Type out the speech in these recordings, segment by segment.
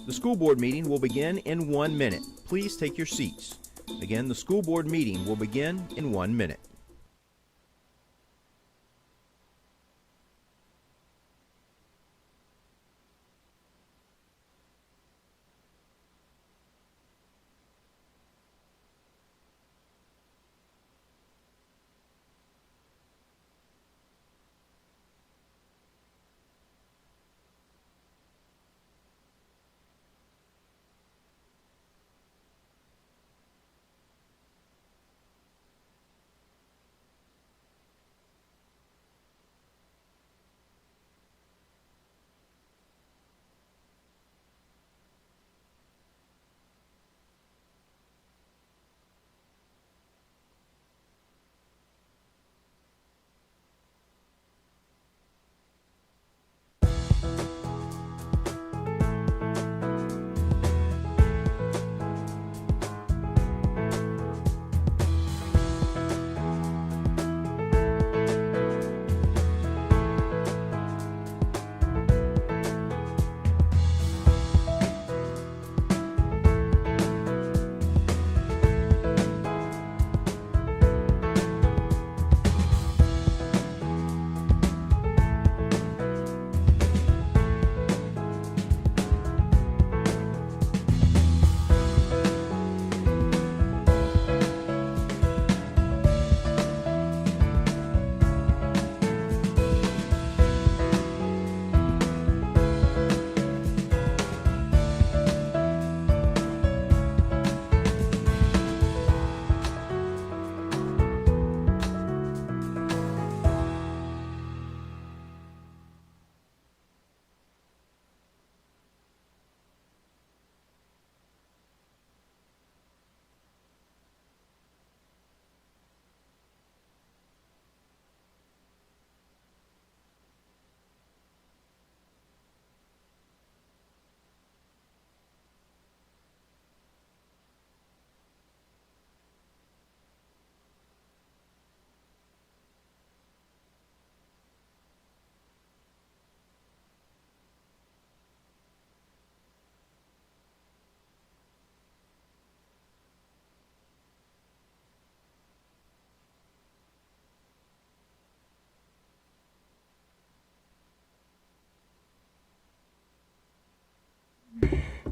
The school board meeting will begin in 1 minute. Please take your seats. Again, the school board meeting will begin in 1 minute.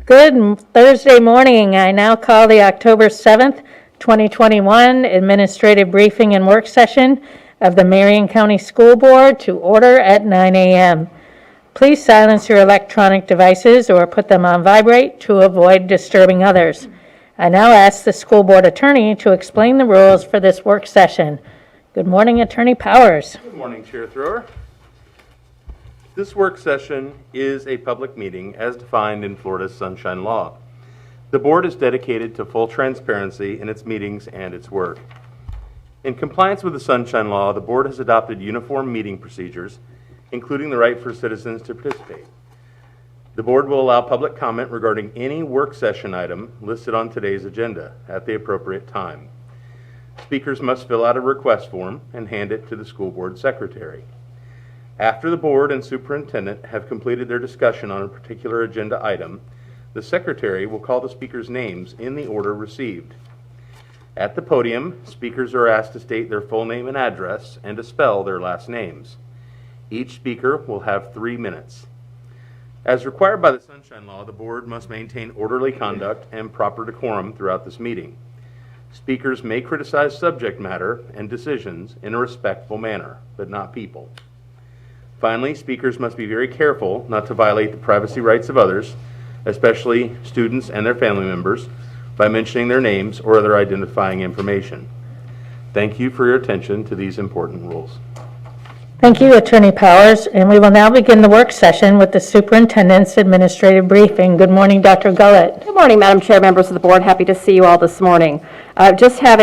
Good Thursday morning. I now call the October 7th, 2021 Administrative Briefing and Work Session of the Marion County School Board to order at 9 a.m. Please silence your electronic devices or put them on vibrate to avoid disturbing others. I now ask the school board attorney to explain the rules for this work session. Good morning, Attorney Powers. Good morning, Chair Thrower. This work session is a public meeting as defined in Florida's Sunshine Law. The board is dedicated to full transparency in its meetings and its work. In compliance with the Sunshine Law, the board has adopted uniform meeting procedures, including the right for citizens to participate. The board will allow public comment regarding any work session item listed on today's agenda at the appropriate time. Speakers must fill out a request form and hand it to the school board secretary. After the board and superintendent have completed their discussion on a particular agenda item, the secretary will call the speakers' names in the order received. At the podium, speakers are asked to state their full name and address and to spell their last names. Each speaker will have 3 minutes. As required by the Sunshine Law, the board must maintain orderly conduct and proper decorum throughout this meeting. Speakers may criticize subject matter and decisions in a respectful manner, but not people. Finally, speakers must be very careful not to violate the privacy rights of others, especially students and their family members, by mentioning their names or other identifying information. Thank you for your attention to these important rules. Thank you, Attorney Powers, and we will now begin the work session with the superintendent's administrative briefing. Good morning, Dr. Gullett. Good morning, Madam Chair, members of the board. Happy to see you all this morning. Just have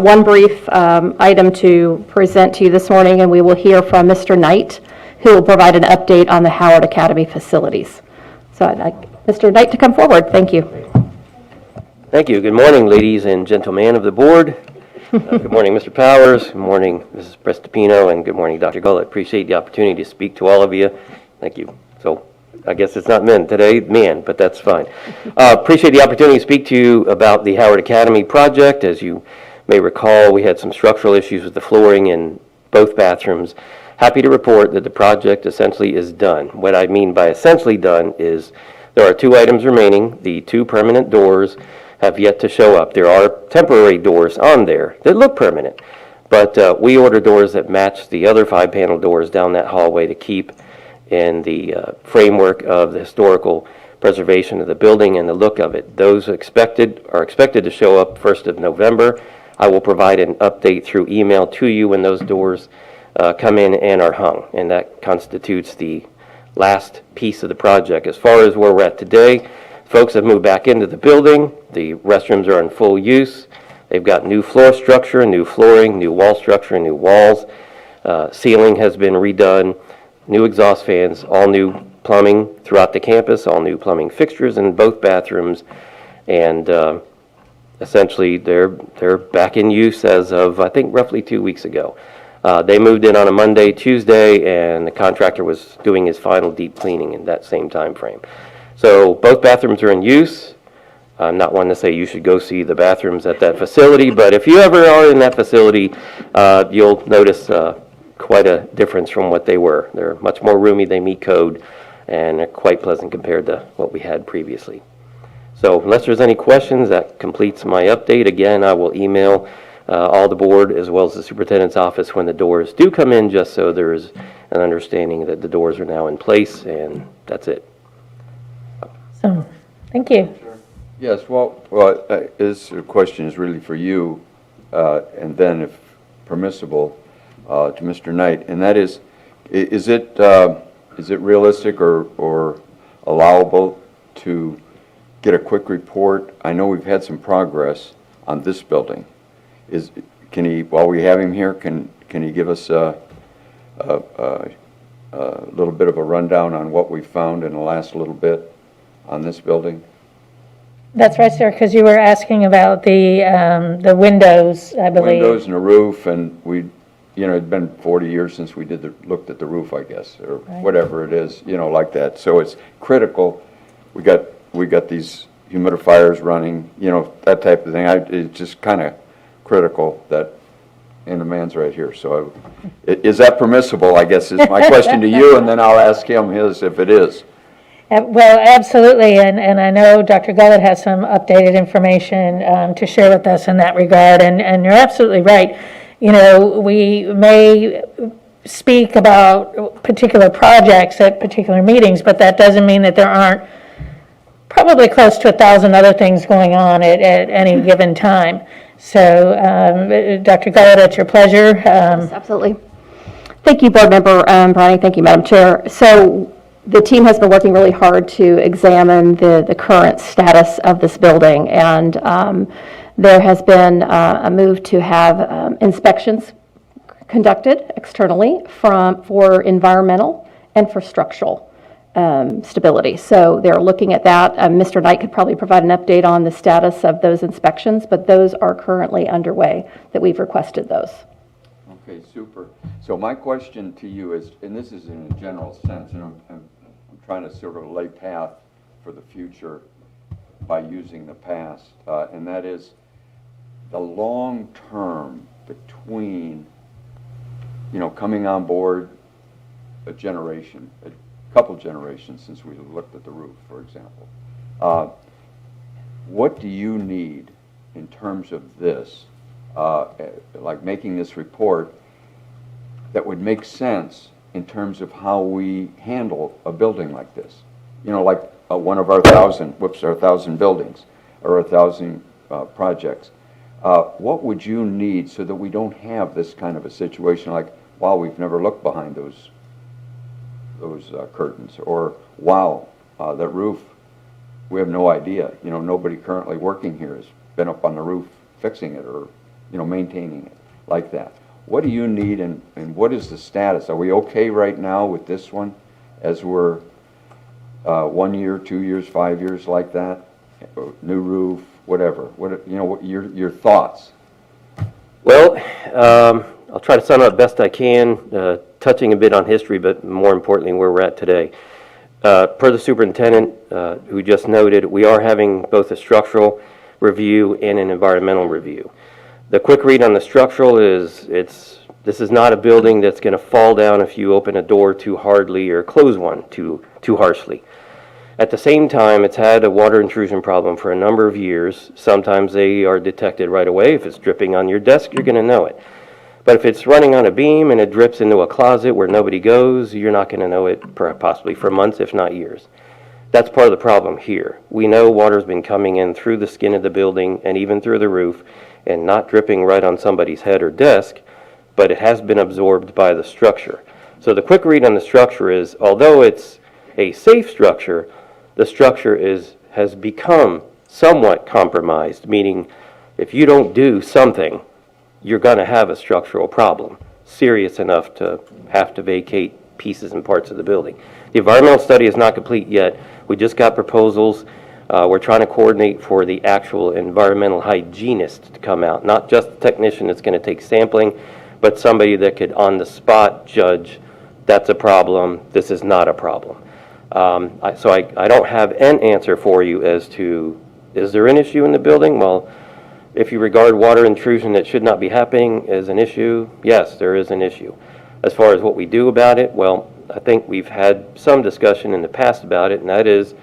one brief item to present to you this morning, and we will hear from Mr. Knight, who will provide an update on the Howard Academy facilities. So I'd like Mr. Knight to come forward. Thank you. Thank you. Good morning, ladies and gentlemen of the board. Good morning, Mr. Powers. Good morning, Mrs. Prestipino, and good morning, Dr. Gullett. Appreciate the opportunity to speak to all of you. Thank you. So I guess it's not men today, man, but that's fine. Appreciate the opportunity to speak to you about the Howard Academy project. As you may recall, we had some structural issues with the flooring in both bathrooms. Happy to report that the project essentially is done. What I mean by essentially done is there are 2 items remaining. The 2 permanent doors have yet to show up. There are temporary doors on there that look permanent, but we order doors that match the other 5-panel doors down that hallway to keep in the framework of the historical preservation of the building and the look of it. Those are expected to show up 1st of November. I will provide an update through email to you when those doors come in and are hung, and that constitutes the last piece of the project. As far as where we're at today, folks have moved back into the building. The restrooms are in full use. They've got new floor structure, new flooring, new wall structure, new walls. Ceiling has been redone, new exhaust fans, all new plumbing throughout the campus, all new plumbing fixtures in both bathrooms, and essentially they're back in use as of, I think, roughly 2 weeks ago. They moved in on a Monday, Tuesday, and the contractor was doing his final deep cleaning in that same time frame. So both bathrooms are in use. I'm not one to say you should go see the bathrooms at that facility, but if you ever are in that facility, you'll notice quite a difference from what they were. They're much more roomy, they meet code, and they're quite pleasant compared to what we had previously. So unless there's any questions, that completes my update. Again, I will email all the board as well as the superintendent's office when the doors do come in, just so there's an understanding that the doors are now in place, and that's it. So, thank you. Yes, well, this question is really for you, and then, if permissible, to Mr. Knight, and that is it realistic or allowable to get a quick report? I know we've had some progress on this building. Can he, while we have him here, can he give us a little bit of a rundown on what we found in the last little bit on this building? That's right, sir, because you were asking about the windows, I believe. Windows and a roof, and it'd been 40 years since we looked at the roof, I guess, or whatever it is, like that. So it's critical. We got these humidifiers running, that type of thing. It's just kind of critical that, and the man's right here. So is that permissible, I guess, is my question to you, and then I'll ask him his if it is. Well, absolutely, and I know Dr. Gullett has some updated information to share with us in that regard, and you're absolutely right. We may speak about particular projects at particular meetings, but that doesn't mean that there aren't probably close to 1,000 other things going on at any given time. So, Dr. Gullett, it's your pleasure. Yes, absolutely. Thank you, Board Member Browning. Thank you, Madam Chair. So, the team has been working really hard to examine the current status of this building, and there has been a move to have inspections conducted externally for environmental and for structural stability. So they're looking at that. Mr. Knight could probably provide an update on the status of those inspections, but those are currently underway, that we've requested those. Okay, super. So my question to you is, and this is in a general sense, and I'm trying to sort of lay path for the future by using the past, and that is the long term between, coming on board a couple generations since we looked at the roof, for example. What do you need in terms of this, like making this report, that would make sense in terms of how we handle a building like this? Like one of our 1,000 buildings or 1,000 projects. What would you need so that we don't have this kind of a situation like, wow, we've never looked behind those curtains, or wow, that roof, we have no idea. Nobody currently working here has been up on the roof fixing it or, maintaining it like that. What do you need, and what is the status? Are we okay right now with this one as we're 1 year, 2 years, 5 years like that? New roof, whatever. What your thoughts? Well, I'll try to sum up best I can, touching a bit on history, but more importantly, where we're at today. Per the superintendent, who just noted, we are having both a structural review and an environmental review. The quick read on the structural is this is not a building that's going to fall down if you open a door too hardly or close one too harshly. At the same time, it's had a water intrusion problem for a number of years. Sometimes they are detected right away. If it's dripping on your desk, you're going to know it. But if it's running on a beam and it drips into a closet where nobody goes, you're not going to know it possibly for months, if not years. That's part of the problem here. We know water's been coming in through the skin of the building and even through the roof and not dripping right on somebody's head or desk, but it has been absorbed by the structure. So the quick read on the structure is, although it's a safe structure, the structure has become somewhat compromised, meaning if you don't do something, you're going to have a structural problem, serious enough to have to vacate pieces and parts of the building. The environmental study is not complete yet. We just got proposals. We're trying to coordinate for the actual environmental hygienist to come out, not just the technician that's going to take sampling, but somebody that could on the spot judge that's a problem, this is not a problem. So I don't have an answer for you as to, is there an issue in the building? Well, if you regard water intrusion that should not be happening as an issue, yes, there is an issue. As far as what we do about it, well, I think we've had some discussion in the past about it, and that is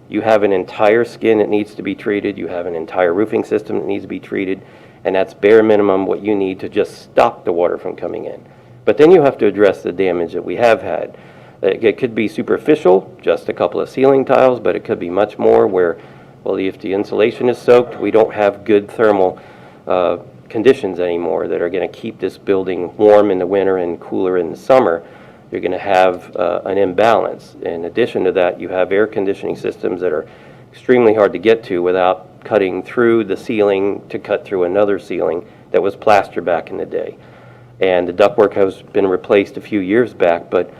you have an entire skin that needs to be treated, you have an entire roofing system that needs to be treated, and that's bare minimum what you need to just stop the water from coming in. But then you have to address the damage that we have had. It could be superficial, just a couple of ceiling tiles, but it could be much more where, well, if the insulation is soaked, we don't have good thermal conditions anymore that are going to keep this building warm in the winter and cooler in the summer. You're going to have an imbalance. In addition to that, you have air conditioning systems that are extremely hard to get to without cutting through the ceiling to cut through another ceiling that was plaster back in the day. And the ductwork has been replaced a few years back, but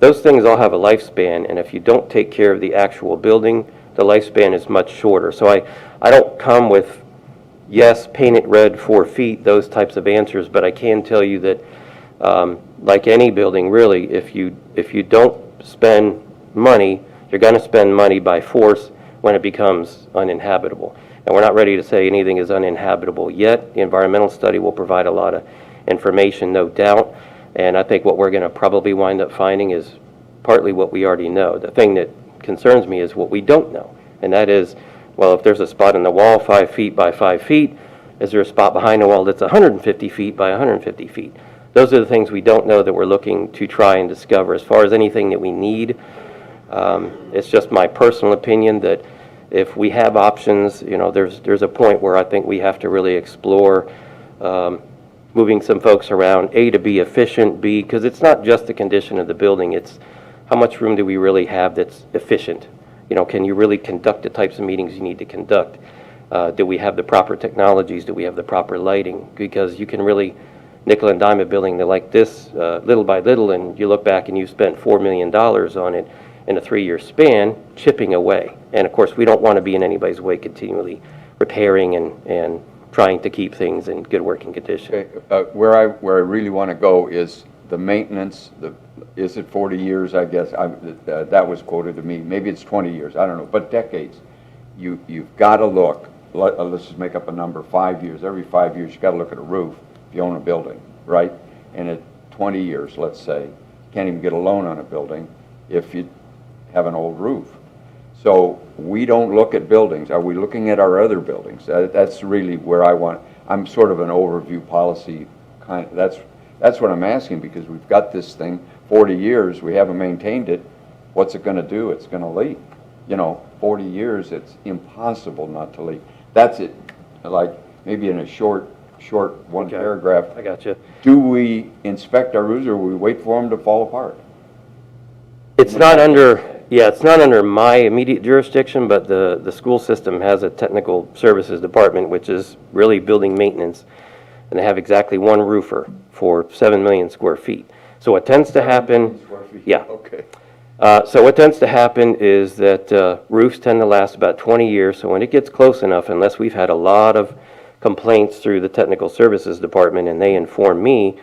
those things all have a lifespan, and if you don't take care of the actual building, the lifespan is much shorter. So I don't come with, yes, paint it red 4 feet, those types of answers, but I can tell you that like any building, really, if you don't spend money, you're going to spend money by force when it becomes uninhabitable. And we're not ready to say anything is uninhabitable yet. The environmental study will provide a lot of information, no doubt. And I think what we're going to probably wind up finding is partly what we already know. The thing that concerns me is what we don't know. And that is, well, if there's a spot in the wall 5 feet by 5 feet, is there a spot behind the wall that's 150 feet by 150 feet? Those are the things we don't know that we're looking to try and discover. As far as anything that we need, it's just my personal opinion that if we have options, you know, there's a point where I think we have to really explore moving some folks around, A, to be efficient, B, because it's not just the condition of the building, it's how much room do we really have that's efficient? You know, can you really conduct the types of meetings you need to conduct? Do we have the proper technologies? Do we have the proper lighting? Because you can really nickel and dime a building like this little by little, and you look back and you spent $4 million on it in a 3-year span, chipping away. And of course, we don't want to be in anybody's way continually repairing and trying to keep things in good working condition. Okay, where I really want to go is the maintenance. Is it 40 years? I guess that was quoted to me. Maybe it's 20 years. I don't know, but decades. You've got to look. Let's just make up a number. 5 years. Every 5 years, you got to look at a roof if you own a building, right? And at 20 years, let's say, you can't even get a loan on a building if you have an old roof. So we don't look at buildings. Are we looking at our other buildings? That's really where I'm sort of an overview policy kind of, that's what I'm asking, because we've got this thing 40 years, we haven't maintained it. What's it going to do? It's going to leak. You know, 40 years, it's impossible not to leak. That's it. Like maybe in a short one paragraph. I got you. Do we inspect our roofs or we wait for them to fall apart? It's not under my immediate jurisdiction, but the school system has a technical services department, which is really building maintenance, and they have exactly one roofer for 7 million square feet. So what tends to happen, yeah. Okay. So what tends to happen is that roofs tend to last about 20 years, so when it gets close enough, unless we've had a lot of complaints through the technical services department and they inform me,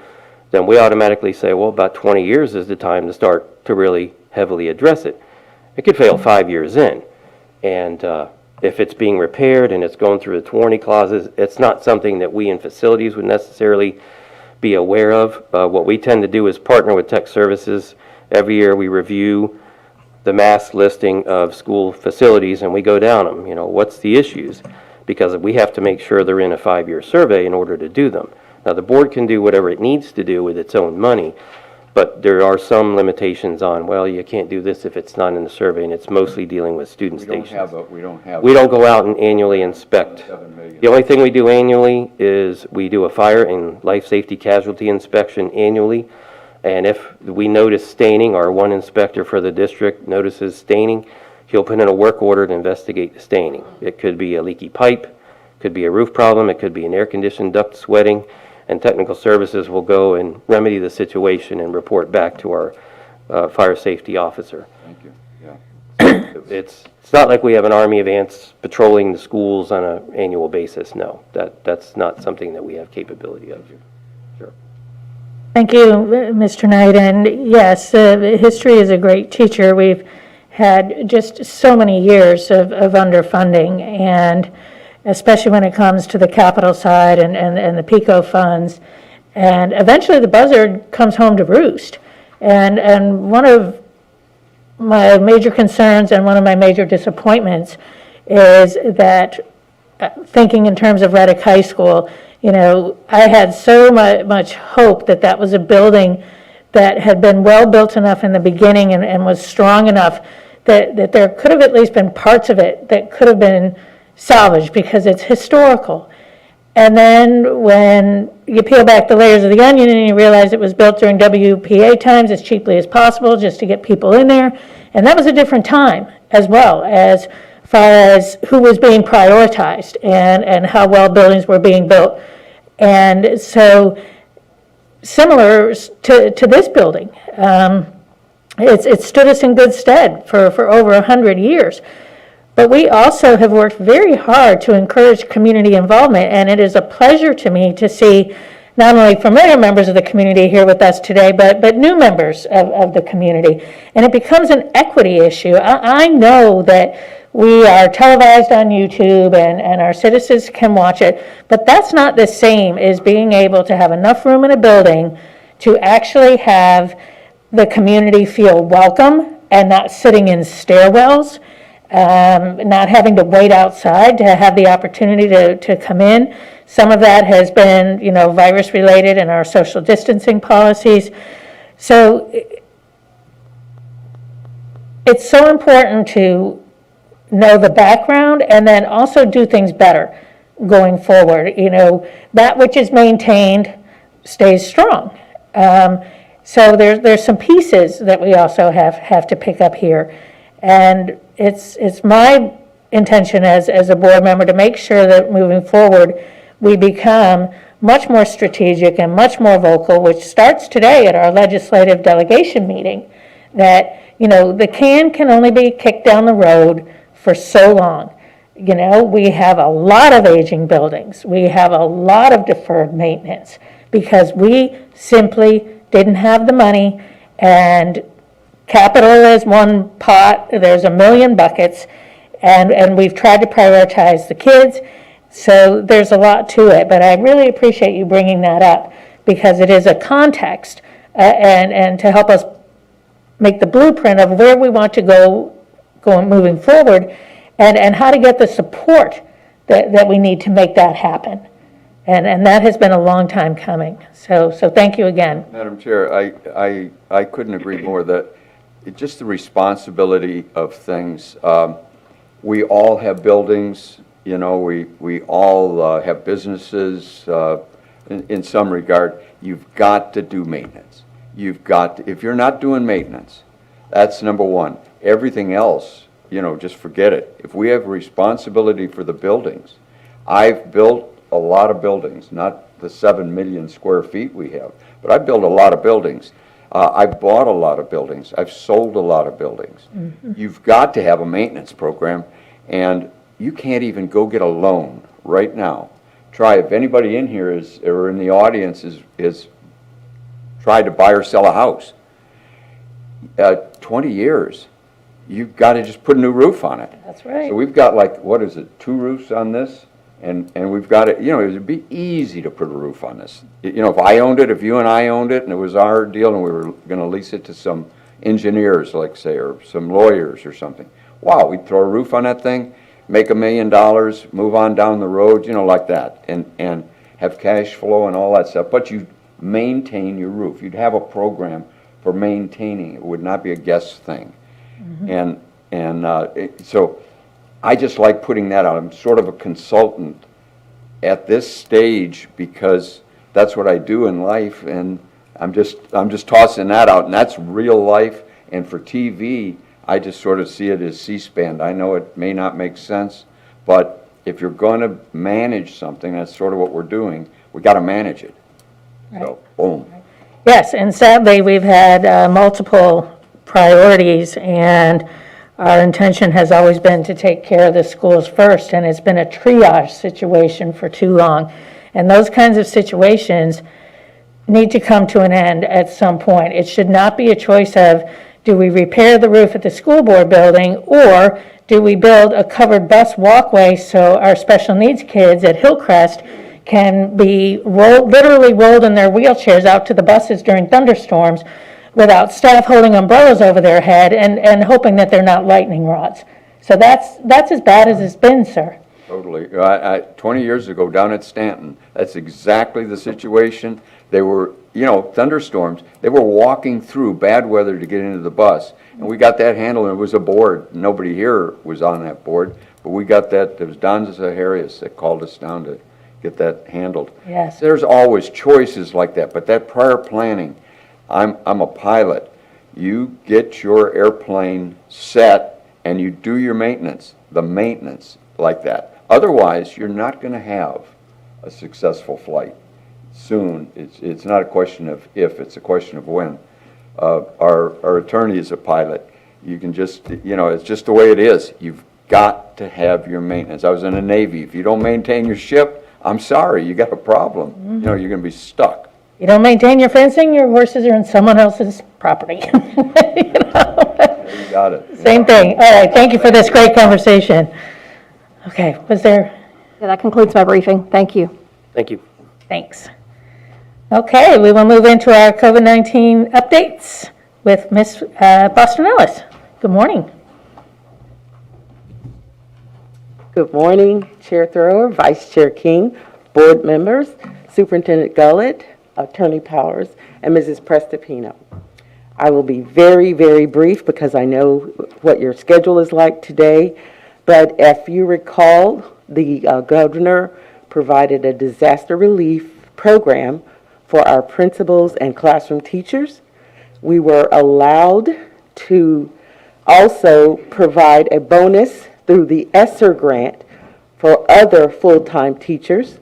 then we automatically say, well, about 20 years is the time to start to really heavily address it. It could fail 5 years in. And if it's being repaired and it's going through its warranty clauses, it's not something that we in facilities would necessarily be aware of. What we tend to do is partner with tech services. Every year we review the mass listing of school facilities and we go down them. You know, what's the issues? Because we have to make sure they're in a 5-year survey in order to do them. Now, the board can do whatever it needs to do with its own money, but there are some limitations on, well, you can't do this if it's not in the survey, and it's mostly dealing with student stations. We don't go out and annually inspect. 7 million. The only thing we do annually is we do a fire and life safety casualty inspection annually. And if we notice staining, or one inspector for the district notices staining, he'll put in a work order to investigate the staining. It could be a leaky pipe, could be a roof problem, it could be an air-conditioned duct sweating, and technical services will go and remedy the situation and report back to our fire safety officer. Thank you, yeah. It's not like we have an army of ants patrolling the schools on an annual basis. No, that's not something that we have capability of. Sure. Thank you, Mr. Knight. And yes, history is a great teacher. We've had just so many years of underfunding, and especially when it comes to the capital side and the PICO funds. And eventually the buzzard comes home to roost. And one of my major concerns and one of my major disappointments is that thinking in terms of Reddick High School, you know, I had so much hope that that was a building that had been well built enough in the beginning and was strong enough that there could have at least been parts of it that could have been salvaged because it's historical. And then when you peel back the layers of the onion and you realize it was built during WPA times as cheaply as possible just to get people in there, and that was a different time as well, as far as who was being prioritized and how well buildings were being built. And so similar to this building, it stood us in good stead for over 100 years. But we also have worked very hard to encourage community involvement, and it is a pleasure to me to see not only familiar members of the community here with us today, but new members of the community. And it becomes an equity issue. I know that we are televised on YouTube and our citizens can watch it, but that's not the same as being able to have enough room in a building to actually have the community feel welcome and not sitting in stairwells. Not having to wait outside to have the opportunity to come in. Some of that has been, you know, virus related in our social distancing policies. So it's so important to know the background and then also do things better going forward. You know, that which is maintained stays strong. So there's some pieces that we also have to pick up here. And it's my intention as a board member to make sure that moving forward, we become much more strategic and much more vocal, which starts today at our legislative delegation meeting, that, you know, the can only be kicked down the road for so long. You know, we have a lot of aging buildings. We have a lot of deferred maintenance because we simply didn't have the money, and capital is one pot, there's a million buckets, and we've tried to prioritize the kids, so there's a lot to it. But I really appreciate you bringing that up because it is a context and to help us make the blueprint of where we want to go moving forward and how to get the support that we need to make that happen. And that has been a long time coming. So thank you again. Madam Chair, I couldn't agree more that just the responsibility of things. We all have buildings, you know, we all have businesses in some regard. You've got to do maintenance. You've got to, if you're not doing maintenance, that's number one. Everything else, you know, just forget it. If we have responsibility for the buildings, I've built a lot of buildings, not the 7 million square feet we have, but I've built a lot of buildings. I've bought a lot of buildings. I've sold a lot of buildings. Mm-hmm. You've got to have a maintenance program, and you can't even go get a loan right now. Try, if anybody in here is, or in the audience is tried to buy or sell a house, 20 years, you've got to just put a new roof on it. That's right. So we've got like, what is it, 2 roofs on this? And we've got it, it would be easy to put a roof on this. If I owned it, if you and I owned it, and it was our deal, and we were going to lease it to some engineers, like say, or some lawyers or something. Wow, we'd throw a roof on that thing, make $1 million, move on down the road, like that, and have cash flow and all that stuff. But you maintain your roof. You'd have a program for maintaining. It would not be a guest thing. So I just like putting that out. I'm sort of a consultant at this stage because that's what I do in life, and I'm just tossing that out, and that's real life. And for TV, I just sort of see it as C-SPAN. I know it may not make sense, but if you're going to manage something, that's sort of what we're doing. We got to manage it. Right. So, boom. Yes, and sadly, we've had multiple priorities, and our intention has always been to take care of the schools first, and it's been a triage situation for too long. And those kinds of situations need to come to an end at some point. It should not be a choice of, do we repair the roof at the school board building, or do we build a covered bus walkway so our special needs kids at Hillcrest can be literally rolled in their wheelchairs out to the buses during thunderstorms without staff holding umbrellas over their head and hoping that they're not lightning rods. So that's as bad as it's been, sir. Totally. 20 years ago down at Stanton, that's exactly the situation. They were, thunderstorms. They were walking through bad weather to get into the bus. And we got that handled, and it was a board. Nobody here was on that board, but we got that. It was Don Zaharias that called us down to get that handled. Yes. There's always choices like that, but that prior planning, I'm a pilot. You get your airplane set and you do your maintenance, the maintenance like that. Otherwise, you're not going to have a successful flight soon. It's not a question of if, it's a question of when. Our attorney is a pilot. You can just, it's just the way it is. You've got to have your maintenance. I was in the Navy. If you don't maintain your ship, I'm sorry, you got a problem. You're going to be stuck. You don't maintain your fencing, your horses are in someone else's property. You got it. Same thing. All right, thank you for this great conversation. Okay, was there, Yeah, that concludes my briefing. Thank you. Thank you. thanks. Okay, we will move into our COVID-19 updates with Ms. Boston Ellis. Good morning. Good morning, Chair Thrower, Vice Chair King, board members, Superintendent Gullett, Attorney Powers, and Mrs. Prestipino. I will be very, very brief because I know what your schedule is like today. But if you recall, the governor provided a disaster relief program for our principals and classroom teachers. We were allowed to also provide a bonus through the ESSER grant for other full-time teachers,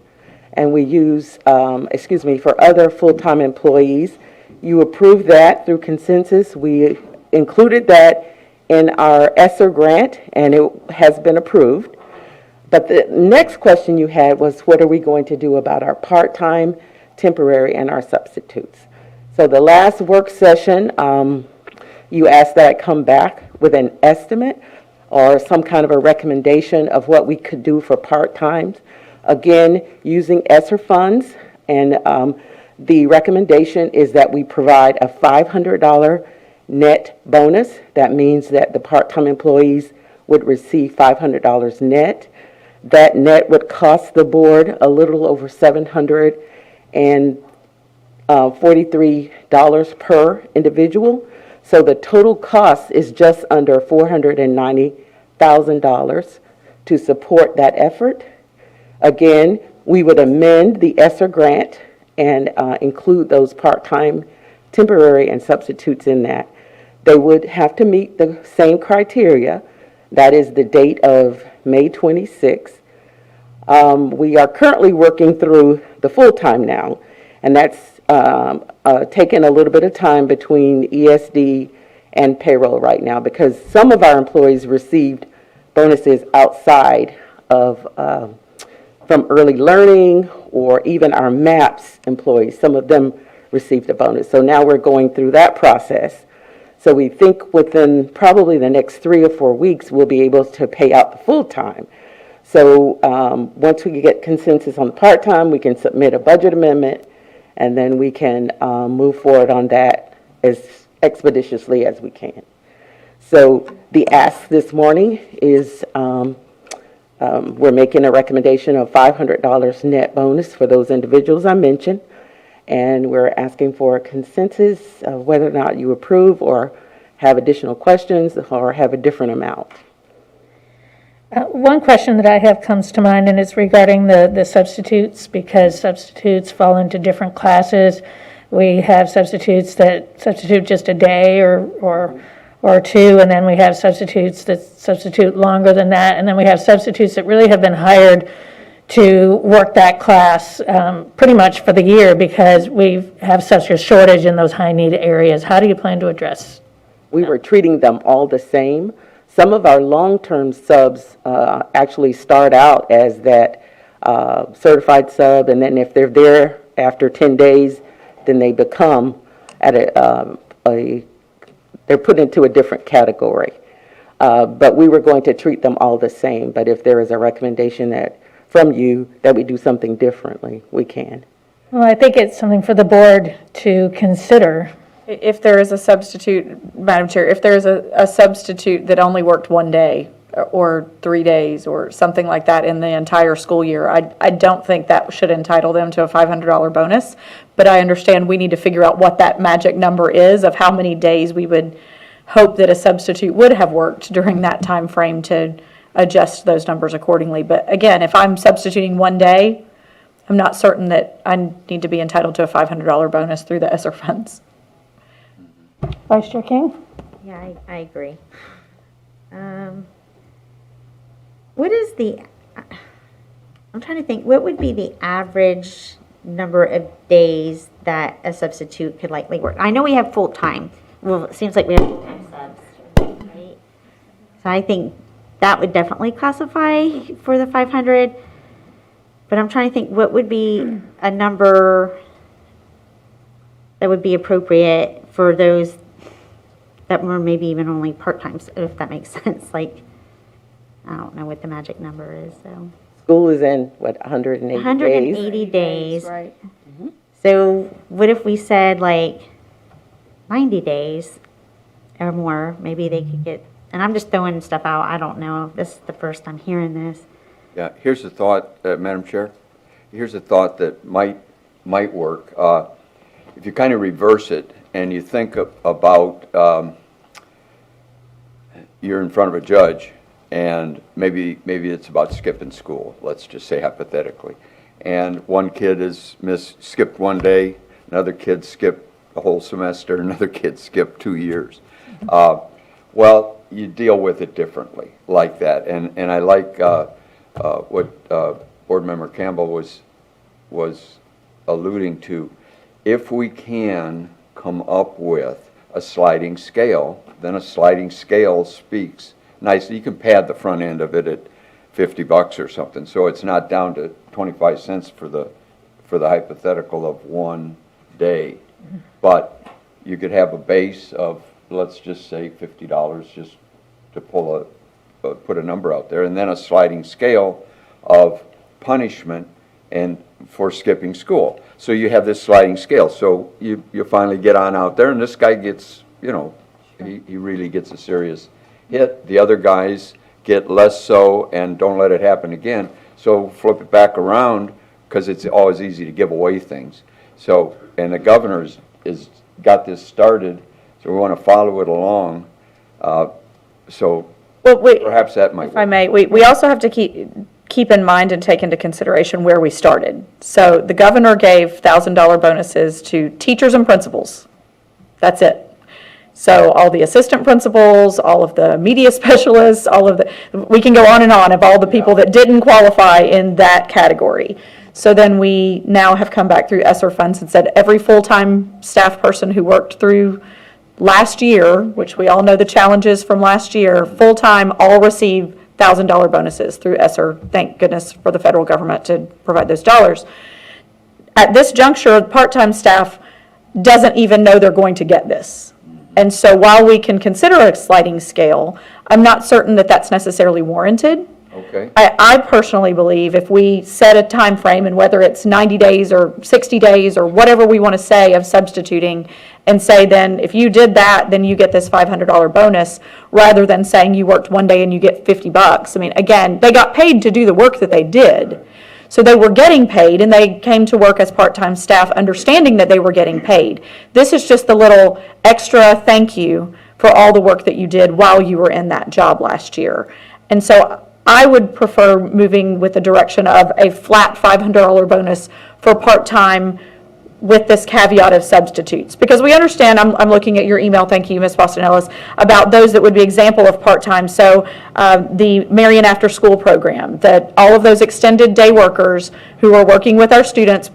and we use, for other full-time employees. You approved that through consensus. We included that in our ESSER grant, and it has been approved. But the next question you had was, what are we going to do about our part-time, temporary, and our substitutes? So the last work session, you asked that I come back with an estimate or some kind of a recommendation of what we could do for part-times. Again, using ESSER funds, and the recommendation is that we provide a $500 net bonus. That means that the part-time employees would receive $500 net. That net would cost the board a little over $743 per individual. So the total cost is just under $490,000 to support that effort. Again, we would amend the ESSER grant and include those part-time, temporary, and substitutes in that. They would have to meet the same criteria. That is the date of May 26th. We are currently working through the full-time now, and that's taken a little bit of time between ESD and payroll right now because some of our employees received bonuses outside of from early learning, or even our MAPS employees. Some of them received a bonus. So now we're going through that process. So we think within probably the next 3 or 4 weeks, we'll be able to pay out the full-time. So once we get consensus on the part-time, we can submit a budget amendment, and then we can move forward on that as expeditiously as we can. So the ask this morning is we're making a recommendation of $500 net bonus for those individuals I mentioned, and we're asking for a consensus of whether or not you approve or have additional questions or have a different amount. One question that I have comes to mind, and it's regarding the substitutes, because substitutes fall into different classes. We have substitutes that substitute just a day or two, and then we have substitutes that substitute longer than that, and then we have substitutes that really have been hired to work that class pretty much for the year because we have such a shortage in those high-need areas. How do you plan to address? We were treating them all the same. Some of our long-term subs actually start out as that certified sub, and then if they're there after 10 days, then they become at they're put into a different category. But we were going to treat them all the same. But if there is a recommendation that from you that we do something differently, we can. Well, I think it's something for the board to consider. If there is a substitute, Madam Chair, if there is a substitute that only worked 1 day or 3 days or something like that in the entire school year, I don't think that should entitle them to a $500 bonus. But I understand we need to figure out what that magic number is of how many days we would hope that a substitute would have worked during that time frame to adjust those numbers accordingly. But again, if I'm substituting 1 day, I'm not certain that I need to be entitled to a $500 bonus through the ESSER funds. Vice Chair King? Yeah, I agree. What is I'm trying to think, what would be the average number of days that a substitute could likely work? I know we have full-time. Well, it seems like we have full-time subs, right? So I think that would definitely classify for the 500. But I'm trying to think, what would be a number that would be appropriate for those that were maybe even only part-time, if that makes sense. Like, I don't know what the magic number is, so. School is in, 180 days? 180 days. Right. So what if we said like 90 days or more? Maybe they could get, and I'm just throwing stuff out. I don't know. This is the first I'm hearing this. Yeah, here's a thought, Madam Chair. Here's a thought that might work. If you kind of reverse it and you think about you're in front of a judge and maybe it's about skipping school, let's just say hypothetically. And one kid is skipped 1 day, another kid skipped a whole semester, another kid skipped 2 years. Well, you deal with it differently like that. And I like what Board Member Campbell was alluding to. If we can come up with a sliding scale, then a sliding scale speaks nicely. You can pad the front end of it at $50 or something, so it's not down to 25 cents for the hypothetical of 1 day. But you could have a base of, let's just say $50, just to put a number out there, and then a sliding scale of punishment and for skipping school. So you have this sliding scale. So you finally get on out there, and this guy gets, he really gets a serious hit. The other guys get less so and don't let it happen again. So flip it back around, because it's always easy to give away things. So, and the governor is got this started, so we want to follow it along. So Well, wait, perhaps that might if work. I may, we also have to keep in mind and take into consideration where we started. So the governor gave $1,000 bonuses to teachers and principals. That's it. So all the assistant principals, all of the media specialists, we can go on and on of all the people that didn't qualify in that category. So then we now have come back through ESSER funds and said every full-time staff person who worked through last year, which we all know the challenges from last year, full-time all receive $1,000 bonuses through ESSER. Thank goodness for the federal government to provide those dollars. At this juncture, part-time staff doesn't even know they're going to get this. And so while we can consider a sliding scale, I'm not certain that that's necessarily warranted. Okay. I personally believe if we set a time frame, and whether it's 90 days or 60 days or whatever we want to say of substituting, and say then if you did that, then you get this $500 bonus, rather than saying you worked one day and you get $50. I mean, again, they got paid to do the work that they did. So they were getting paid, and they came to work as part-time staff understanding that they were getting paid. This is just the little extra thank you for all the work that you did while you were in that job last year. And so I would prefer moving with the direction of a flat $500 bonus for part-time with this caveat of substitutes. Because we understand, I'm looking at your email, thank you, Ms. Boston Ellis, about those that would be example of part-time. So the Marion After School program, that all of those extended day workers who are working with our students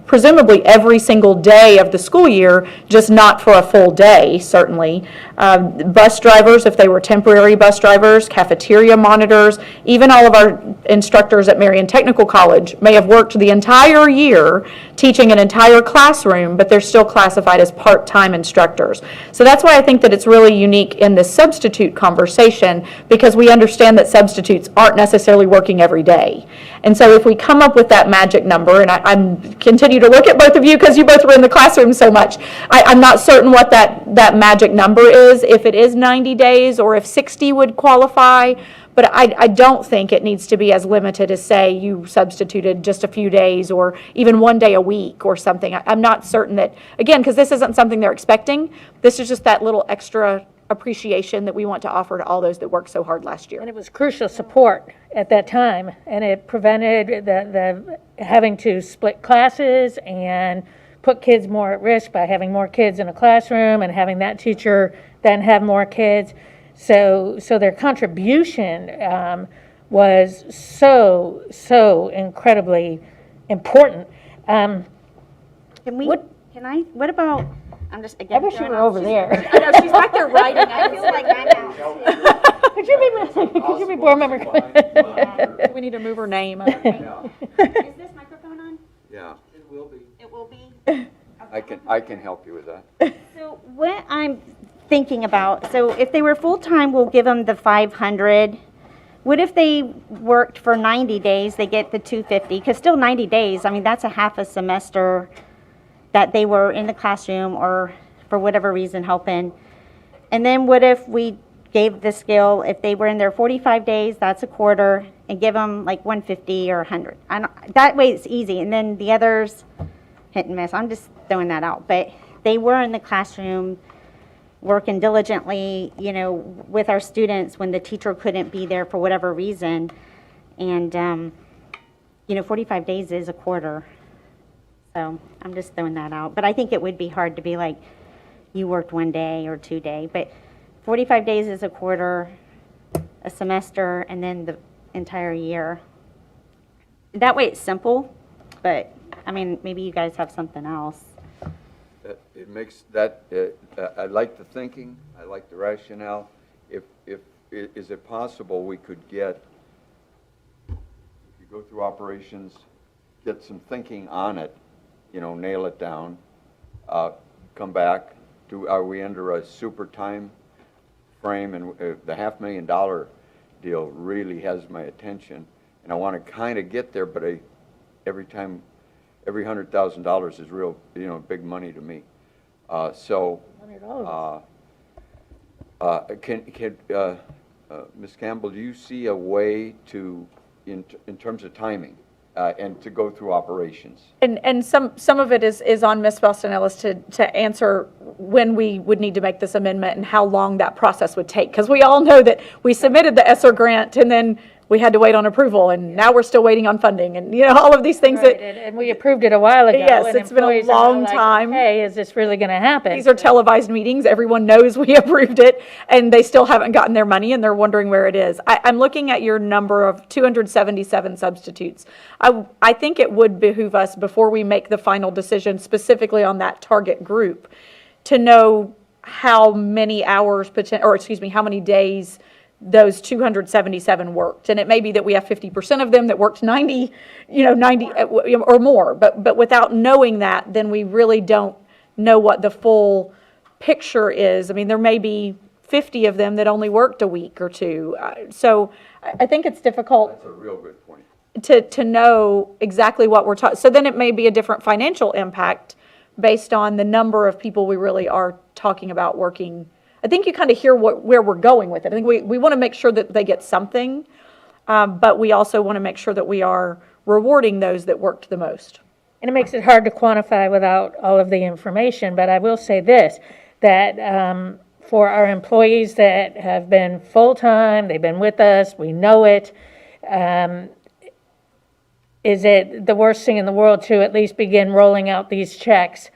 presumably every single day of the school year, just not for a full day, certainly. Bus drivers, if they were temporary bus drivers, cafeteria monitors, even all of our instructors at Marion Technical College may have worked the entire year teaching an entire classroom, but they're still classified as part-time instructors. So that's why I think that it's really unique in this substitute conversation, because we understand that substitutes aren't necessarily working every day. And so if we come up with that magic number, and I'm continue to look at both of you because you both were in the classroom so much, I'm not certain what that magic number is, if it is 90 days or if 60 would qualify, but I don't think it needs to be as limited as, say, you substituted just a few days or even one day a week or something. I'm not certain that, again, because this isn't something they're expecting, this is just that little extra appreciation that we want to offer to all those that worked so hard last year. And it was crucial support at that time, and it prevented the having to split classes and put kids more at risk by having more kids in a classroom and having that teacher then have more kids. So their contribution was so incredibly important. What about, I'm just, again. I wish you were over there. I know, she's back there writing. I feel like I'm out. Could you be board member? We need to move her name. Is this microphone on? Yeah, It will be? I can help you with that. So what I'm thinking about, so if they were full-time, we'll give them the 500. What if they worked for 90 days, they get the 250? Because still 90 days, I mean, that's a half a semester that they were in the classroom or for whatever reason helping. And then what if we gave the scale, if they were in there 45 days, that's a quarter, and give them like 150 or 100. That way it's easy. And then the others, hit and miss. I'm just throwing that out. But they were in the classroom working diligently, with our students when the teacher couldn't be there for whatever reason. And, 45 days is a quarter. So I'm just throwing that out. But I think it would be hard to be like, you worked one day or 2 days. But 45 days is a quarter, a semester, and then the entire year. That way it's simple, but, maybe you guys have something else. It makes that, I like the thinking, I like the rationale. Is it possible we could get, if you go through operations, get some thinking on it, nail it down, come back, are we under a super time frame? And the $500,000 deal really has my attention, and I want to kind of get there, but every $100,000 is real, big money to me. Ms. Campbell, do you see a way to, in terms of timing, and to go through operations? And some of it is on Ms. Boston Ellis to answer when we would need to make this amendment and how long that process would take. Because we all know that we submitted the ESSER grant and then we had to wait on approval, and now we're still waiting on funding, and all of these things Right, and we approved it a while ago. Yes, and it's been a employees are long like, time. Hey, is this really going to happen? These are televised meetings. Everyone knows we approved it, and they still haven't gotten their money, and they're wondering where it is. I'm looking at your number of 277 substitutes. I think it would behoove us, before we make the final decision specifically on that target group, to know how many hours, how many days those 277 worked. And it may be that we have 50% of them that worked 90 or more. But without knowing that, then we really don't know what the full picture is, I mean, there may be 50 of them that only worked a week or two. So I think it's difficult That's a real good point. to know exactly what we're talking. So then it may be a different financial impact based on the number of people we really are talking about working. I think you kind of hear where we're going with it. I think we want to make sure that they get something, but we also want to make sure that we are rewarding those that worked the most. And it makes it hard to quantify without all of the information, but I will say this, that for our employees that have been full-time, they've been with us, we know it, is it the worst thing in the world to at least begin rolling out these checks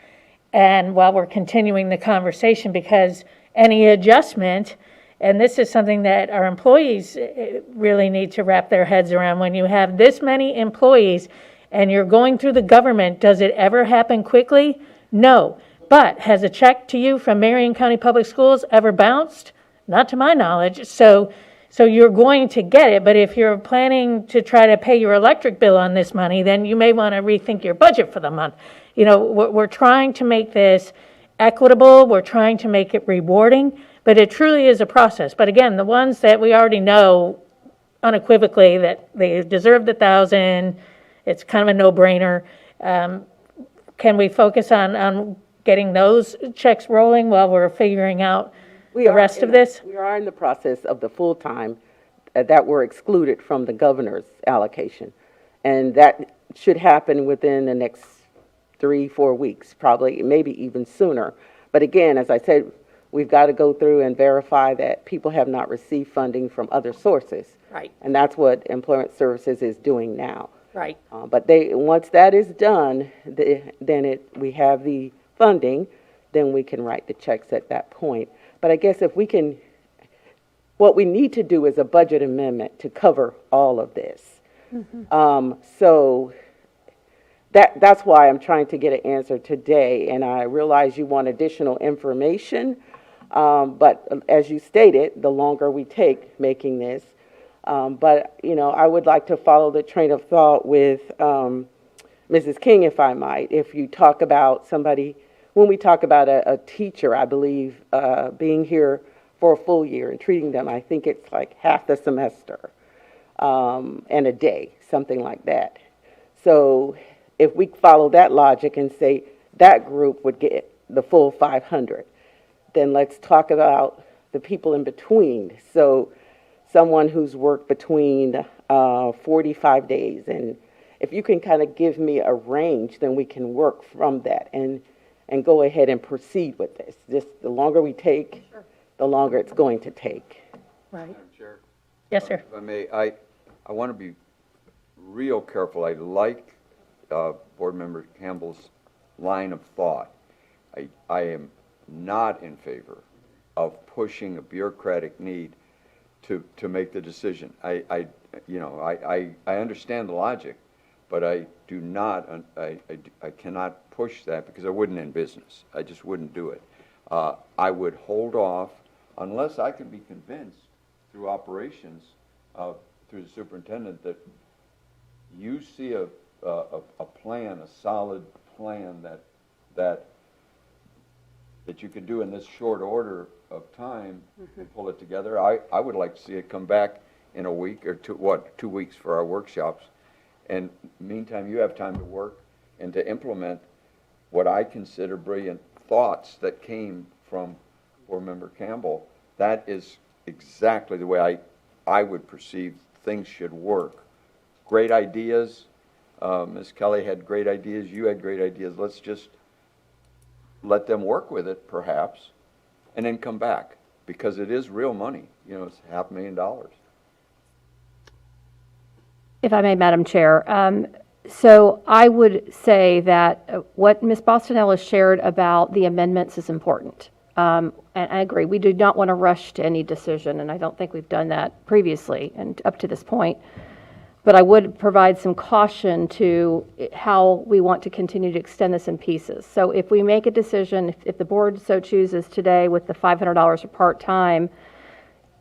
and while we're continuing the conversation, because any adjustment, and this is something that our employees really need to wrap their heads around, when you have this many employees and you're going through the government, does it ever happen quickly? No. But has a check to you from Marion County Public Schools ever bounced? Not to my knowledge. So you're going to get it, but if you're planning to try to pay your electric bill on this money, then you may want to rethink your budget for the month. You know, we're trying to make this equitable, we're trying to make it rewarding, but it truly is a process. But again, the ones that we already know unequivocally that they deserve the 1,000, it's kind of a no-brainer. Can we focus on getting those checks rolling while we're figuring out the rest of this? We are in the process of the full-time that were excluded from the governor's allocation. And that should happen within the next 3-4 weeks, probably, maybe even sooner. But again, as I said, we've got to go through and verify that people have not received funding from other sources. Right. And that's what Employment Services is doing now. Right. But once that is done, then we have the funding, then we can write the checks at that point. But I guess what we need to do is a budget amendment to cover all of this. So that's why I'm trying to get an answer today, and I realize you want additional information, but as you stated, the longer we take making this, but, you know, I would like to follow the train of thought with Mrs. King, if I might. If you talk about somebody, when we talk about a teacher, I believe, being here for a full year and treating them, I think it's like half the semester and a day, something like that. So if we follow that logic and say that group would get the full 500, then let's talk about the people in between. So someone who's worked between 45 days, and if you can kind of give me a range, then we can work from that and go ahead and proceed with this. Just the longer we take, the longer it's going to take. Right. Madam Chair, Yes, sir. if I may, I want to be real careful. I like Board Member Campbell's line of thought. I am not in favor of pushing a bureaucratic need to make the decision. I understand the logic, but I do not, I cannot push that because I wouldn't in business. I just wouldn't do it. I would hold off unless I can be convinced through operations, through the superintendent, that you see a plan, a solid plan that you could do in this short order of time and pull it together. I would like to see it come back in a week or 2 weeks for our workshops. And meantime, you have time to work and to implement what I consider brilliant thoughts that came from Board Member Campbell. That is exactly the way I would perceive things should work. Great ideas. Ms. Kelly had great ideas. You had great ideas. Let's just let them work with it, perhaps, and then come back, because it is real money. You know, it's $500,000. If I may, Madam Chair. So I would say that what Ms. Bostonell has shared about the amendments is important. And I agree, we do not want to rush to any decision, and I don't think we've done that previously and up to this point. But I would provide some caution to how we want to continue to extend this in pieces. So if we make a decision, if the board so chooses today with the $500 for part-time,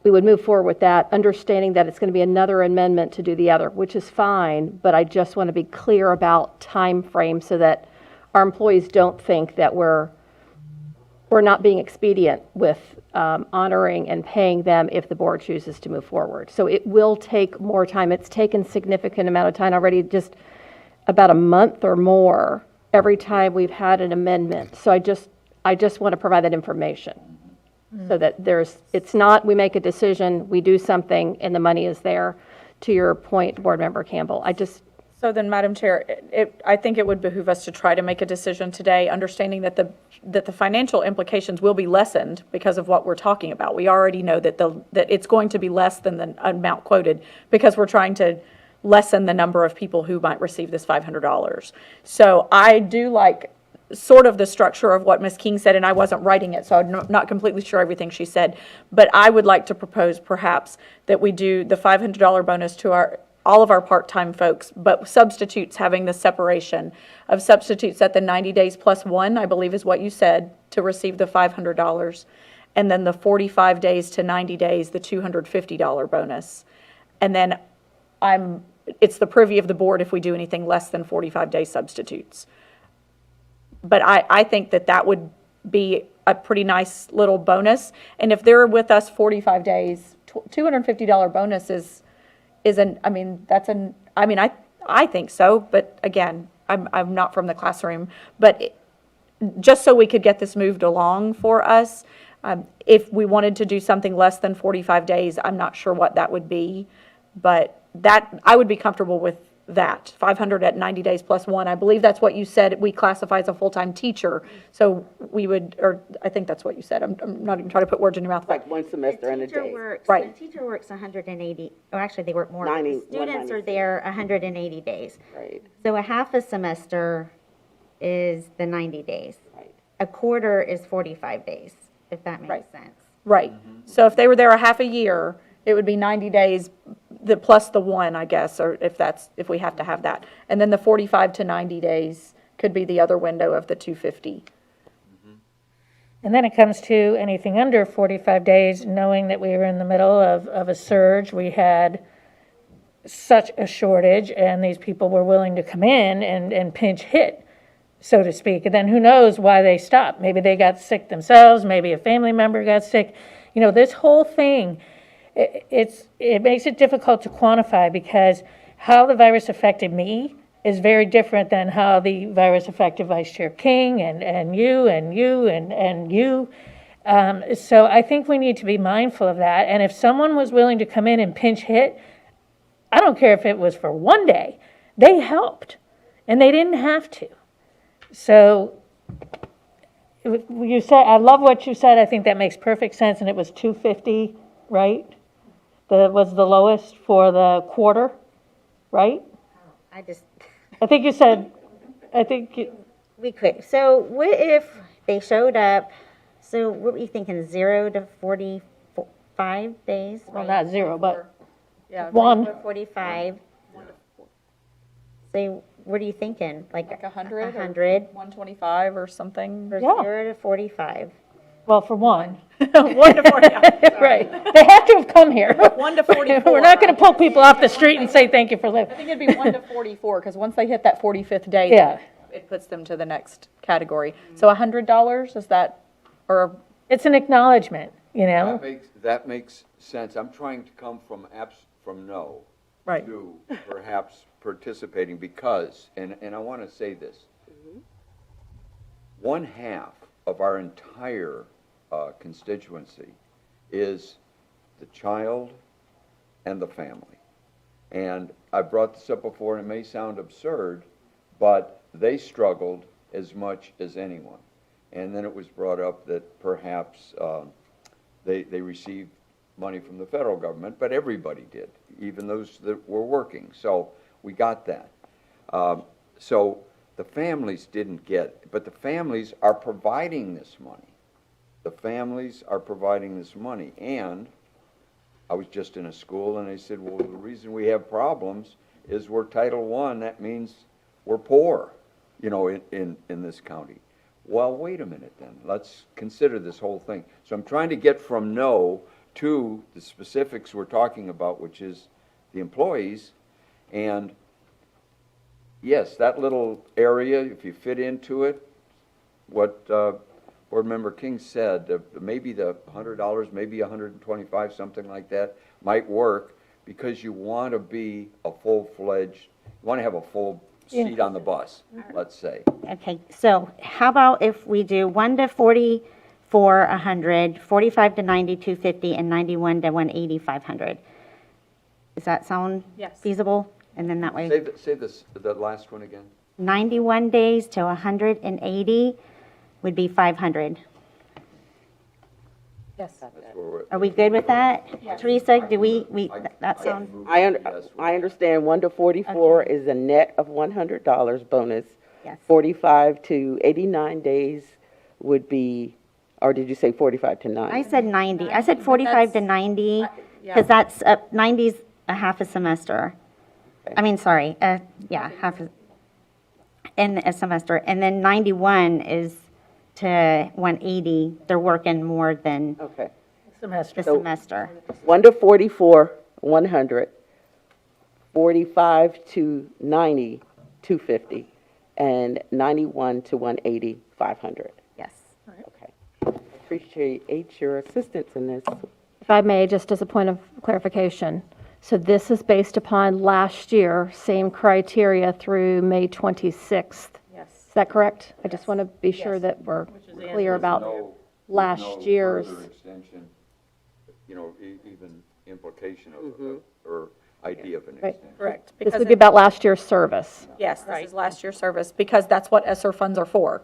we would move forward with that, understanding that it's going to be another amendment to do the other, which is fine, but I just want to be clear about time frame so that our employees don't think that we're we're not being expedient with honoring and paying them if the board chooses to move forward. So it will take more time. It's taken significant amount of time already, just about a month or more every time we've had an amendment. So I just want to provide that information so that it's not, we make a decision, we do something, and the money is there. To your point, Board Member Campbell, So then, Madam Chair, I think it would behoove us to try to make a decision today, understanding that the financial implications will be lessened because of what we're talking about. We already know that that it's going to be less than the amount quoted because we're trying to lessen the number of people who might receive this $500. So I do like sort of the structure of what Ms. King said, and I wasn't writing it, so I'm not completely sure everything she said. But I would like to propose perhaps that we do the $500 bonus to all of our part-time folks, but substitutes having the separation of substitutes at the 90 days plus one, I believe is what you said, to receive the $500, and then the 45 days to 90 days, the $250 bonus. And then it's the privy of the board if we do anything less than 45-day substitutes. But I think that would be a pretty nice little bonus. And if they're with us 45 days, $250 bonus I think so, but again, I'm not from the classroom. But just so we could get this moved along for us, if we wanted to do something less than 45 days, I'm not sure what that would be. But I would be comfortable with that, 500 at 90 days plus one. I believe that's what you said we classify as a full-time teacher. So we would, or I think that's what you said. I'm not even trying to put words in your mouth. Like one semester and a day. Right. The teacher works 180, or actually they work more. 90, Students are there 180 days. Right. So a half a semester is the 90 days. Right. A quarter is 45 days, if that makes Right. sense. Right. So if they were there a half a year, it would be 90 days plus the one, I guess, or if we have to have that. And then the 45 to 90 days could be the other window of the 250. And then it comes to anything under 45 days, knowing that we were in the middle of a surge. We had such a shortage, and these people were willing to come in and pinch hit, so to speak. And then who knows why they stopped. Maybe they got sick themselves. Maybe a family member got sick. This whole thing, it makes it difficult to quantify because how the virus affected me is very different than how the virus affected Vice Chair King and you and you and you. So I think we need to be mindful of that. And if someone was willing to come in and pinch hit, I don't care if it was for one day, they helped and they didn't have to. So you said, I love what you said. I think that makes perfect sense. And it was 250, right? That was the lowest for the quarter, right? I think you said, We could. So what if they showed up, so what were you thinking, 0 to 45 days? well, not zero, but Yeah. one. 45. So what are you thinking? Like 100? 100 125 or something? for Yeah. 0 to 45. Well, for one. 1 to 40. Right. They have to have come here. 1 to 44. We're not going to pull people off the street and say thank you for I living. think it'd be 1 to 44, because once they hit that 45th day, Yeah. it puts them to the next category. So $100, is that, or, It's an acknowledgement, That makes sense. I'm trying to come from no right, to perhaps participating because, and I want to say this, one half of our entire constituency is the child and the family. And I brought this up before, and it may sound absurd, but they struggled as much as anyone. And then it was brought up that perhaps they received money from the federal government, but everybody did, even those that were working. So we got that. So the families didn't get, but the families are providing this money. The families are providing this money. And I was just in a school and they said, well, the reason we have problems is we're Title I. That means we're poor, in this county. Well, wait a minute then. Let's consider this whole thing. So I'm trying to get from no to the specifics we're talking about, which is the employees. And yes, that little area, if you fit into it, what Board Member King said, maybe the $100, maybe 125, something like that, might work, because you want to be a full-fledged, you want to have a full seat on the bus, let's say. Okay, so how about if we do 1 to 44, 100, 45 to 90, 250, and 91 to 180, 500? Does that sound Yes. feasible? And then that way, Say this, the last one again. 91 days to 180 would be 500. Yes. That's where we're- Are we good with that? Teresa, do we, that sound? I understand 1 to 44 is a net of $100 bonus. Yes. 45 to 89 days would be, or did you say 45 to 90? I said 90. I said 45 to 90, because that's, 90's a half a semester. I mean, sorry, yeah, in a semester. And then 91 is to 180. They're working more than Okay. Semester. the semester. 1 to 44, 100. 45 to 90, 250. And 91 to 180, 500. Yes. Okay. Appreciate your assistance in this. If I may, just as a point of clarification, so this is based upon last year, same criteria through May 26th. Yes. Is that correct? I just want to be sure that we're clear about last No year's. further extension, even implication of, or idea of an Right. extension. Correct. This Because would be about last year's service. yes, this is last year's service, because that's what ESSER funds are for,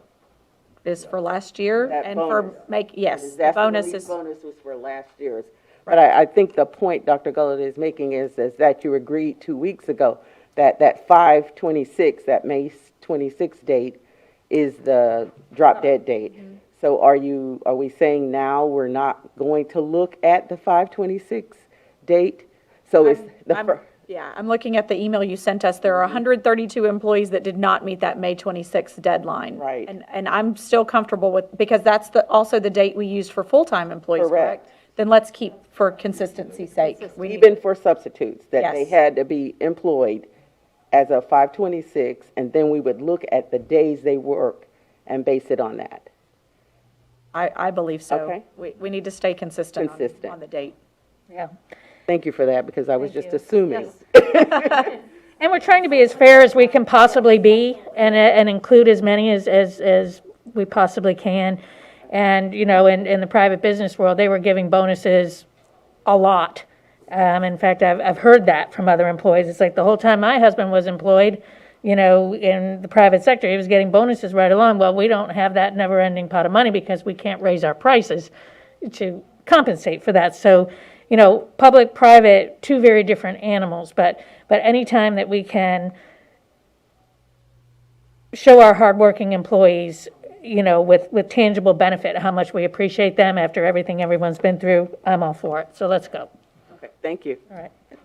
is for last year, That and for bonus. yes, the That's bonus the is, bonus was for last year's. But I think the point Dr. Gullett is making is that you agreed 2 weeks ago that 5/26, that May 26th date is the drop dead date. So are we saying now we're not going to look at the 5/26 date? So it's I'm looking at the email you sent us, there are 132 employees that did not meet that May 26th deadline. Right. And I'm still comfortable with, because that's also the date we used for full-time employees, Correct. correct? Then let's keep, for consistency's sake. even for substitutes, that they Yes. had to be employed as of 5/26, and then we would look at the days they work and base it on that. I believe so. Okay. We need to stay consistent Consistent. on the date. Yeah. Thank you for that, because I was just assuming. And we're trying to be as fair as we can possibly be and include as many as we possibly can. And, in the private business world, they were giving bonuses a lot. In fact, I've heard that from other employees. It's like the whole time my husband was employed, in the private sector, he was getting bonuses right along. Well, we don't have that never-ending pot of money because we can't raise our prices to compensate for that. So, public, private, two very different animals. But anytime that we can show our hardworking employees, with tangible benefit, how much we appreciate them after everything everyone's been through, I'm all for it. So let's go. Okay, thank you. All right. Is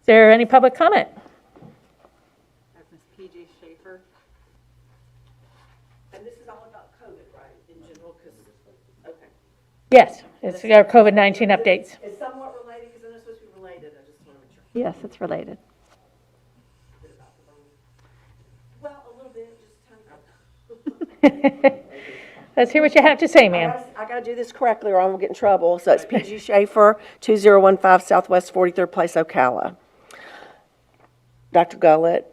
there any public comment? Ms. P.G. Schaefer. And this is all about COVID, right, in general, because, okay. Yes, it's our COVID-19 updates. It's somewhat related, because I know it's supposed to be related, I just want to make sure. Yes, it's related. Well, a little bit, just tiny bit. Let's hear what you have to say, ma'am. I gotta do this correctly or I'm gonna get in trouble. So it's P.G. Schaefer, 2015 Southwest 43rd Place, Ocala. Dr. Gullett,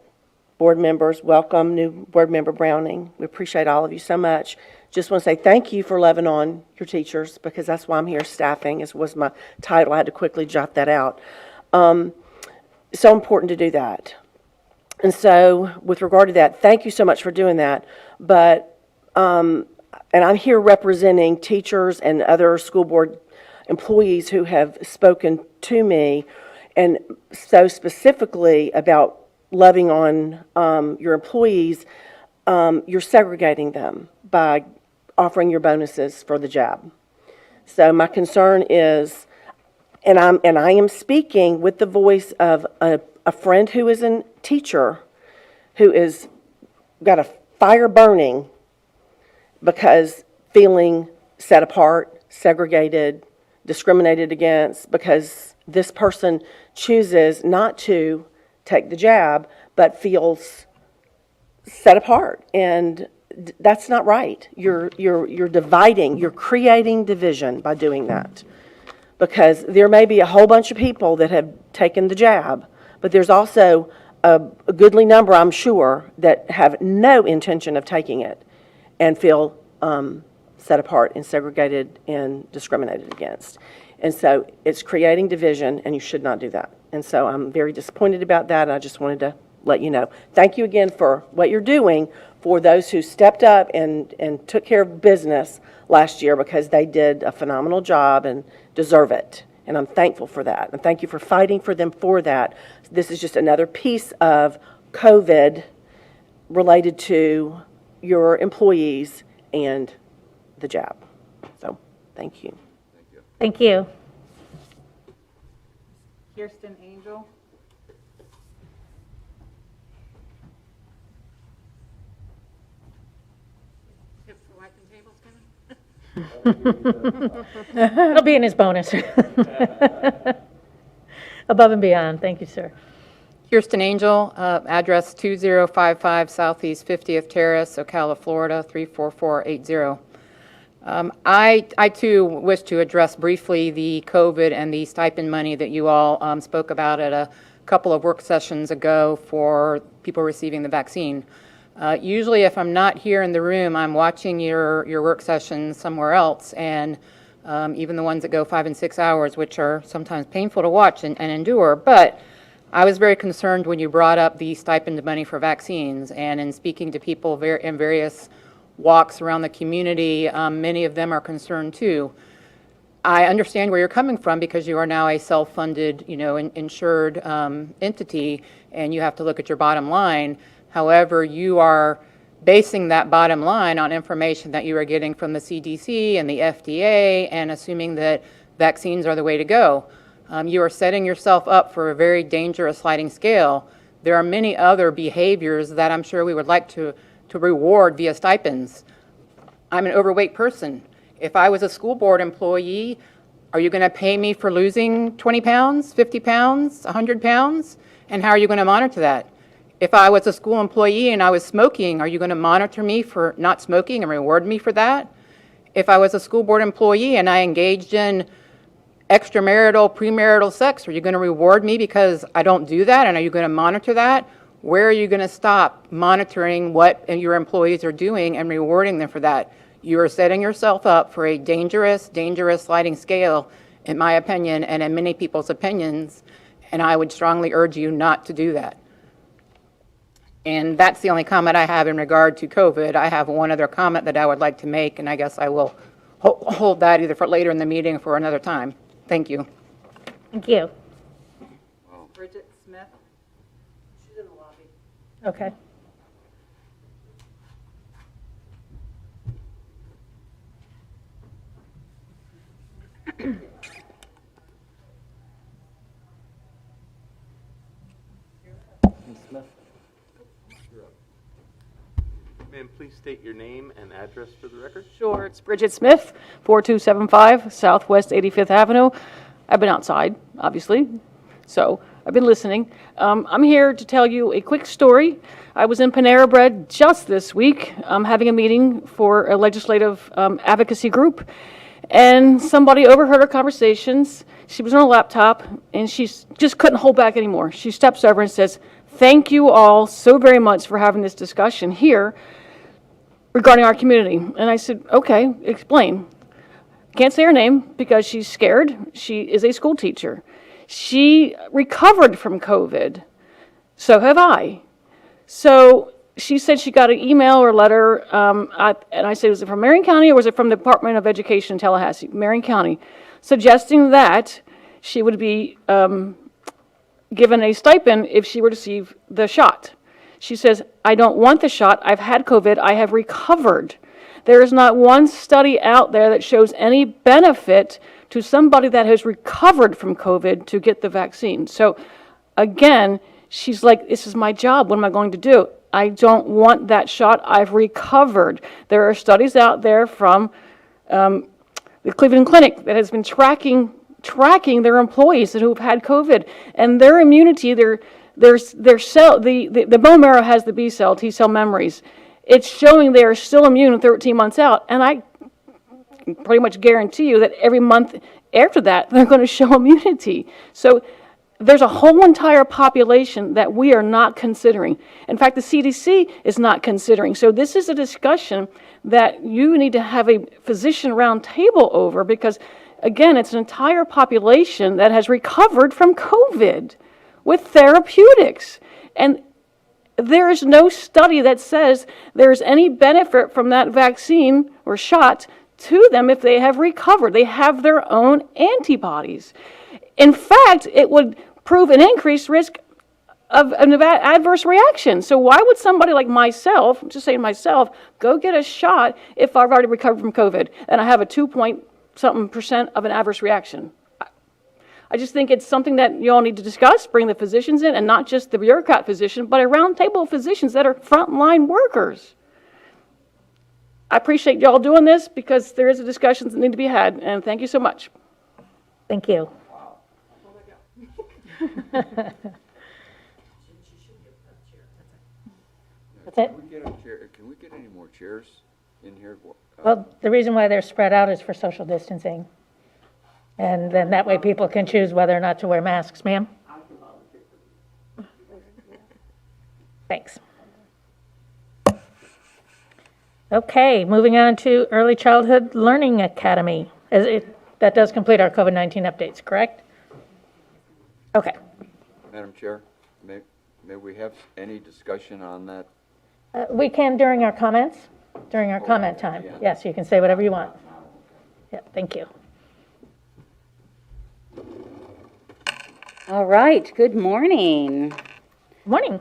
board members, welcome, new board member Browning. We appreciate all of you so much. Just want to say thank you for loving on your teachers, because that's why I'm here, staffing, as was my title. I had to quickly jot that out. So important to do that. And so with regard to that, thank you so much for doing that. But, and I'm here representing teachers and other school board employees who have spoken to me, and so specifically about loving on your employees, you're segregating them by offering your bonuses for the job. So my concern is, and I am speaking with the voice of a friend who is a teacher who is got a fire burning because feeling set apart, segregated, discriminated against, because this person chooses not to take the jab, but feels set apart. And that's not right. You're dividing, you're creating division by doing that. Because there may be a whole bunch of people that have taken the jab, but there's also a goodly number, I'm sure, that have no intention of taking it and feel set apart and segregated and discriminated against. And so it's creating division, and you should not do that. And so I'm very disappointed about that, and I just wanted to let you know. Thank you again for what you're doing for those who stepped up and took care of business last year, because they did a phenomenal job and deserve it. And I'm thankful for that. And thank you for fighting for them for that. This is just another piece of COVID related to your employees and the jab. So, thank you. Thank you. Kirsten Angel. If selecting tables coming? It'll be in his bonus. Above and beyond. Thank you, sir. Kirsten Angel, address 2055 Southeast 50th Terrace, Ocala, Florida, 34480. I too wish to address briefly the COVID and the stipend money that you all spoke about at a couple of work sessions ago for people receiving the vaccine. Usually if I'm not here in the room, I'm watching your work sessions somewhere else, and even the ones that go 5 and 6 hours, which are sometimes painful to watch and endure. But I was very concerned when you brought up the stipend money for vaccines, and in speaking to people in various walks around the community, many of them are concerned too. I understand where you're coming from, because you are now a self-funded, insured entity, and you have to look at your bottom line. However, you are basing that bottom line on information that you are getting from the CDC and the FDA, and assuming that vaccines are the way to go. You are setting yourself up for a very dangerous sliding scale. There are many other behaviors that I'm sure we would like to reward via stipends. I'm an overweight person. If I was a school board employee, are you going to pay me for losing 20 pounds, 50 pounds, 100 pounds? And how are you going to monitor that? If I was a school employee and I was smoking, are you going to monitor me for not smoking and reward me for that? If I was a school board employee and I engaged in extramarital, premarital sex, are you going to reward me because I don't do that? And are you going to monitor that? Where are you going to stop monitoring what your employees are doing and rewarding them for that? You are setting yourself up for a dangerous, dangerous sliding scale, in my opinion, and in many people's opinions, and I would strongly urge you not to do that. And that's the only comment I have in regard to COVID. I have one other comment that I would like to make, and I guess I will hold that either for later in the meeting or for another time. Thank you. Thank you. Bridget Smith. She's in the lobby. Okay. Ma'am, please state your name and address for the record. Sure, it's Bridget Smith, 4275 Southwest 85th Avenue. I've been outside, obviously, so I've been listening. I'm here to tell you a quick story. I was in Panera Bread just this week, having a meeting for a legislative advocacy group, and somebody overheard our conversations. She was on her laptop, and she just couldn't hold back anymore. She steps over and says, "Thank you all so very much for having this discussion here regarding our community." And I said, "Okay, explain." Can't say her name because she's scared. She is a school teacher. She recovered from COVID. So have I. So she said she got an email or letter, and I said, was it from Marion County or was it from the Department of Education in Tallahassee? Marion County, suggesting that she would be given a stipend if she were to receive the shot. She says, "I don't want the shot. I've had COVID. I have recovered." There is not one study out there that shows any benefit to somebody that has recovered from COVID to get the vaccine. So again, she's like, "This is my job. What am I going to do? I don't want that shot. I've recovered." There are studies out there from the Cleveland Clinic that has been tracking their employees who have had COVID, and their immunity, their cell, the bone marrow has the B cell, T cell memories, it's showing they are still immune 13 months out. And I can pretty much guarantee you that every month after that, they're going to show immunity. So there's a whole entire population that we are not considering. In fact, the CDC is not considering. So this is a discussion that you need to have a physician roundtable over because, again, it's an entire population that has recovered from COVID with therapeutics. And there is no study that says there's any benefit from that vaccine or shot to them if they have recovered. They have their own antibodies. In fact, it would prove an increased risk of an adverse reaction. So why would somebody like myself, I'm just saying myself, go get a shot if I've already recovered from COVID and I have a 2-point-something% of an adverse reaction? I just think it's something that you all need to discuss, bring the physicians in, and not just the bureaucrat physician, but a round table of physicians that are frontline workers. I appreciate y'all doing this because there is a discussion that need to be had, and thank you so much. Thank you. That's it? Can we get any more chairs in here? Well, the reason why they're spread out is for social distancing. And then that way people can choose whether or not to wear masks, ma'am. Thanks. Okay, moving on to Early Childhood Learning Academy. That does complete our COVID-19 updates, correct? Okay. Madam Chair, may we have any discussion on that? We can during our comments, during our comment time. yeah. Yes, you can say whatever you want. Yeah, thank you. All right, good morning. Morning.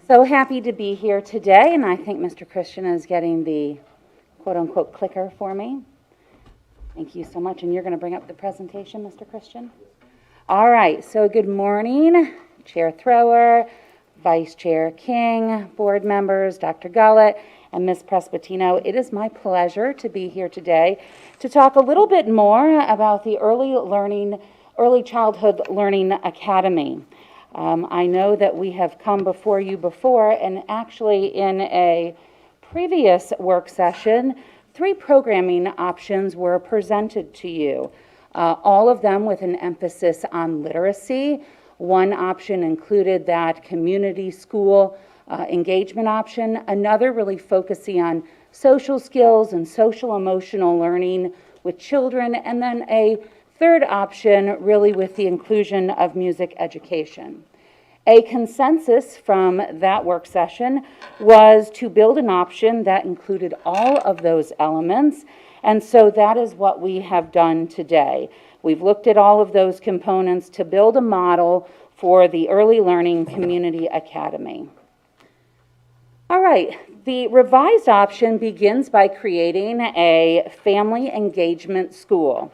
So happy to be here today, and I think Mr. Christian is getting the quote-unquote clicker for me. Thank you so much, and you're going to bring up the presentation, Mr. Christian? All right, so good morning, Chair Thrower, Vice Chair King, board members, Dr. Gullett, and Ms. Prespatino. It is my pleasure to be here today to talk a little bit more about the Early Childhood Learning Academy. I know that we have come before you before, and actually in a previous work session, 3 programming options were presented to you, all of them with an emphasis on literacy. One option included that community school engagement option, another really focusing on social skills and social emotional learning with children, and then a third option really with the inclusion of music education. A consensus from that work session was to build an option that included all of those elements, and so that is what we have done today. We've looked at all of those components to build a model for the Early Learning Community Academy. All right, the revised option begins by creating a family engagement school.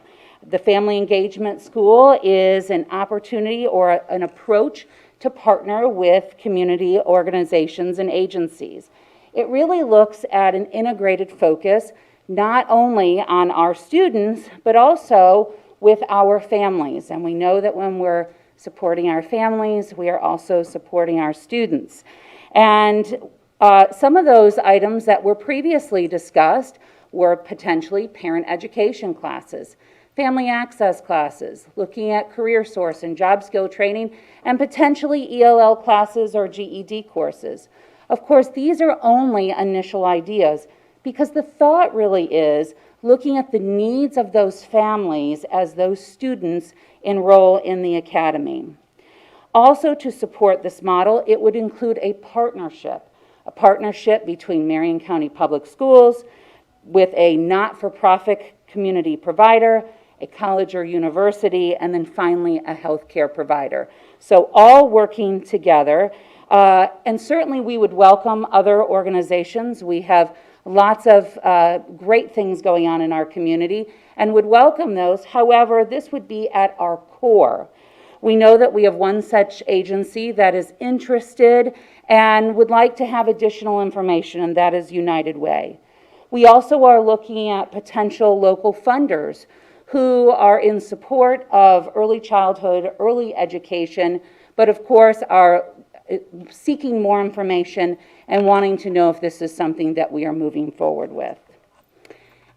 The Family Engagement School is an opportunity or an approach to partner with community organizations and agencies. It really looks at an integrated focus, not only on our students, but also with our families. And we know that when we're supporting our families, we are also supporting our students. And some of those items that were previously discussed were potentially parent education classes, family access classes, looking at career source and job skill training, and potentially ELL classes or GED courses. Of course, these are only initial ideas because the thought really is looking at the needs of those families as those students enroll in the academy. Also, to support this model, it would include a partnership between Marion County Public Schools with a not-for-profit community provider, a college or university, and then finally a healthcare provider. So all working together, and certainly we would welcome other organizations. We have lots of great things going on in our community and would welcome those. However, this would be at our core. We know that we have one such agency that is interested and would like to have additional information, and that is United Way. We also are looking at potential local funders who are in support of early childhood, early education, but of course are seeking more information and wanting to know if this is something that we are moving forward with.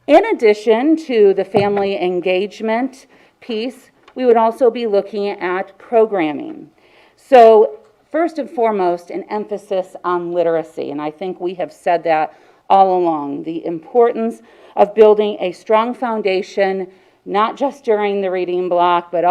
In addition to the family engagement piece, we would also be looking at programming. So first and foremost, an emphasis on literacy, and I think we have said that all along, the importance of building a strong foundation, not just during the reading block, but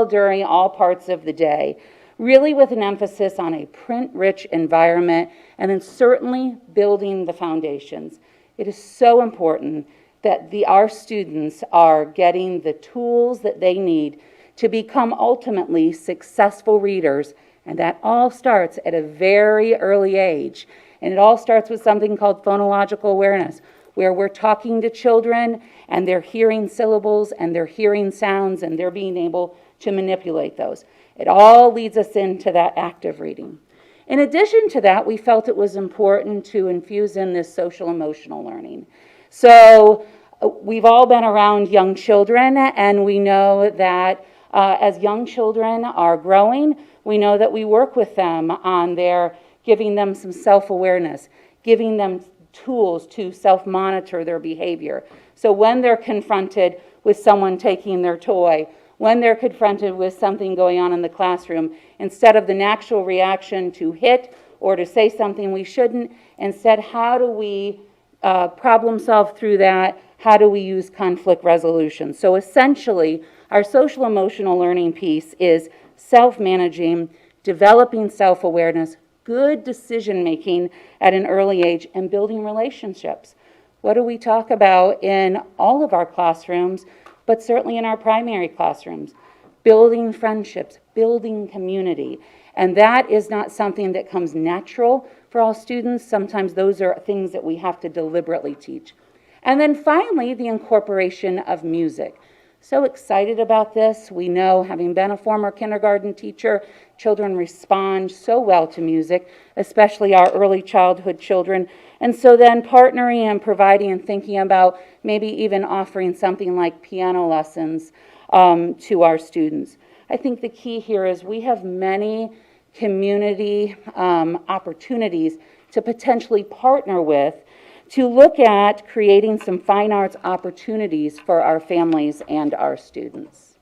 during all parts of the day, really with an emphasis on a print-rich environment, and then certainly building the foundations. It is so important that our students are getting the tools that they need to become ultimately successful readers, and that all starts at a very early age. And it all starts with something called phonological awareness, where we're talking to children and they're hearing syllables and they're hearing sounds and they're being able to manipulate those. It all leads us into that active reading. In addition to that, we felt it was important to infuse in this social emotional learning. So we've all been around young children, and we know that as young children are growing, we know that we work with them on giving them some self-awareness, giving them tools to self-monitor their behavior. So when they're confronted with someone taking their toy, when they're confronted with something going on in the classroom, instead of the natural reaction to hit or to say something we shouldn't, instead, how do we problem solve through that? How do we use conflict resolution? So essentially, our social emotional learning piece is self-managing, developing self-awareness, good decision-making at an early age, and building relationships. What do we talk about in all of our classrooms, but certainly in our primary classrooms? Building friendships, building community. And that is not something that comes natural for all students. Sometimes those are things that we have to deliberately teach. And then finally, the incorporation of music. So excited about this. We know, having been a former kindergarten teacher, children respond so well to music, especially our early childhood children. And so then partnering and providing and thinking about maybe even offering something like piano lessons to our students. I think the key here is we have many community opportunities to potentially partner with to look at creating some fine arts opportunities for our families and our students.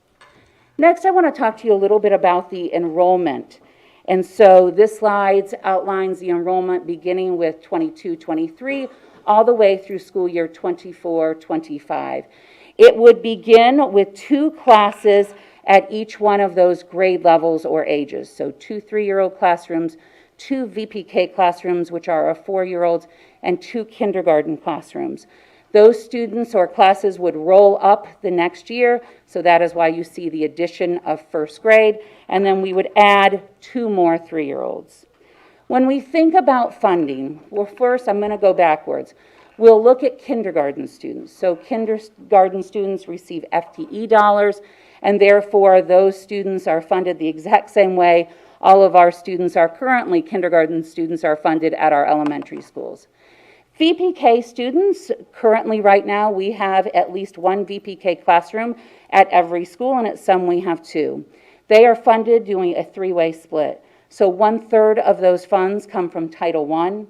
Next, I want to talk to you a little bit about the enrollment. And so this slide outlines the enrollment beginning with 22-23 all the way through school year 24-25. It would begin with 2 classes at each one of those grade levels or ages. So 2 3-year-old classrooms, 2 VPK classrooms, which are our 4-year-olds, and 2 kindergarten classrooms. Those students or classes would roll up the next year, so that is why you see the addition of first grade, and then we would add 2 more 3-year-olds. When we think about funding, well, first I'm going to go backwards. We'll look at kindergarten students. So kindergarten students receive FTE dollars, and therefore those students are funded the exact same way all of our students are currently, kindergarten students are funded at our elementary schools. VPK students, currently right now, we have at least 1 VPK classroom at every school, and at some we have 2. They are funded doing a 3-way split. So 1/3 of those funds come from Title I,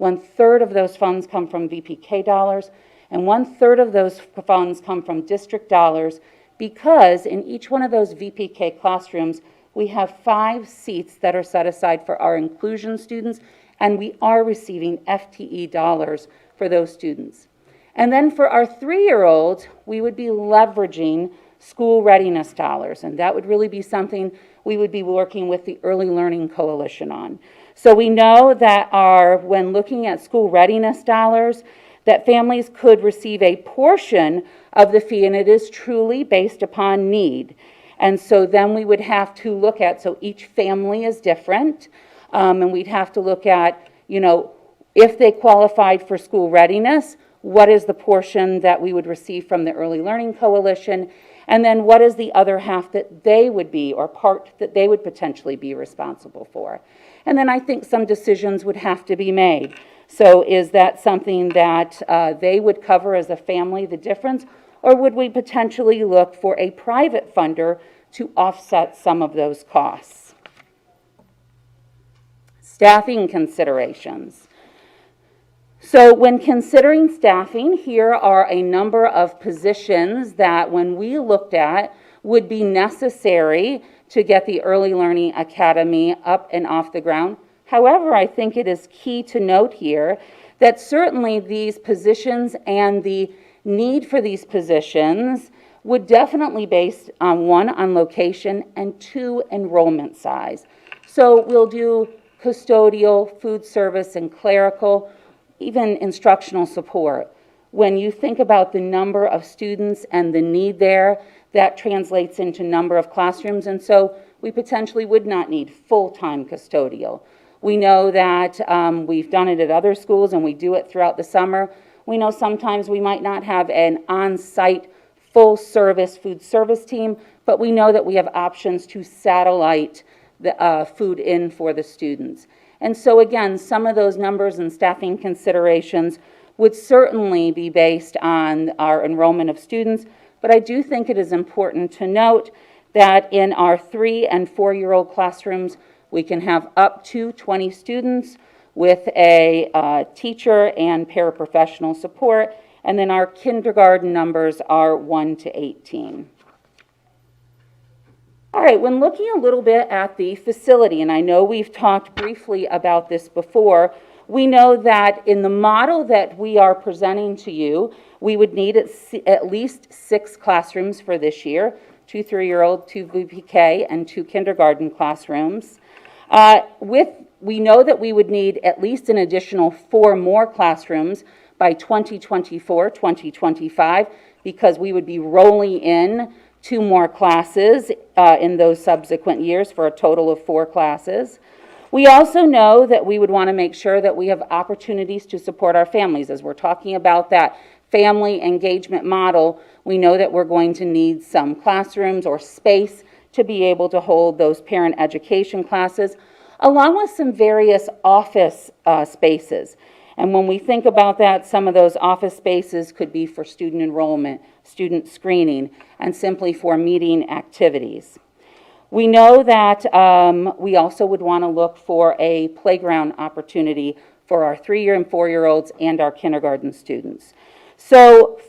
1/3 of those funds come from VPK dollars, and 1/3 of those funds come from district dollars, because in each one of those VPK classrooms, we have 5 seats that are set aside for our inclusion students, and we are receiving FTE dollars for those students. And then for our 3-year-olds, we would be leveraging school readiness dollars, and that would really be something we would be working with the Early Learning Coalition on. So we know that when looking at school readiness dollars, that families could receive a portion of the fee, and it is truly based upon need. And so then we would have to look at, so each family is different, and we'd have to look at, if they qualified for school readiness, what is the portion that we would receive from the Early Learning Coalition, and then what is the other half that they would be, or part that they would potentially be responsible for. And then I think some decisions would have to be made. So is that something that they would cover as a family, the difference, or would we potentially look for a private funder to offset some of those costs? Staffing considerations. So when considering staffing, here are a number of positions that when we looked at would be necessary to get the Early Learning Academy up and off the ground. However, I think it is key to note here that certainly these positions and the need for these positions would definitely be based on one, on location, and two, enrollment size. So we'll do custodial, food service, and clerical, even instructional support. When you think about the number of students and the need there, that translates into number of classrooms, and so we potentially would not need full-time custodial. We know that we've done it at other schools and we do it throughout the summer. We know sometimes we might not have an on-site full-service food service team, but we know that we have options to satellite the food in for the students. And so again, some of those numbers and staffing considerations would certainly be based on our enrollment of students, but I do think it is important to note that in our 3- and 4-year-old classrooms, we can have up to 20 students with a teacher and paraprofessional support, and then our kindergarten numbers are 1 to 18. All right, when looking a little bit at the facility, and I know we've talked briefly about this before, we know that in the model that we are presenting to you, we would need at least 6 classrooms for this year, 2 3-year-old, 2 VPK, and 2 kindergarten classrooms. We know that we would need at least an additional 4 more classrooms by 2024, 2025, because we would be rolling in 2 more classes in those subsequent years for a total of 4 classes. We also know that we would want to make sure that we have opportunities to support our families. As we're talking about that family engagement model, we know that we're going to need some classrooms or space to be able to hold those parent education classes, along with some various office spaces. And when we think about that, some of those office spaces could be for student enrollment, student screening, and simply for meeting activities. We know that we also would want to look for a playground opportunity for our 3-year and 4-year-olds and our kindergarten students. So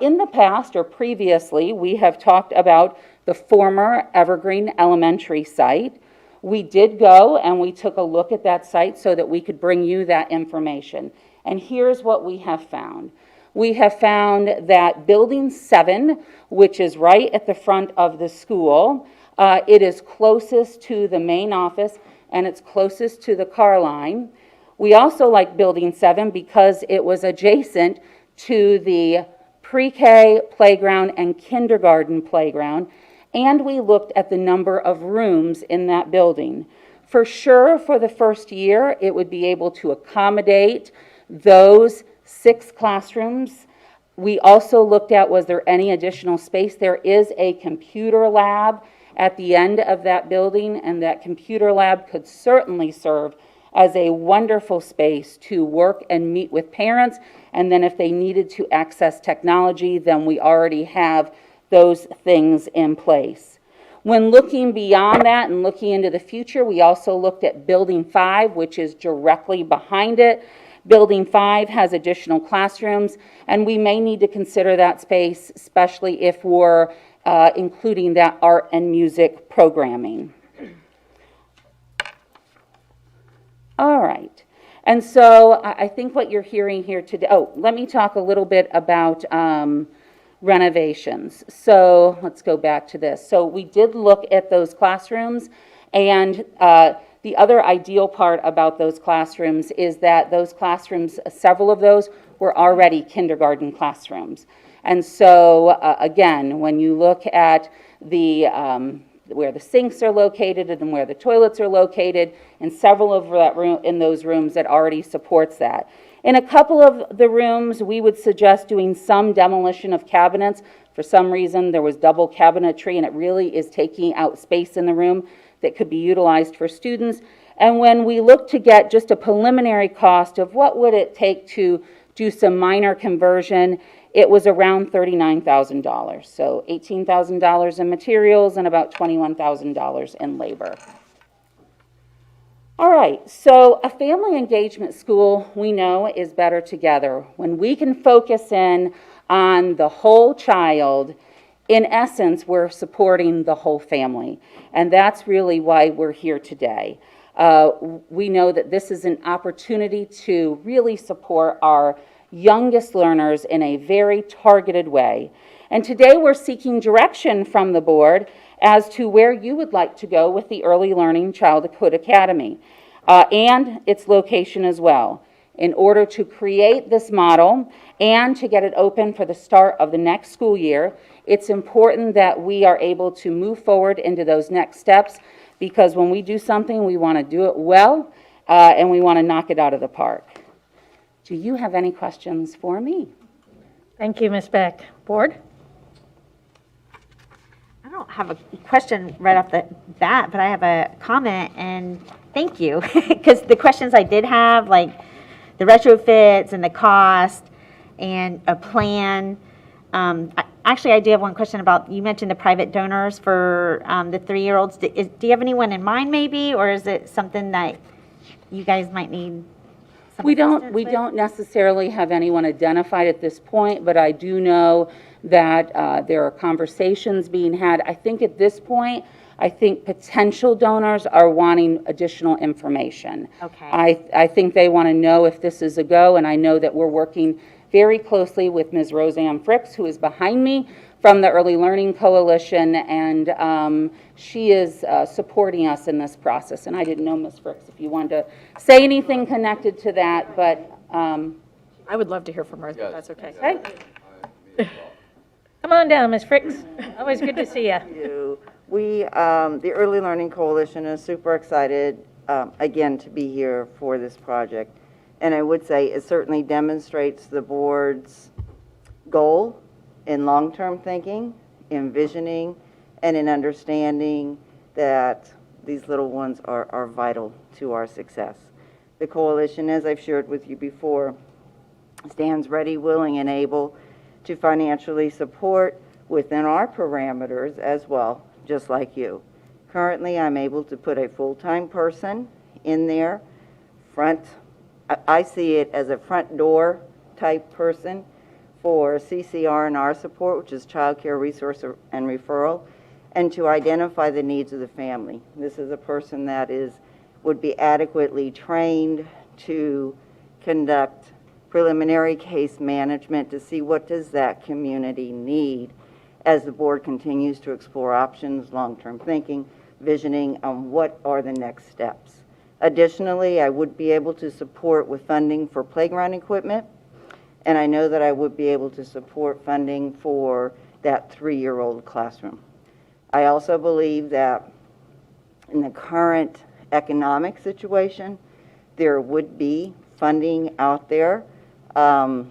in the past or previously, we have talked about the former Evergreen Elementary site. We did go and we took a look at that site so that we could bring you that information. And here's what we have found. We have found that Building 7, which is right at the front of the school, it is closest to the main office and it's closest to the car line. We also like Building 7 because it was adjacent to the pre-K playground and kindergarten playground, and we looked at the number of rooms in that building. For sure, for the first year, it would be able to accommodate those 6 classrooms. We also looked at, was there any additional space? There is a computer lab at the end of that building, and that computer lab could certainly serve as a wonderful space to work and meet with parents, and then if they needed to access technology, then we already have those things in place. When looking beyond that and looking into the future, we also looked at Building 5, which is directly behind it. Building 5 has additional classrooms, and we may need to consider that space, especially if we're including that art and music programming. All right, and so I think what you're hearing here today, let me talk a little bit about renovations. So let's go back to this. So we did look at those classrooms, and the other ideal part about those classrooms is that those classrooms, several of those were already kindergarten classrooms. And so again, when you look at the where the sinks are located and where the toilets are located, and several of that room in those rooms that already supports that. In a couple of the rooms, we would suggest doing some demolition of cabinets. For some reason, there was double cabinetry, and it really is taking out space in the room that could be utilized for students. And when we look to get just a preliminary cost of what would it take to do some minor conversion, it was around $39,000. So $18,000 in materials and about $21,000 in labor. All right, so a family engagement school, we know, is better together. When we can focus in on the whole child, in essence, we're supporting the whole family. And that's really why we're here today. We know that this is an opportunity to really support our youngest learners in a very targeted way. And today we're seeking direction from the board as to where you would like to go with the Early Learning Childhood Academy and its location as well. In order to create this model and to get it open for the start of the next school year, it's important that we are able to move forward into those next steps, because when we do something, we want to do it well and we want to knock it out of the park. Do you have any questions for me? Thank you, Ms. Beck. Board? I don't have a question right off the bat, but I have a comment, and thank you. Because the questions I did have, like the retrofits and the cost and a plan. Actually, I do have one question about, you mentioned the private donors for the 3-year-olds. Do you have anyone in mind maybe, or is it something that you guys might need? We don't necessarily have anyone identified at this point, but I do know that there are conversations being had. I think at this point, I think potential donors are wanting additional information. Okay. I think they want to know if this is a go, and I know that we're working very closely with Ms. Roseanne Fricks, who is behind me from the Early Learning Coalition, and she is supporting us in this process. And I didn't know, Ms. Fricks, if you wanted to say anything connected to that, but I would love to hear from her, if that's okay. Come on down, Ms. Fricks. Always good to see you. We, the Early Learning Coalition, is super excited, again, to be here for this project. And I would say it certainly demonstrates the board's goal in long-term thinking, in visioning, and in understanding that these little ones are vital to our success. The coalition, as I've shared with you before, stands ready, willing, and able to financially support within our parameters as well, just like you. Currently, I'm able to put a full-time person in there, I see it as a front door type person for CCR and our support, which is Child Care Resource and Referral, and to identify the needs of the family. This is a person that would be adequately trained to conduct preliminary case management to see what does that community need as the board continues to explore options, long-term thinking, visioning on what are the next steps. Additionally, I would be able to support with funding for playground equipment, and I know that I would be able to support funding for that 3-year-old classroom. I also believe that in the current economic situation, there would be funding out there from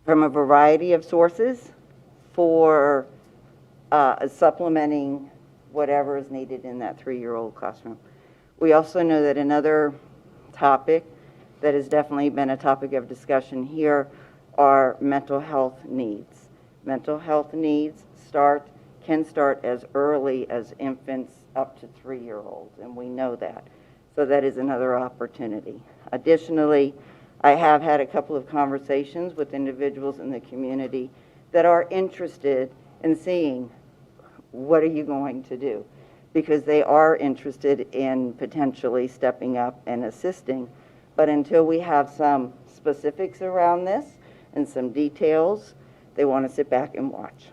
a variety of sources for supplementing whatever is needed in that 3-year-old classroom. We also know that another topic that has definitely been a topic of discussion here are mental health needs. Mental health needs can start as early as infants up to 3-year-olds, and we know that. So that is another opportunity. Additionally, I have had a couple of conversations with individuals in the community that are interested in seeing what are you going to do, because they are interested in potentially stepping up and assisting. But until we have some specifics around this and some details, they want to sit back and watch.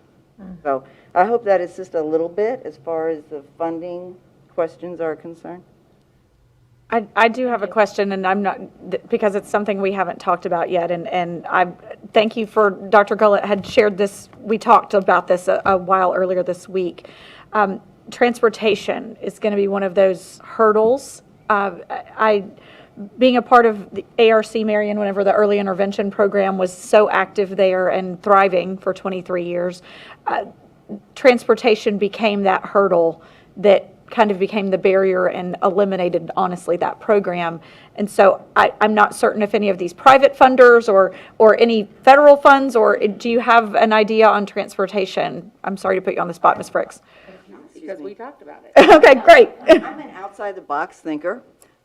So I hope that is just a little bit as far as the funding questions are concerned. I do have a question, and I'm not, because it's something we haven't talked about yet, and I thank you for, Dr. Gullett had shared this, we talked about this a while earlier this week. Transportation is going to be one of those hurdles. Being a part of the ARC Marion, whenever the early intervention program was so active there and thriving for 23 years, transportation became that hurdle that kind of became the barrier and eliminated, honestly, that program. And so I'm not certain if any of these private funders or any federal funds, or do you have an idea on transportation? I'm sorry to put you on the spot, Ms. Fricks. because we talked about it. Okay, great. I'm an outside the box thinker.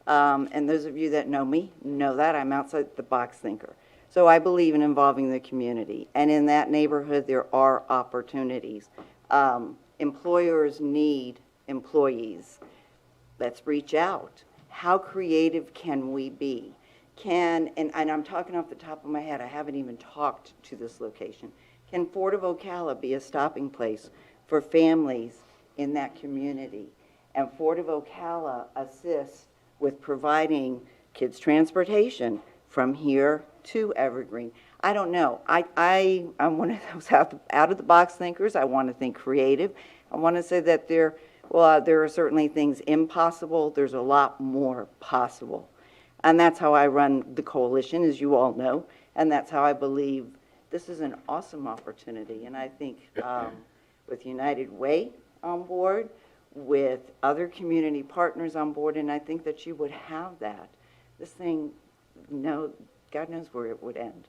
And those of you that know me know that I'm outside the box thinker. So I believe in involving the community. And in that neighborhood, there are opportunities. Employers need employees. Let's reach out. How creative can we be? And I'm talking off the top of my head, I haven't even talked to this location. Can Fort of Ocala be a stopping place for families in that community? And Fort of Ocala assists with providing kids transportation from here to Evergreen. I don't know. I'm one of those out of the box thinkers. I want to think creative. I want to say that there are certainly things impossible. There's a lot more possible. And that's how I run the coalition, as you all know. And that's how I believe this is an awesome opportunity. And I think with United Way on board, with other community partners on board, and I think that you would have that. This thing, God knows where it would end.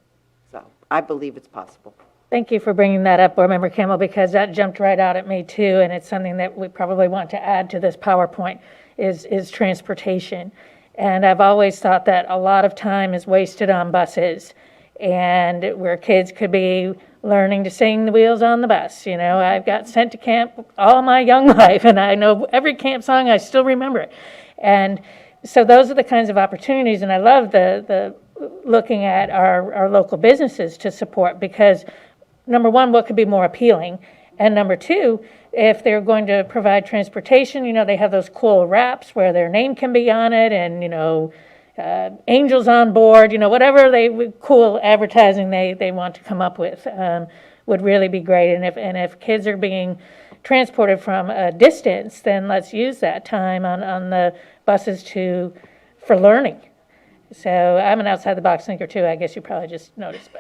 So I believe it's possible. Thank you for bringing that up, Board Member Campbell, because that jumped right out at me too, and it's something that we probably want to add to this PowerPoint is transportation. And I've always thought that a lot of time is wasted on buses, and where kids could be learning to sing the wheels on the bus. I've got sent to camp all my young life, and I know every camp song, I still remember it. And so those are the kinds of opportunities, and I love the looking at our local businesses to support, because number one, what could be more appealing? And number two, if they're going to provide transportation, they have those cool wraps where their name can be on it, and, angels on board, whatever cool advertising they want to come up with would really be great. And if kids are being transported from a distance, then let's use that time on the buses for learning. So I'm an outside the box thinker too. I guess you probably just noticed.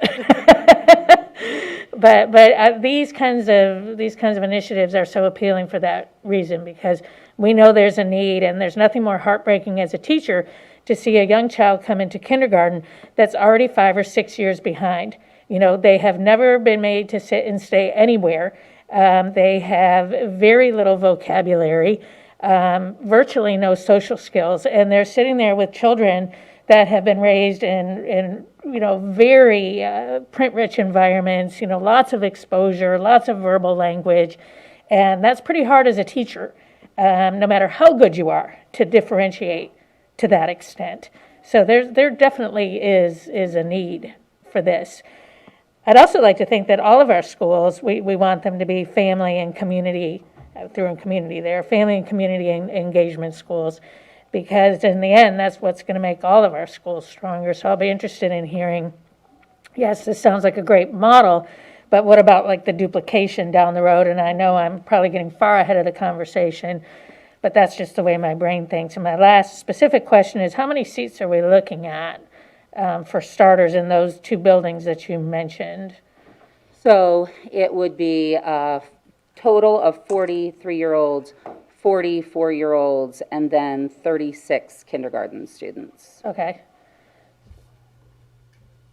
But these kinds of initiatives are so appealing for that reason, because we know there's a need, and there's nothing more heartbreaking as a teacher to see a young child come into kindergarten that's already 5 or 6 years behind. They have never been made to sit and stay anywhere. They have very little vocabulary, virtually no social skills, and they're sitting there with children that have been raised in very print-rich environments, lots of exposure, lots of verbal language, and that's pretty hard as a teacher, no matter how good you are, to differentiate to that extent. So there definitely is a need for this. I'd also like to think that all of our schools, we want them to be family and community, through community there, family and community engagement schools, because in the end, that's what's going to make all of our schools stronger. So I'll be interested in hearing, yes, this sounds like a great model, but what about like the duplication down the road? And I know I'm probably getting far ahead of the conversation, but that's just the way my brain thinks. And my last specific question is, how many seats are we looking at for starters in those two buildings that you mentioned? So it would be a total of 43-year-olds, 44-year-olds, and then 36 kindergarten students. Okay.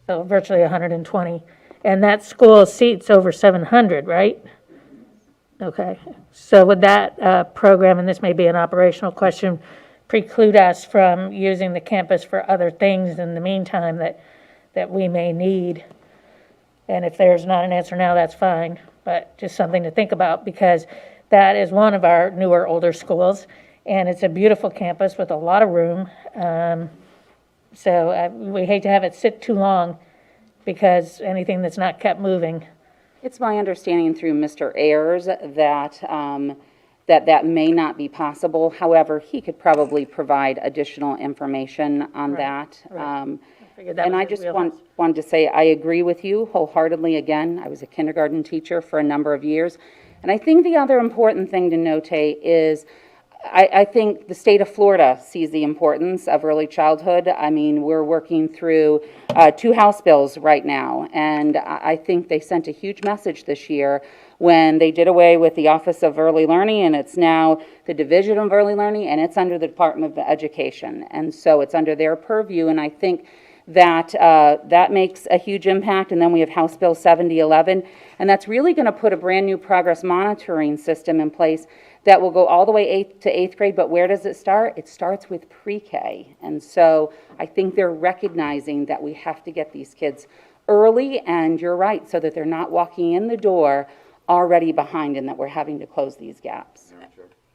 So virtually 120. And that school seats over 700, right? Okay. So would that program, and this may be an operational question, preclude us from using the campus for other things in the meantime that we may need? And if there's not an answer now, that's fine, but just something to think about, because that is one of our newer, older schools, and it's a beautiful campus with a lot of room. So we hate to have it sit too long, because anything that's not kept moving. It's my understanding through Mr. Ayers that may not be possible. However, he could probably provide additional information on that. Right. And I just wanted to say I agree with you wholeheartedly. Again, I was a kindergarten teacher for a number of years. And I think the other important thing to notate is I think the state of Florida sees the importance of early childhood. I mean, we're working through 2 House bills right now, and I think they sent a huge message this year when they did away with the Office of Early Learning, and it's now the Division of Early Learning, and it's under the Department of Education. And so it's under their purview, and I think that makes a huge impact. And then we have House Bill 7011, and that's really going to put a brand new progress monitoring system in place that will go all the way to eighth grade. But where does it start? It starts with pre-K. And so I think they're recognizing that we have to get these kids early, and you're right, so that they're not walking in the door already behind and that we're having to close these gaps.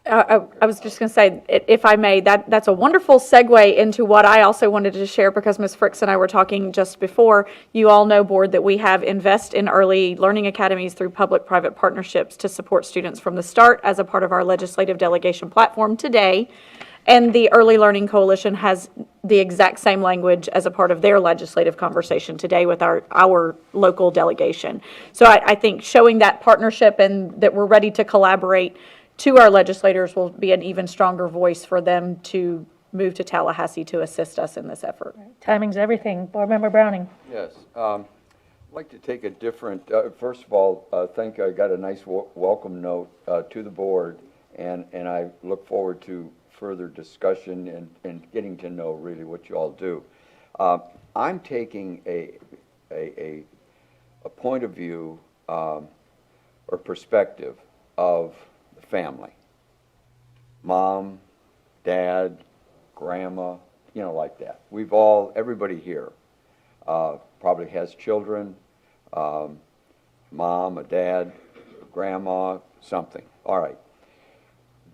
I was just going to say, if I may, that's a wonderful segue into what I also wanted to share, because Ms. Fricks and I were talking just before. You all know, Board, that we have Invest in Early Learning Academies through public-private partnerships to support students from the start as a part of our legislative delegation platform today. And the Early Learning Coalition has the exact same language as a part of their legislative conversation today with our local delegation. So I think showing that partnership and that we're ready to collaborate to our legislators will be an even stronger voice for them to move to Tallahassee to assist us in this effort. Timing's everything. Board Member Browning. Yes. I'd like to take a different, first of all, I got a nice welcome note to the board, and I look forward to further discussion and getting to know really what you all do. I'm taking a point of view or perspective of the family. Mom, dad, grandma, like that. Everybody here probably has children, mom, a dad, grandma, something. All right.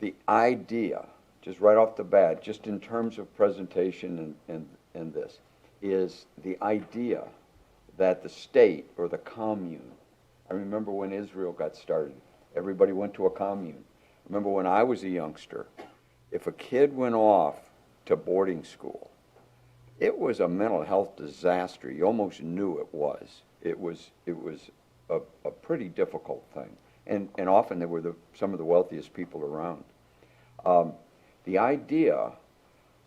The idea, just right off the bat, just in terms of presentation and this, is the idea that the state or the commune, I remember when Israel got started, everybody went to a commune. I remember when I was a youngster, if a kid went off to boarding school, it was a mental health disaster. You almost knew it was. It was a pretty difficult thing. And often they were some of the wealthiest people around. The idea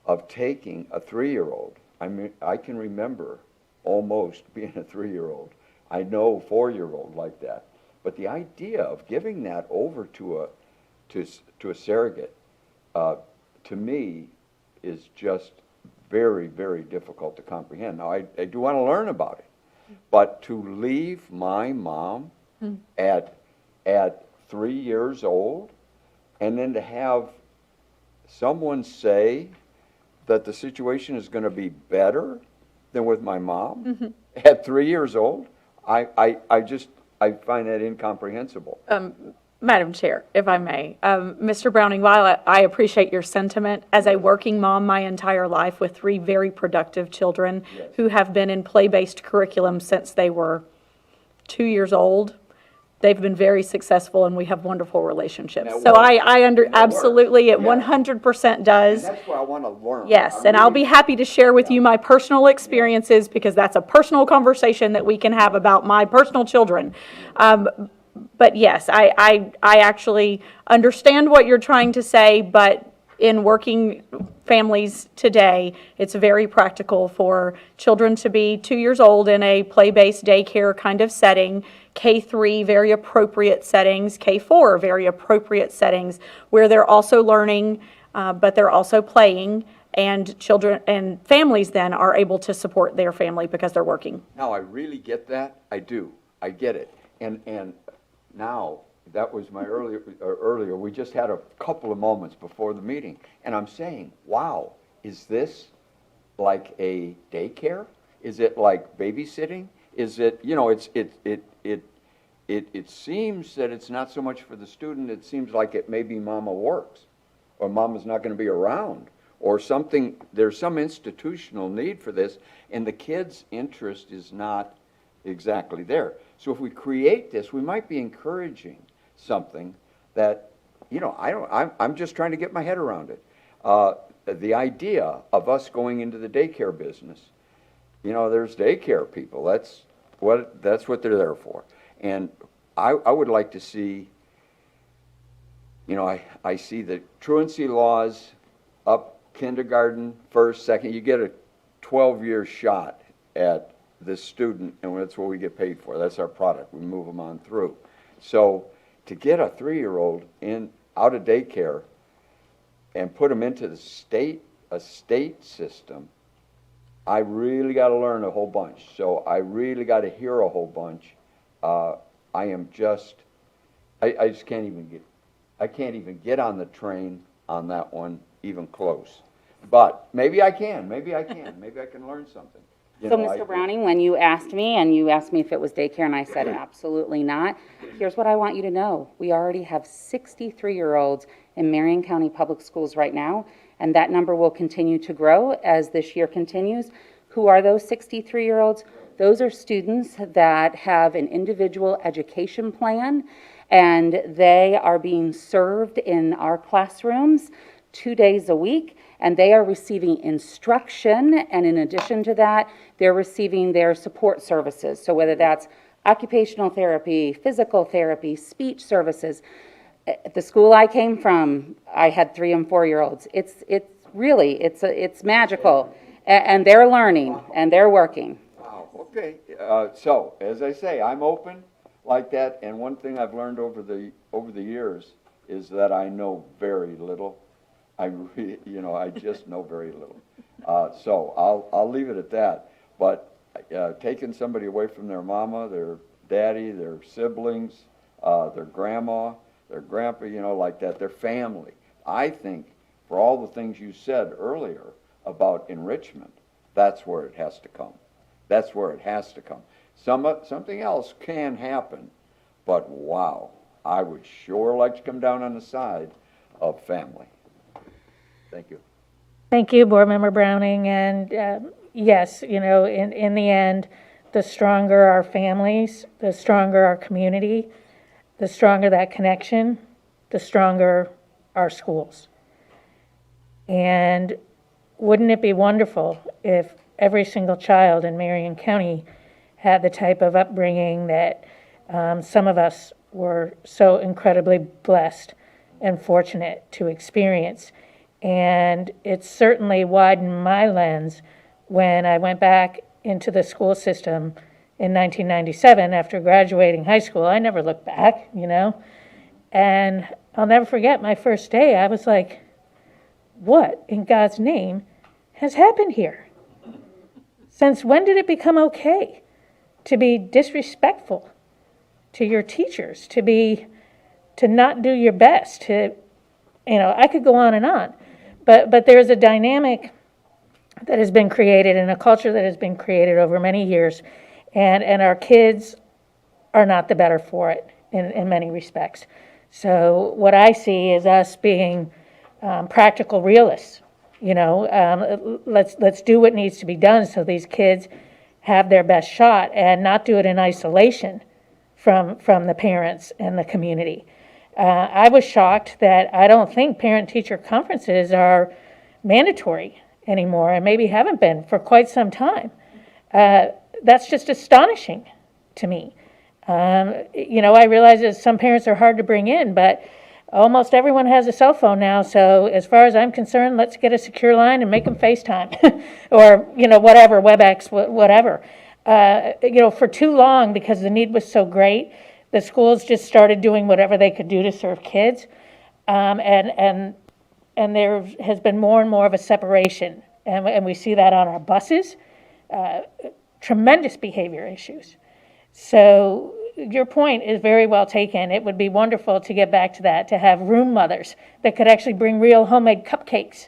of taking a 3-year-old, I can remember almost being a 3-year-old. I know a 4-year-old like that. But the idea of giving that over to a surrogate, to me, is just very, very difficult to comprehend. Now, I do want to learn about it, but to leave my mom at 3 years old, and then to have someone say that the situation is going to be better than with my mom at 3 years old, I find that incomprehensible. Madam Chair, if I may, Mr. Browning, while I appreciate your sentiment, as a working mom my entire life with 3 very productive children who have been in play-based curriculum since they were 2 years old, they've been very successful, and we have wonderful relationships. So absolutely, it 100% does. And that's what I want to learn. Yes, and I'll be happy to share with you my personal experiences, because that's a personal conversation that we can have about my personal children. But yes, I actually understand what you're trying to say, but in working families today, it's very practical for children to be 2 years old in a play-based daycare kind of setting, K3 very appropriate settings, K4 very appropriate settings, where they're also learning, but they're also playing, and children and families then are able to support their family because they're working. Now, I really get that. I do. I get it. And now, that was my earlier, we just had a couple of moments before the meeting, and I'm saying, wow, is this like a daycare? Is it like babysitting? Is it, it seems that it's not so much for the student, it seems like it maybe mama works, or mama's not going to be around, or something. There's some institutional need for this, and the kid's interest is not exactly there. So if we create this, we might be encouraging something that, I'm just trying to get my head around it. The idea of us going into the daycare business, there's daycare people. That's what they're there for. And I would like to see, I see the truancy laws up kindergarten, first, second. You get a 12-year shot at this student, and that's what we get paid for. That's our product. We move them on through. So to get a 3-year-old out of daycare and put them into a state system, I really got to learn a whole bunch. So I really got to hear a whole bunch. I am just, I just can't even get, I can't even get on the train on that one even close. But maybe I can, maybe I can, maybe I can learn something. You So, know, Mr. Browning, when you asked me, and you asked me if it was daycare, and I said absolutely not, here's what I want you to know. We already have 63-year-olds in Marion County Public Schools right now, and that number will continue to grow as this year continues. Who are those 63-year-olds? Those are students that have an individual education plan, and they are being served in our classrooms 2 days a week, and they are receiving instruction, and in addition to that, they're receiving their support services. So whether that's occupational therapy, physical therapy, speech services. At the school I came from, I had 3 and 4-year-olds. It's really, it's magical, and they're learning, and they're working. Wow, okay. So, as I say, I'm open like that, and one thing I've learned over the years is that I know very little. I just know very little. So I'll leave it at that. But taking somebody away from their mama, their daddy, their siblings, their grandma, their grandpa, like that, their family. I think for all the things you said earlier about enrichment, that's where it has to come. That's where it has to come. Something else can happen, but wow, I would sure like to come down on the side of family. Thank you. Thank you, Board Member Browning. And yes, in the end, the stronger our families, the stronger our community, the stronger that connection, the stronger our schools. And wouldn't it be wonderful if every single child in Marion County had the type of upbringing that some of us were so incredibly blessed and fortunate to experience? And it certainly widened my lens when I went back into the school system in 1997 after graduating high school. I never looked back, And I'll never forget my first day. I was like, what in God's name has happened here? Since when did it become okay to be disrespectful to your teachers, to not do your best, I could go on and on. But there's a dynamic that has been created and a culture that has been created over many years, and our kids are not the better for it in many respects. So what I see is us being practical realists. Let's do what needs to be done so these kids have their best shot, and not do it in isolation from the parents and the community. I was shocked that I don't think parent-teacher conferences are mandatory anymore, and maybe haven't been for quite some time. That's just astonishing to me. I realize that some parents are hard to bring in, but almost everyone has a cell phone now, so as far as I'm concerned, let's get a secure line and make them FaceTime or, whatever, WebEx, whatever. For too long, because the need was so great, the schools just started doing whatever they could do to serve kids. And there has been more and more of a separation. And we see that on our buses, tremendous behavior issues. So your point is very well taken. It would be wonderful to get back to that, to have room mothers that could actually bring real homemade cupcakes.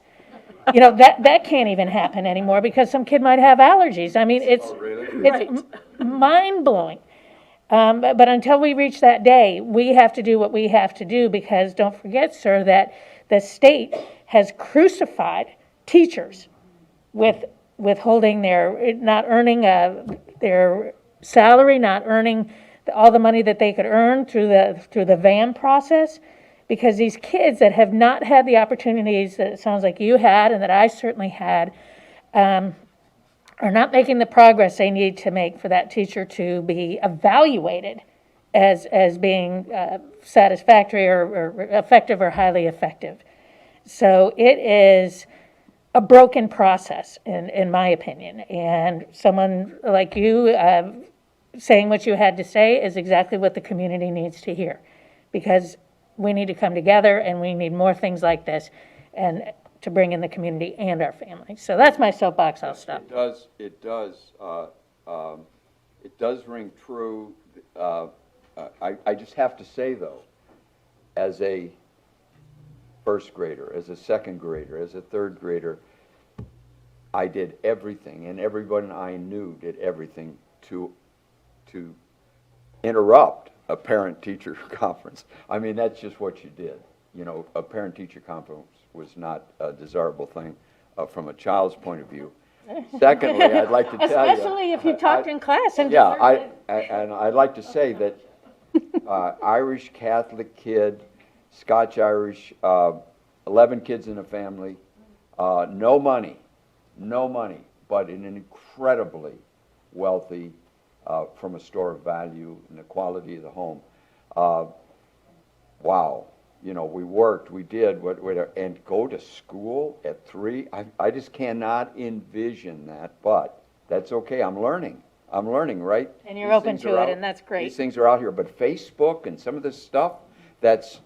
That can't even happen anymore because some kid might have allergies. I mean, it's mind-blowing. But until we reach that day, we have to do what we have to do, because don't forget, sir, that the state has crucified teachers with withholding not earning their salary, not earning all the money that they could earn through the VAM process, because these kids that have not had the opportunities that it sounds like you had and that I certainly had, are not making the progress they need to make for that teacher to be evaluated as being satisfactory or effective or highly effective. So it is a broken process, in my opinion. And someone like you saying what you had to say is exactly what the community needs to hear, because we need to come together and we need more things like this. And to bring in the community and our families. So that's my soapbox, I'll stop. It does ring true. I just have to say, though, as a first grader, as a second grader, as a third grader, I did everything, and everyone I knew did everything to interrupt a parent-teacher conference. I mean, that's just what you did. You know, a parent-teacher conference was not a desirable thing from a child's point of view. Secondly, I'd like to tell you... Especially if you talked in class and... Yeah, and I'd like to say that Irish Catholic kid, Scotch-Irish, 11 kids in a family, no money, but an incredibly wealthy, from a store of value and the quality of the home. Wow. You know, we worked, we did, and go to school at 3. I just cannot envision that, but that's okay. I'm learning, right? And you're open to it, and that's great. These things are out here, but Facebook and some of this stuff that's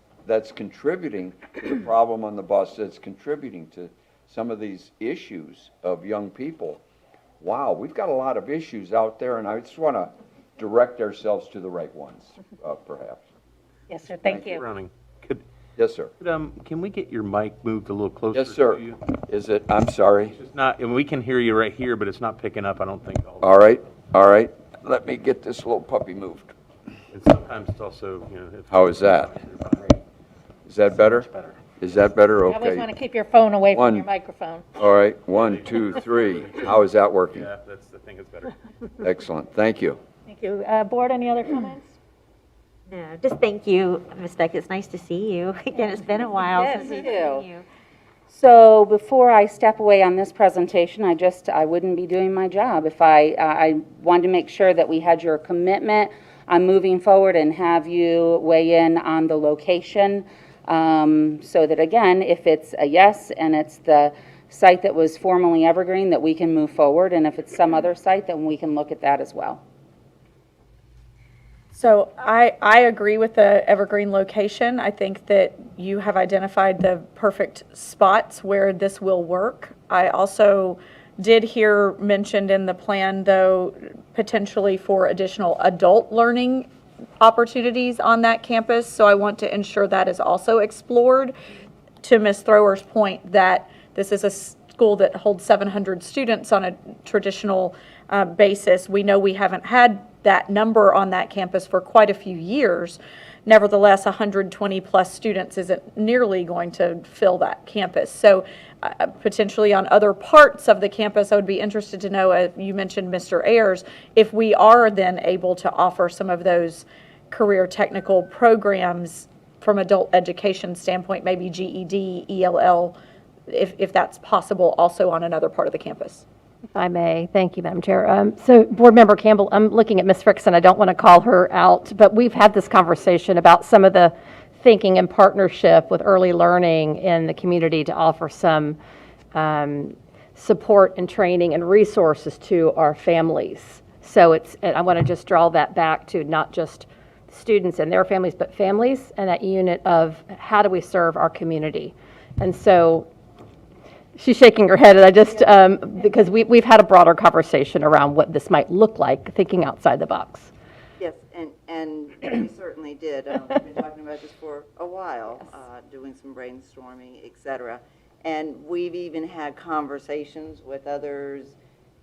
contributing to the problem on the bus, that's contributing to some of these issues of young people. Wow, we've got a lot of issues out there, and I just want to direct ourselves to the right ones, perhaps. Yes, sir, thank you. Running. Yes, sir. Can we get your mic moved a little closer? Yes, sir. To you? Is it? I'm sorry. It's not, and we can hear you right here, but it's not picking up, I don't think. All right. Let me get this little puppy moved. And sometimes it's also, you know. How is that? Is that better? Is that better? You always Okay. want to keep your phone away from your microphone. All right. 1, 2, 3. How is that working? Yeah, that's the thing, it's better. Excellent. Thank you. Thank you. Board, any other comments? No, just thank you, Ms. Beck. It's nice to see you. Again, it's been a while since we've seen you. So before I step away on this presentation, I wouldn't be doing my job if I wanted to make sure that we had your commitment on moving forward and have you weigh in on the location, so that again, if it's a yes and it's the site that was formerly Evergreen, that we can move forward, and if it's some other site, then we can look at that as well. So I agree with the Evergreen location. I think that you have identified the perfect spots where this will work. I also did hear mentioned in the plan, though, potentially for additional adult learning opportunities on that campus. So I want to ensure that is also explored. To Ms. Thrower's point, that this is a school that holds 700 students on a traditional basis. We know we haven't had that number on that campus for quite a few years. Nevertheless, 120 plus students isn't nearly going to fill that campus. So potentially on other parts of the campus, I would be interested to know, you mentioned Mr. Ayers, if we are then able to offer some of those career technical programs from adult education standpoint, maybe GED, ELL, if that's possible also on another part of the campus. If I may, thank you, Madam Chair. So, Board Member Campbell, I'm looking at Ms. Frickson. I don't want to call her out, but we've had this conversation about some of the thinking and partnership with early learning in the community to offer some support and training and resources to our families. So I want to just draw that back to not just students and their families, but families and that unit of how do we serve our community. And so she's shaking her head, and I just, because we've had a broader conversation around what this might look like, thinking outside the box. Yes, and we certainly did. We've been talking about this for a while, doing some brainstorming, et cetera. And we've even had conversations with others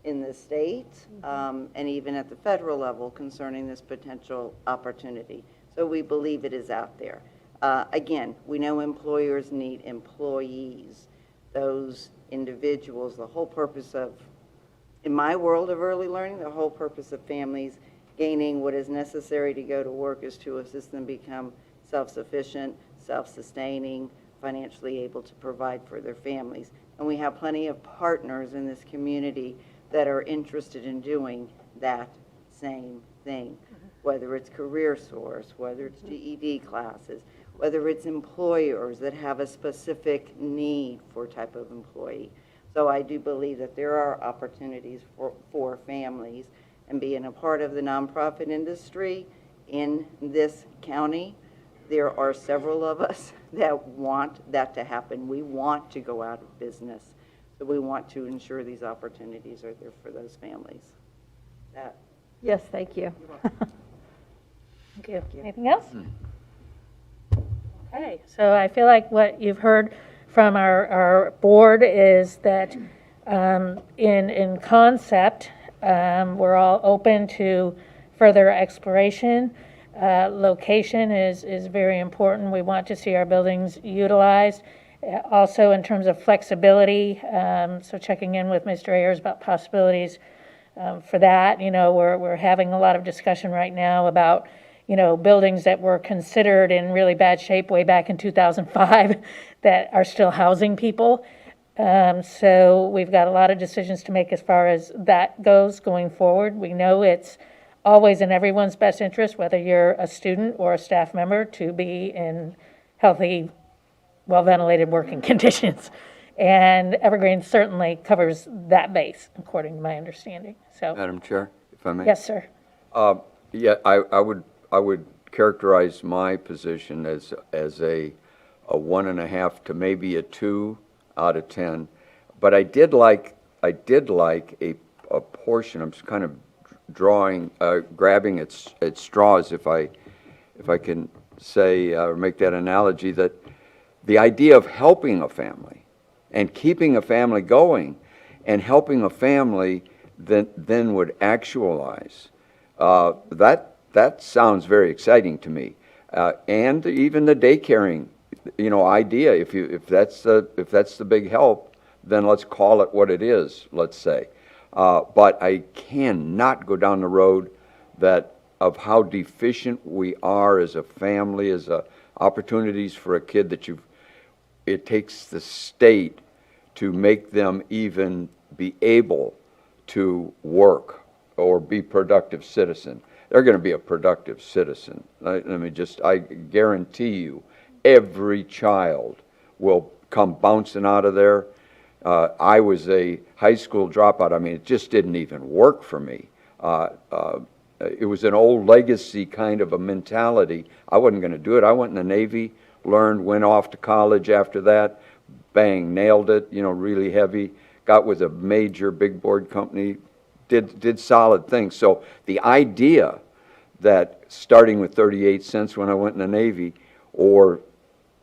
in the state, and even at the federal level concerning this potential opportunity. So we believe it is out there. Again, we know employers need employees. Those individuals, the whole purpose of, in my world of early learning, the whole purpose of families gaining what is necessary to go to work is to assist them become self-sufficient, self-sustaining, financially able to provide for their families. And we have plenty of partners in this community that are interested in doing that same thing, whether it's Career Source, whether it's GED classes, whether it's employers that have a specific need for type of employee. So I do believe that there are opportunities for families, and being a part of the nonprofit industry in this county, there are several of us that want that to happen. We want to go out of business. So we want to ensure these opportunities are there for those families. That. Yes, thank you. Thank you. Anything else? Okay, so I feel like what you've heard from our board is that in concept, we're all open to further exploration. Location is very important. We want to see our buildings utilized. Also in terms of flexibility, so checking in with Mr. Ayers about possibilities for that. You know, we're having a lot of discussion right now about, you know, buildings that were considered in really bad shape way back in 2005 that are still housing people. So we've got a lot of decisions to make as far as that goes going forward. We know it's always in everyone's best interest, whether you're a student or a staff member, to be in healthy, well-ventilated working conditions. And Evergreen certainly covers that base, according to my understanding. So, Madam Chair, if I may? yes, sir. Yeah, I would characterize my position as a 1.5 to maybe a 2 out of 10. But I did like a portion. I'm just kind of grabbing at straws, if I can say or make that analogy, that the idea of helping a family and keeping a family going and helping a family that then would actualize. That sounds very exciting to me. And even the daycaring, you know, idea, if that's the big help, then let's call it what it is, let's say. But I cannot go down the road of how deficient we are as a family, as opportunities for a kid that it takes the state to make them even be able to work or be productive citizen. They're going to be a productive citizen. I guarantee you, every child will come bouncing out of there. I was a high school dropout. I mean, it just didn't even work for me. It was an old legacy kind of a mentality. I wasn't going to do it. I went in the Navy, learned, went off to college after that, bang, nailed it, you know, really heavy, got with a major big board company, did solid things. So the idea that starting with 38 cents when I went in the Navy, or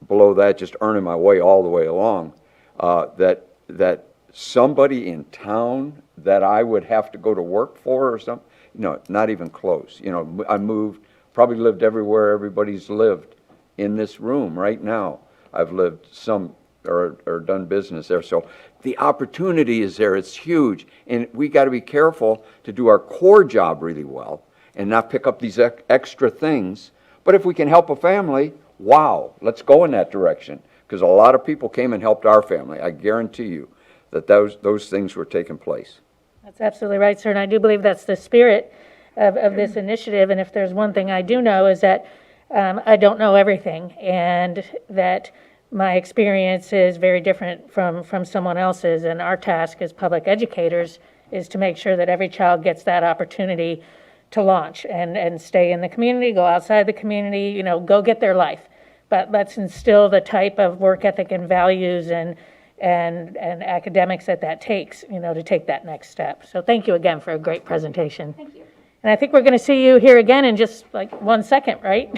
below that, just earning my way all the way along, that somebody in town that I would have to go to work for or something, no, not even close. You know, I moved, probably lived everywhere everybody's lived in this room right now. I've lived some or done business there. So the opportunity is there. It's huge. And we got to be careful to do our core job really well and not pick up these extra things. But if we can help a family, wow, let's go in that direction. Because a lot of people came and helped our family. I guarantee you that those things were taking place. That's absolutely right, sir. And I do believe that's the spirit of this initiative. And if there's one thing I do know is that I don't know everything, and that my experience is very different from someone else's. And our task as public educators is to make sure that every child gets that opportunity to launch and stay in the community, go outside the community, you know, go get their life. But let's instill the type of work ethic and values and academics that takes, you know, to take that next step. So thank you again for a great presentation. Thank you. And I think we're going to see you here again in just like 1 second, right?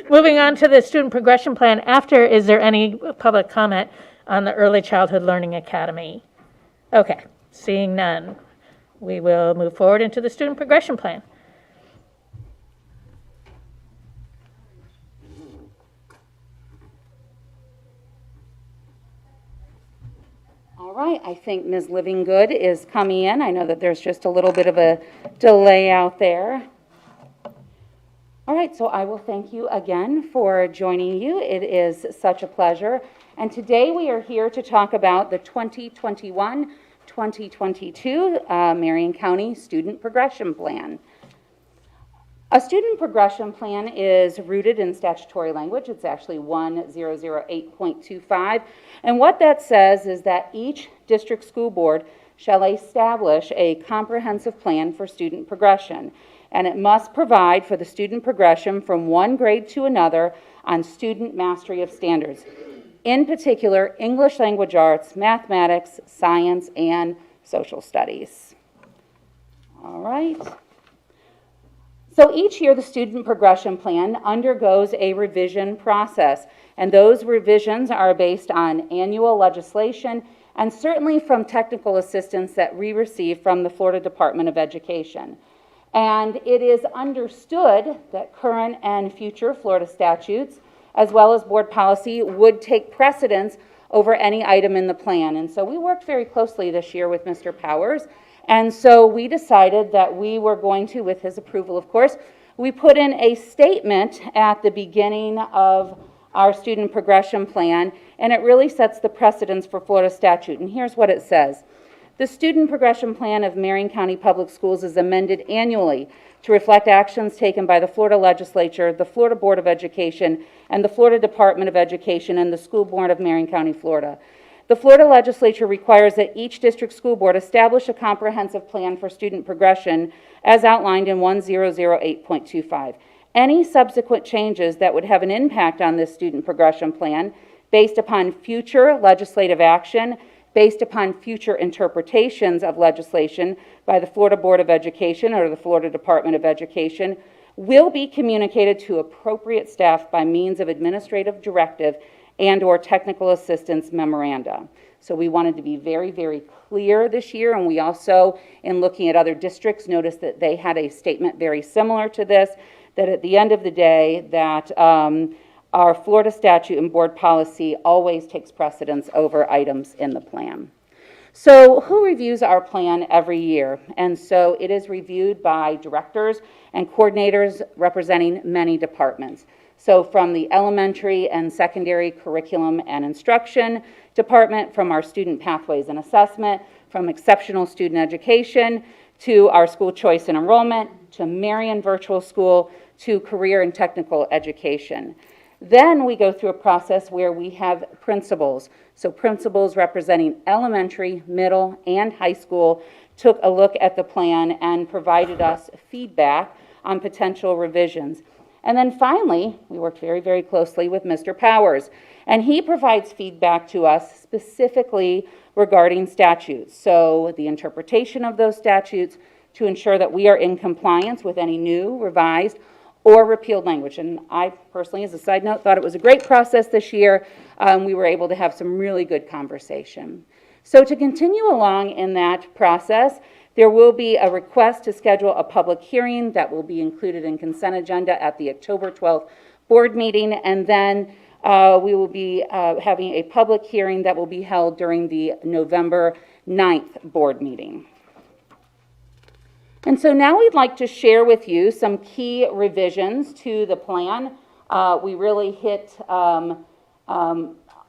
Moving on to the student progression plan. After, is there any public comment on the Early Childhood Learning Academy? Okay, seeing none, we will move forward into the student progression plan. All right, I think Ms. Livinggood is coming in. I know that there's just a little bit of a delay out there. All right, so I will thank you again for joining you. It is such a pleasure. And today we are here to talk about the 2021-2022 Marion County Student Progression Plan. A student progression plan is rooted in statutory language. It's actually 1008.25. And what that says is that each district school board shall establish a comprehensive plan for student progression. and it must provide for the student progression from one grade to another on student mastery of standards. In particular, English language arts, mathematics, science, and social studies. All right. So each year, the student progression plan undergoes a revision process, and those revisions are based on annual legislation and certainly from technical assistance that we receive from the Florida Department of Education. And it is understood that current and future Florida statutes, as well as board policy, would take precedence over any item in the plan. And so we worked very closely this year with Mr. Powers. And so we decided that we were going to, with his approval, of course, we put in a statement at the beginning of our student progression plan, and it really sets the precedence for Florida statute. And here's what it says. The student progression plan of Marion County Public Schools is amended annually to reflect actions taken by the Florida Legislature, the Florida Board of Education, and the Florida Department of Education and the School Board of Marion County, Florida. The Florida Legislature requires that each district school board establish a comprehensive plan for student progression as outlined in 1008.25. Any subsequent changes that would have an impact on this student progression plan based upon future legislative action, based upon future interpretations of legislation by the Florida Board of Education or the Florida Department of Education, will be communicated to appropriate staff by means of administrative directive and/or technical assistance memoranda. So we wanted to be very, very clear this year, and we also, in looking at other districts, noticed that they had a statement very similar to this, that at the end of the day, that our Florida statute and board policy always takes precedence over items in the plan. So who reviews our plan every year? And so it is reviewed by directors and coordinators representing many departments. So from the elementary and secondary curriculum and instruction department, from our student pathways and assessment, from exceptional student education, to our school choice and enrollment, to Marion Virtual School, to career and technical education. Then we go through a process where we have principals. So principals representing elementary, middle, and high school took a look at the plan and provided us feedback on potential revisions. And then finally, we worked very, very closely with Mr. Powers, and he provides feedback to us specifically regarding statutes. So the interpretation of those statutes to ensure that we are in compliance with any new, revised, or repealed language. And I personally, as a side note, thought it was a great process this year. We were able to have some really good conversation. So to continue along in that process, there will be a request to schedule a public hearing that will be included in consent agenda at the October 12th board meeting, and then we will be having a public hearing that will be held during the November 9th board meeting. And so now we'd like to share with you some key revisions to the plan. We really hit all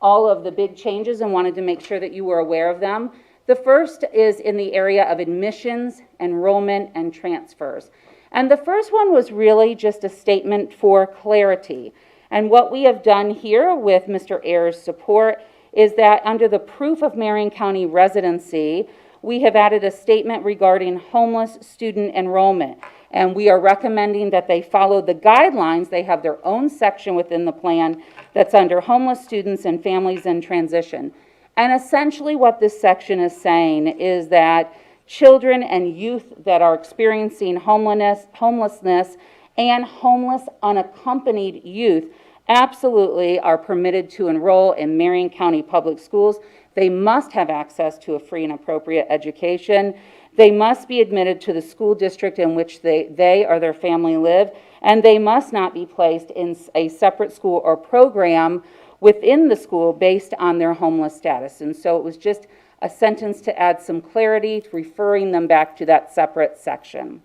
of the big changes and wanted to make sure that you were aware of them. The first is in the area of admissions, enrollment, and transfers. And the first one was really just a statement for clarity. And what we have done here with Mr. Ayers' support is that under the proof of Marion County residency, we have added a statement regarding homeless student enrollment. And we are recommending that they follow the guidelines. They have their own section within the plan that's under homeless students and families in transition. And essentially what this section is saying is that children and youth that are experiencing homelessness and homeless unaccompanied youth absolutely are permitted to enroll in Marion County Public Schools. They must have access to a free and appropriate education. They must be admitted to the school district in which they or their family live, and they must not be placed in a separate school or program within the school based on their homeless status. And so it was just a sentence to add some clarity, referring them back to that separate section.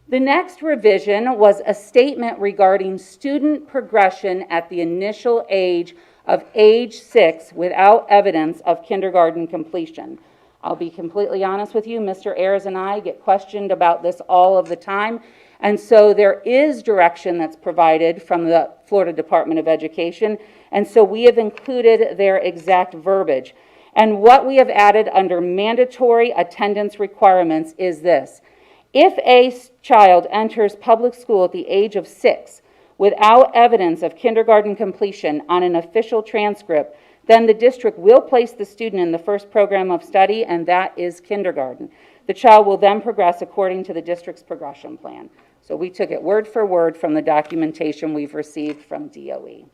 The next revision was a statement regarding student progression at the initial age of age 6 without evidence of kindergarten completion. I'll be completely honest with you, Mr. Ayers and I get questioned about this all of the time. And so there is direction that's provided from the Florida Department of Education. And so we have included their exact verbiage. And what we have added under mandatory attendance requirements is this. If a child enters public school at the age of 6 without evidence of kindergarten completion on an official transcript, then the district will place the student in the first program of study, and that is kindergarten. The child will then progress according to the district's progression plan. So we took it word for word from the documentation we've received from DOE.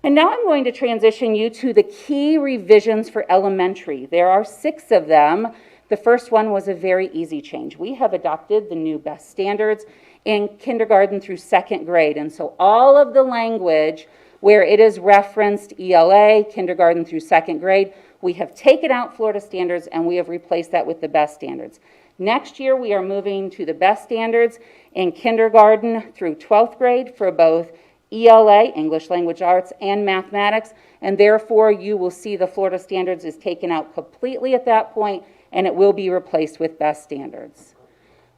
And now I'm going to transition you to the key revisions for elementary. There are 6 of them. The first one was a very easy change. We have adopted the new best standards in kindergarten through 2nd grade. And so all of the language where it is referenced ELA, kindergarten through 2nd grade, we have taken out Florida standards and we have replaced that with the best standards. Next year, we are moving to the best standards in kindergarten through 12th grade for both ELA, English Language Arts, and mathematics, and therefore you will see the Florida standards is taken out completely at that point, and it will be replaced with best standards.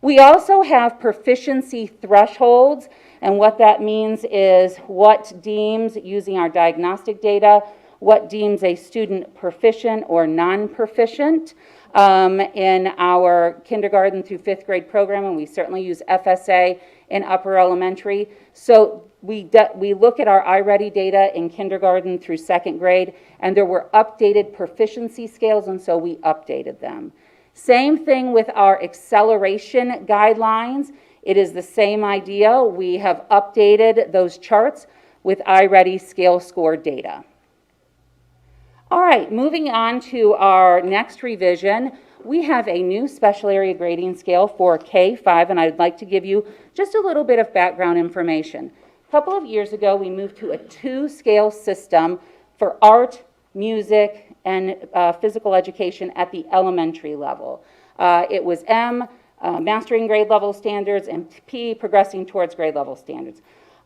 We also have proficiency thresholds, and what that means is what deems, using our diagnostic data, what deems a student proficient or non-proficient in our kindergarten through 5th grade program, and we certainly use FSA in upper elementary. So we look at our iReady data in kindergarten through 2nd grade, and there were updated proficiency scales, and so we updated them. Same thing with our acceleration guidelines. It is the same idea. We have updated those charts with iReady scale score data. All right, moving on to our next revision, we have a new special area grading scale for K-5, and I'd like to give you just a little bit of background information. A couple of years ago, we moved to a 2-scale system for art, music, and physical education at the elementary level. It was M, mastering grade level standards, and P, progressing towards grade level standards.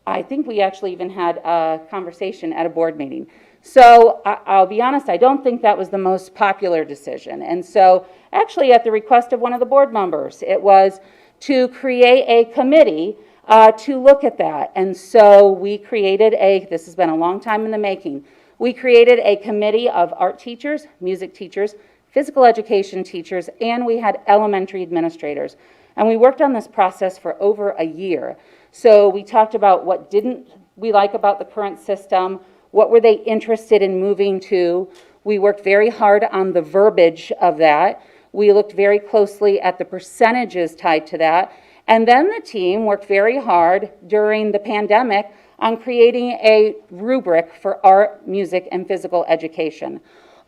I think we actually even had a conversation at a board meeting. So I'll be honest, I don't think that was the most popular decision. And so actually at the request of one of the board members, it was to create a committee to look at that. And so we created this has been a long time in the making, we created a committee of art teachers, music teachers, physical education teachers, and we had elementary administrators. And we worked on this process for over a year. So we talked about what didn't we like about the current system, what were they interested in moving to. We worked very hard on the verbiage of that. We looked very closely at the percentages tied to that. And then the team worked very hard during the pandemic on creating a rubric for art, music, and physical education.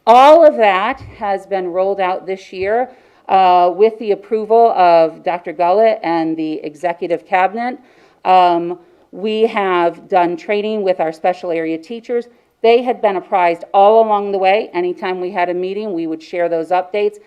All of that has been rolled out this year with the approval of Dr. Gullett and the executive cabinet. We have done training with our special area teachers. They had been apprised all along the way. Anytime we had a meeting, we would share those updates.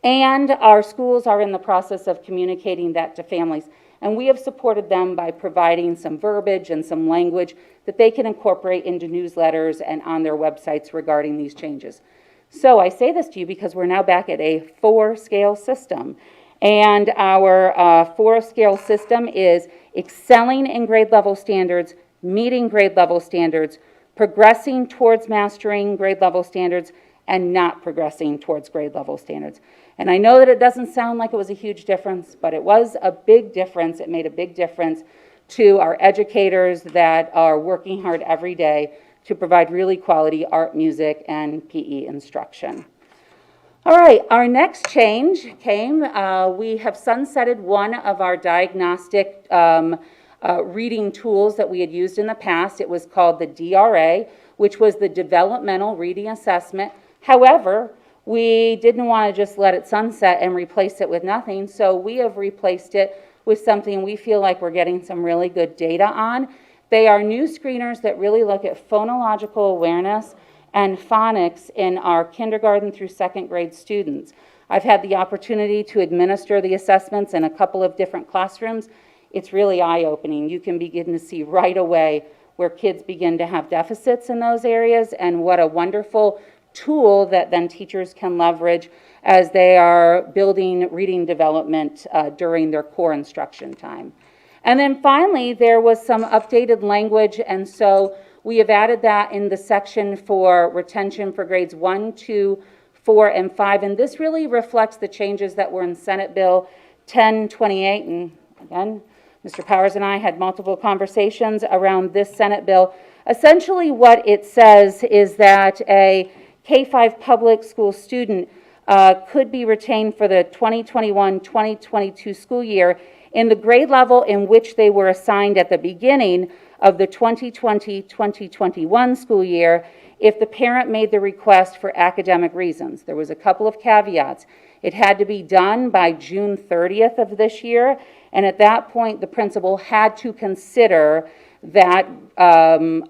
And our schools are in the process of communicating that to families. And we have supported them by providing some verbiage and some language that they can incorporate into newsletters and on their websites regarding these changes. So I say this to you because we're now back at a 4-scale system. And our 4-scale system is excelling in grade level standards, meeting grade level standards, progressing towards mastering grade level standards, and not progressing towards grade level standards. And I know that it doesn't sound like it was a huge difference, but it was a big difference. It made a big difference to our educators that are working hard every day to provide really quality art, music, and PE instruction. All right, our next change came, we have sunsetted one of our diagnostic reading tools that we had used in the past. It was called the DRA, which was the Developmental Reading Assessment. However, we didn't want to just let it sunset and replace it with nothing, so we have replaced it with something we feel like we're getting some really good data on. They are new screeners that really look at phonological awareness and phonics in our kindergarten through 2nd grade students. I've had the opportunity to administer the assessments in a couple of different classrooms. It's really eye-opening. You can begin to see right away where kids begin to have deficits in those areas, and what a wonderful tool that then teachers can leverage as they are building reading development during their core instruction time. And then finally, there was some updated language, and so we have added that in the section for retention for grades 1, 2, 4, and 5, and this really reflects the changes that were in Senate Bill 1028, and again, Mr. Powers and I had multiple conversations around this Senate bill. Essentially what it says is that a K-5 public school student could be retained for the 2021-2022 school year in the grade level in which they were assigned at the beginning of the 2020-2021 school year if the parent made the request for academic reasons. There was a couple of caveats. It had to be done by June 30th of this year, and at that point, the principal had to consider that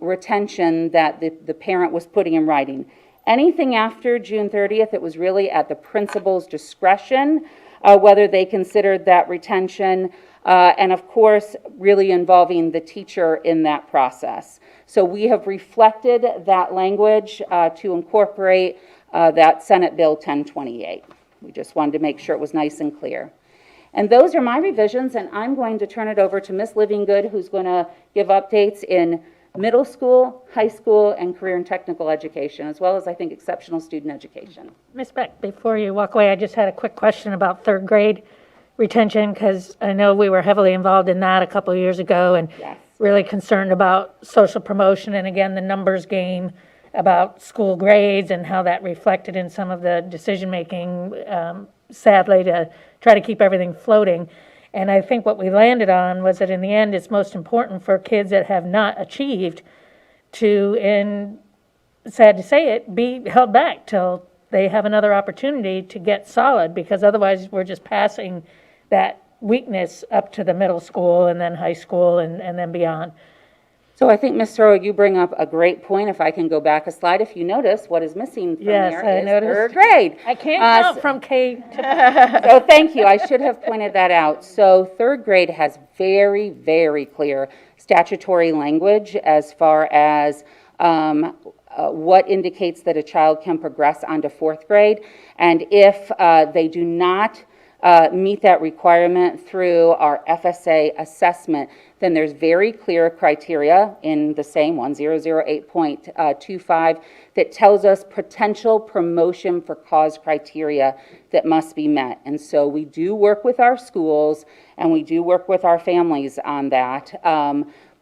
retention that the parent was putting in writing. Anything after June 30th, it was really at the principal's discretion whether they considered that retention, and of course, really involving the teacher in that process. So we have reflected that language to incorporate that Senate Bill 1028. We just wanted to make sure it was nice and clear. And those are my revisions, and I'm going to turn it over to Ms. Livingood, who's going to give updates in middle school, high school, and career and technical education, as well as, I think, exceptional student education. Ms. Beck, before you walk away, I just had a quick question about third grade retention, because I know we were heavily involved in that a couple of years ago, and really concerned about social promotion, and again, the numbers game about school grades and how that reflected in some of the decision-making, sadly, to try to keep everything floating. And I think what we landed on was that in the end, it's most important for kids that have not achieved to, and sad to say it, be held back till they have another opportunity to get solid, because otherwise we're just passing that weakness up to the middle school and then high school and then beyond. So I think, Ms. Thoreau, you bring up a great point. If I can go back a slide, if you notice, what is missing from there is third grade. I can't count from K to So thank you. I should have pointed that out. So third grade has very, very clear statutory language as far as what indicates that a child can progress onto fourth grade. And if they do not meet that requirement through our FSA assessment, then there's very clear criteria in the same 1008.25 that tells us potential promotion for cause criteria that must be met. And so we do work with our schools and we do work with our families on that.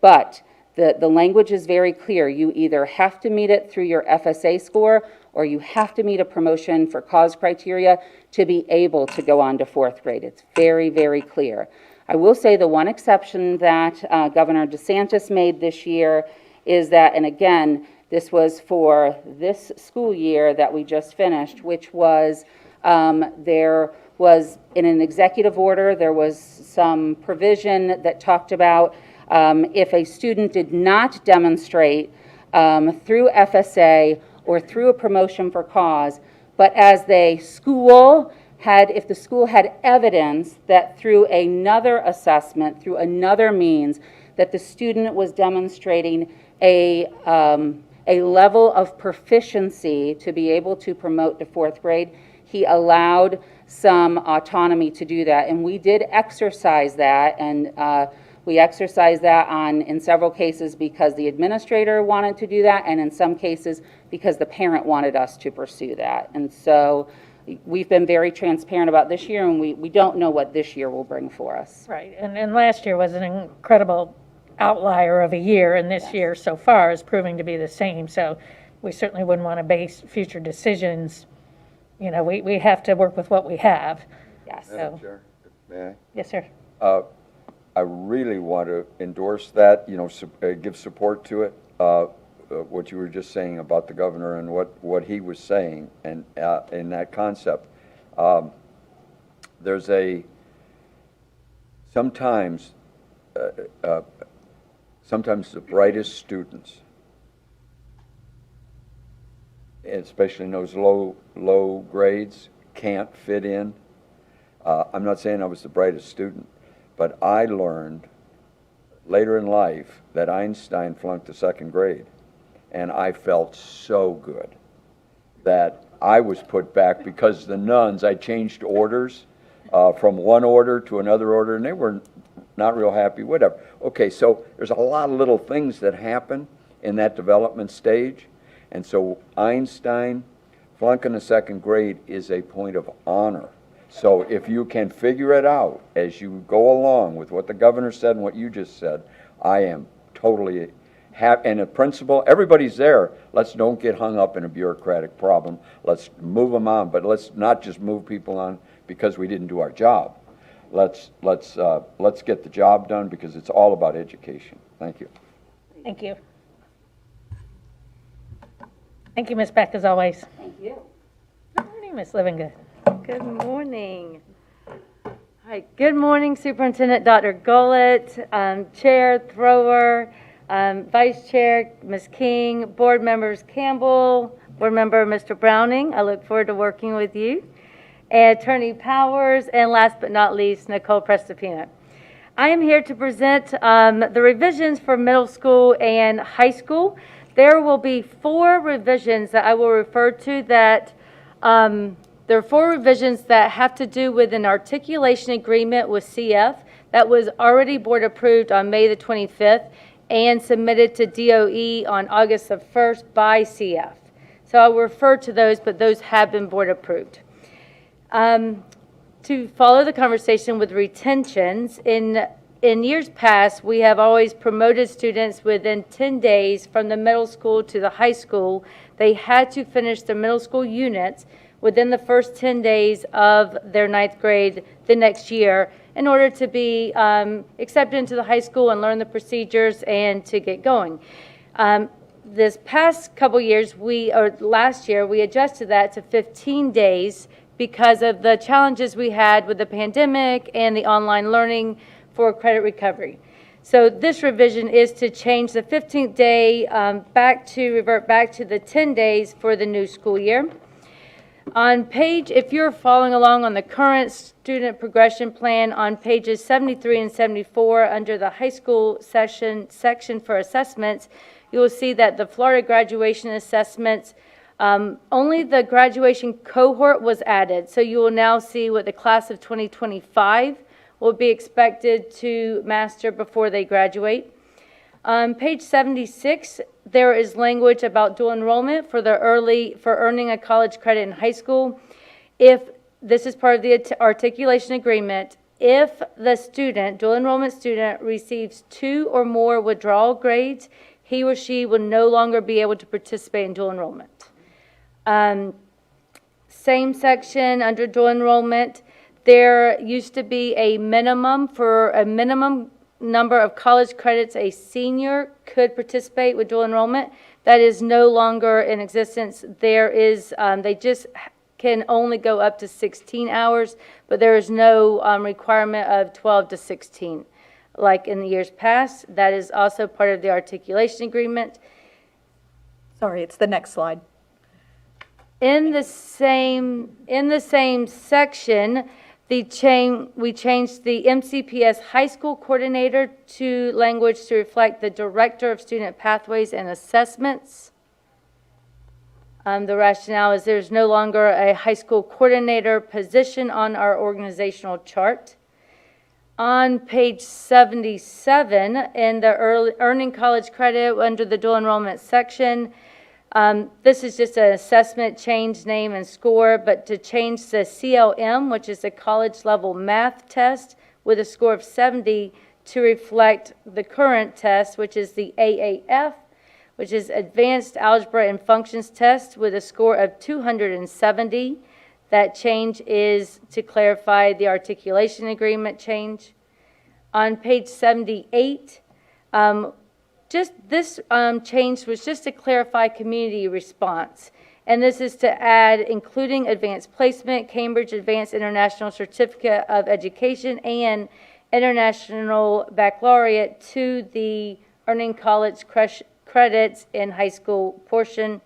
But the language is very clear. You either have to meet it through your FSA score or you have to meet a promotion for cause criteria to be able to go on to fourth grade. It's very, very clear. I will say the one exception that Governor DeSantis made this year is that, and again, this was for this school year that we just finished, which was there was in an executive order, there was some provision that talked about if a student did not demonstrate through FSA or through a promotion for cause, but as the school had, if the school had evidence that through another assessment, through another means, that the student was demonstrating a level of proficiency to be able to promote to fourth grade, he allowed some autonomy to do that. And we did exercise that, and we exercised that in several cases because the administrator wanted to do that, and in some cases because the parent wanted us to pursue that. And so we've been very transparent about this year, and we don't know what this year will bring for us. Right, and last year was an incredible outlier of a year, and this year so far is proving to be the same. So we certainly wouldn't want to base future decisions. You know, we have to work with what we have. Yes. Madam Chair, may I? Yes, sir. I really want to endorse that, you know, give support to it, what you were just saying about the governor and what he was saying, and in that concept. There's sometimes the brightest students, especially in those low grades, can't fit in. I'm not saying I was the brightest student, but I learned later in life that Einstein flunked the second grade, and I felt so good that I was put back because the nuns, I changed orders from one order to another order, and they were not real happy, whatever. Okay, so there's a lot of little things that happen in that development stage, and so Einstein flunking the second grade is a point of honor. So if you can figure it out as you go along with what the governor said and what you just said, I am totally and a principal, everybody's there. Let's don't get hung up in a bureaucratic problem. Let's move them on, but let's not just move people on because we didn't do our job. Let's get the job done because it's all about education. Thank you. Thank you. Thank you, Ms. Beck, as always. Thank you. Good morning, Ms. Livingood. Good morning. Hi, good morning, Superintendent Dr. Gullett, Chair Thrower, Vice Chair Ms. King, Board Members Campbell, Board Member Mr. Browning. I look forward to working with you. And Attorney Powers, and last but not least, Nicole Prestipino. I am here to present the revisions for middle school and high school. There will be 4 revisions that I will refer to that there are 4 revisions that have to do with an articulation agreement with CF that was already board approved on May the 25th and submitted to DOE on August the 1st by CF. So I'll refer to those, but those have been board approved. To follow the conversation with retentions, in years past, we have always promoted students within 10 days from the middle school to the high school. They had to finish their middle school units within the first 10 days of their 9th grade the next year in order to be accepted into the high school and learn the procedures and to get going. This past couple years, last year, we adjusted that to 15 days because of the challenges we had with the pandemic and the online learning for credit recovery. So this revision is to change the 15th day revert back to the 10 days for the new school year. If you're following along on the current student progression plan on pages 73 and 74 under the high school section for assessments, you will see that the Florida graduation assessments, only the graduation cohort was added. So you will now see what the class of 2025 will be expected to master before they graduate. On page 76, there is language about dual enrollment for earning a college credit in high school. If this is part of the articulation agreement, if the dual enrollment student receives 2 or more withdrawal grades, he or she will no longer be able to participate in dual enrollment. Same section under dual enrollment, there used to be a minimum number of college credits a senior could participate with dual enrollment. That is no longer in existence. They just can only go up to 16 hours, but there is no requirement of 12 to 16 like in the years past. That is also part of the articulation agreement. Sorry, it's the next slide. In the same section, we changed the MCPS high school coordinator to language to reflect the director of student pathways and assessments. The rationale is there's no longer a high school coordinator position on our organizational chart. On page 77, in the earning college credit under the dual enrollment section, this is just an assessment change name and score, but to change the CLM, which is a college level math test with a score of 70 to reflect the current test, which is the AAF, which is Advanced Algebra and Functions Test with a score of 270. That change is to clarify the articulation agreement change. On page 78, this change was just to clarify community response. And this is to add including advanced placement, Cambridge Advanced International Certificate of Education, and International Baccalaureate to the earning college credits in high school portion.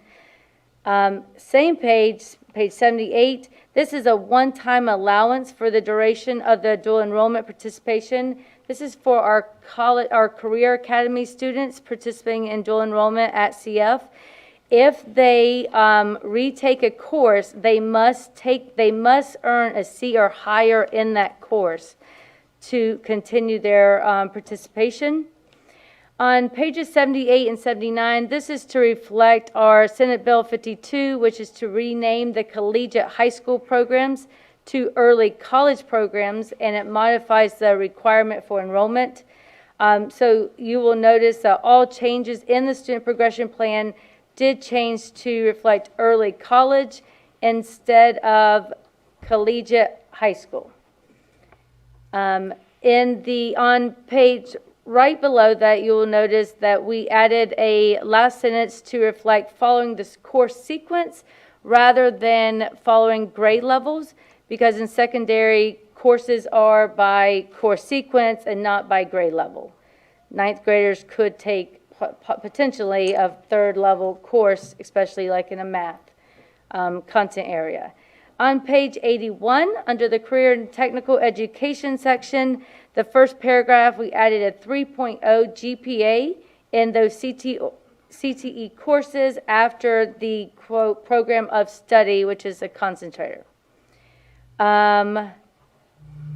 Same page 78. This is a one-time allowance for the duration of the dual enrollment participation. This is for our career academy students participating in dual enrollment at CF. If they retake a course, they must earn a C or higher in that course to continue their participation. On pages 78 and 79, this is to reflect our Senate Bill 52, which is to rename the collegiate high school programs to early college programs, and it modifies the requirement for enrollment. So you will notice that all changes in the student progression plan did change to reflect early college instead of collegiate high school. On page right below that, you will notice that we added a last sentence to reflect following this course sequence rather than following grade levels, because in secondary, courses are by course sequence and not by grade level. Ninth graders could take potentially a third level course, especially like in a math content area. On page 81, under the Career and Technical Education section, the first paragraph, we added a 3.0 GPA in those CTE courses after the, quote, program of study, which is a concentrator. And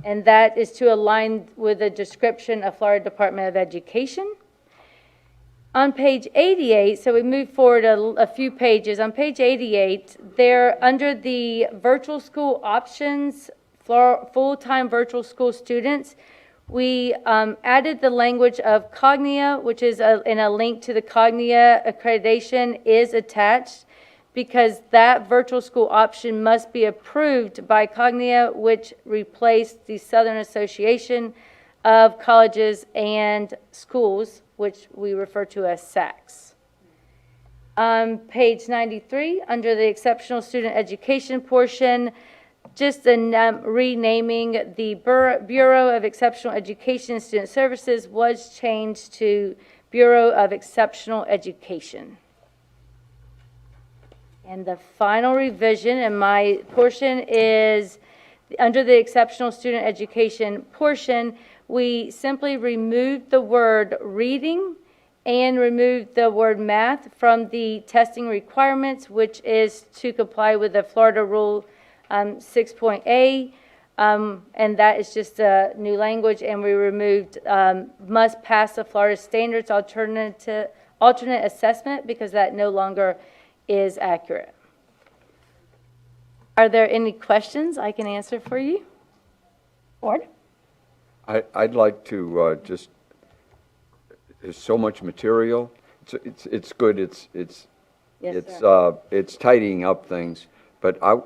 that is to align with the description of Florida Department of Education. On page 88, so we move forward a few pages. On page 88, there, under the virtual school options, full-time virtual school students, we added the language of Cognia, which is in a link to the Cognia accreditation is attached, because that virtual school option must be approved by Cognia, which replaced the Southern Association of Colleges and Schools, which we refer to as SACS. On page 93, under the exceptional student education portion, just renaming the Bureau of Exceptional Education and Student Services was changed to Bureau of Exceptional Education. And the final revision in my portion is, under the exceptional student education portion, we simply removed the word reading and removed the word math from the testing requirements, which is to comply with the Florida Rule 6.A, and that is just a new language, and we removed must pass the Florida Standards alternate assessment, because that no longer is accurate. Are there any questions I can answer for you? Board? I'd like to there's so much material. It's good. It's tidying up things. But I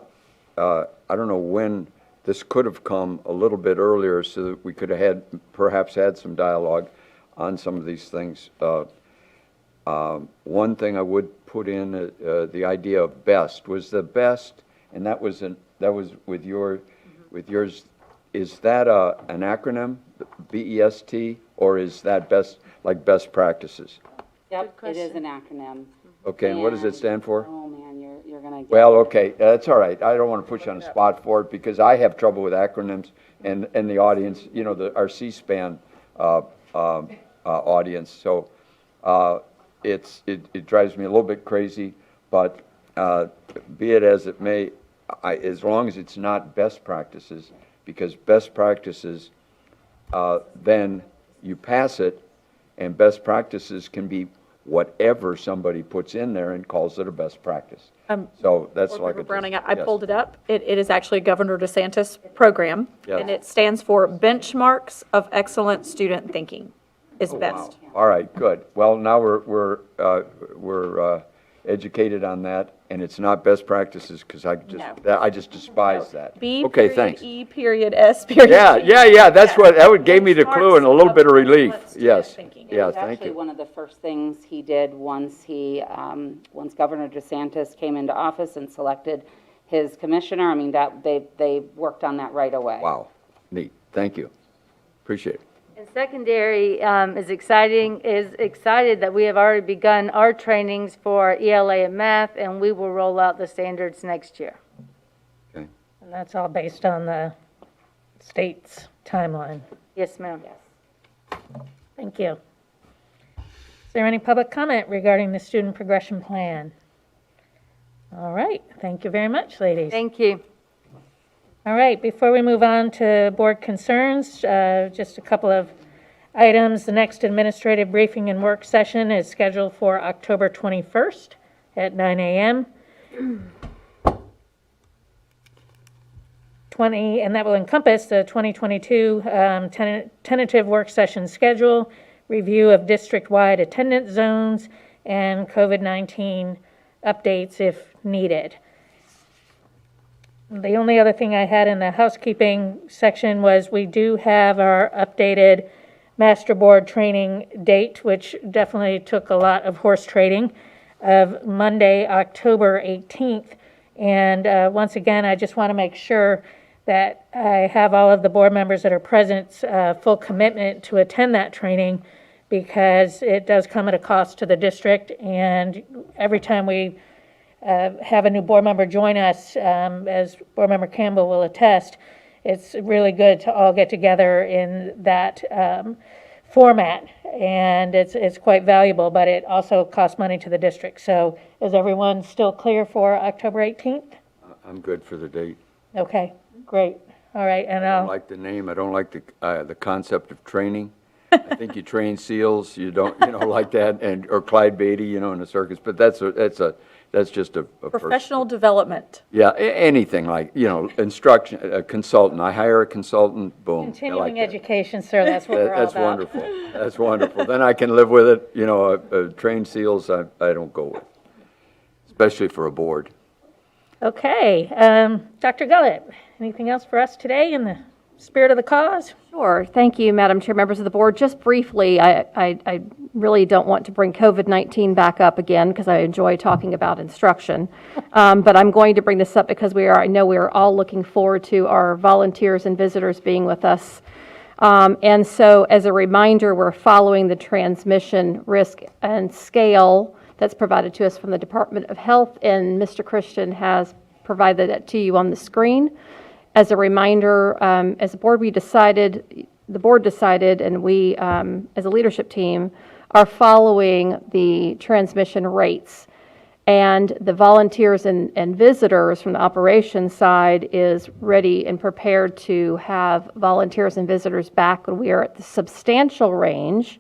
don't know when this could have come a little bit earlier, so that we could have perhaps had some dialogue on some of these things. One thing I would put in the idea of best was the best, and that was with yours. Is that an acronym, BEST, or is that best practices? Yep, it is an acronym. Okay, and what does it stand for? Oh, man, you're going to get... Well, okay, that's all right. I don't want to put you on the spot for it, because I have trouble with acronyms, and the audience, our C-SPAN audience, so it drives me a little bit crazy, but be it as it may, as long as it's not best practices, because best practices, then you pass it, and best practices can be whatever somebody puts in there and calls it a best practice. So that's like a... Browning, I pulled it up. It is actually Governor DeSantis' program, Yes. and it stands for Benchmarks of Excellent Student Thinking is best. Wow. All right, good. Well, now we're educated on that, and it's not best practices, because I just despise that. B Okay, period, thanks. E period, S period. Yeah, that's what, that gave me the clue and a little bit of relief. Yes, It yeah, was thank actually you. one of the first things he did once Governor DeSantis came into office and selected his commissioner. I mean, that they worked on that right away. Wow, neat, thank you. Appreciate it. And secondary is excited that we have already begun our trainings for ELA and math, and we will roll out the standards next year. Okay. And that's all based on the state's timeline. Yes, ma'am. Thank you. Is there any public comment regarding the student progression plan? All right, thank you very much, ladies. Thank you. All right, before we move on to board concerns, just a couple of items. The next administrative briefing and work session is scheduled for October 21st at 9 a.m. and that will encompass the 2022 tentative work session schedule, review of district-wide attendance zones, and COVID-19 updates if needed. The only other thing I had in the housekeeping section was we do have our updated master board training date, which definitely took a lot of horse trading, of Monday, October 18th. And once again, I just want to make sure that I have all of the board members that are present full commitment to attend that training, because it does come at a cost to the district. And every time we have a new board member join us, as Board Member Campbell will attest, it's really good to all get together in that format, and it's quite valuable, but it also costs money to the district. So is everyone still clear for October 18th? I'm good for the date. Okay, great. All right, and I I'll... don't like the name, I don't like the concept of training. I think you train seals, you don't, like that, or Clyde Beatty, in a circus, but that's just a Professional development. Yeah, anything like, instruction, a consultant. I hire a consultant, boom. I like Continuing that. education, sir, that's what we're all That's about. wonderful. That's wonderful. Then I can live with it. Trained seals, I don't go with, especially for a board. Okay, Dr. Gullett, anything else for us today in the spirit of the cause? Sure. Thank you, Madam Chair, members of the board. Just briefly, I really don't want to bring COVID-19 back up again, because I enjoy talking about instruction. But I'm going to bring this up because I know we are all looking forward to our volunteers and visitors being with us. And so as a reminder, we're following the transmission risk and scale that's provided to us from the Department of Health, and Mr. Christian has provided that to you on the screen. As a reminder, as a board, the board decided, and we, as a leadership team, are following the transmission rates. And the volunteers and visitors from the operations side is ready and prepared to have volunteers and visitors back when we are at the substantial range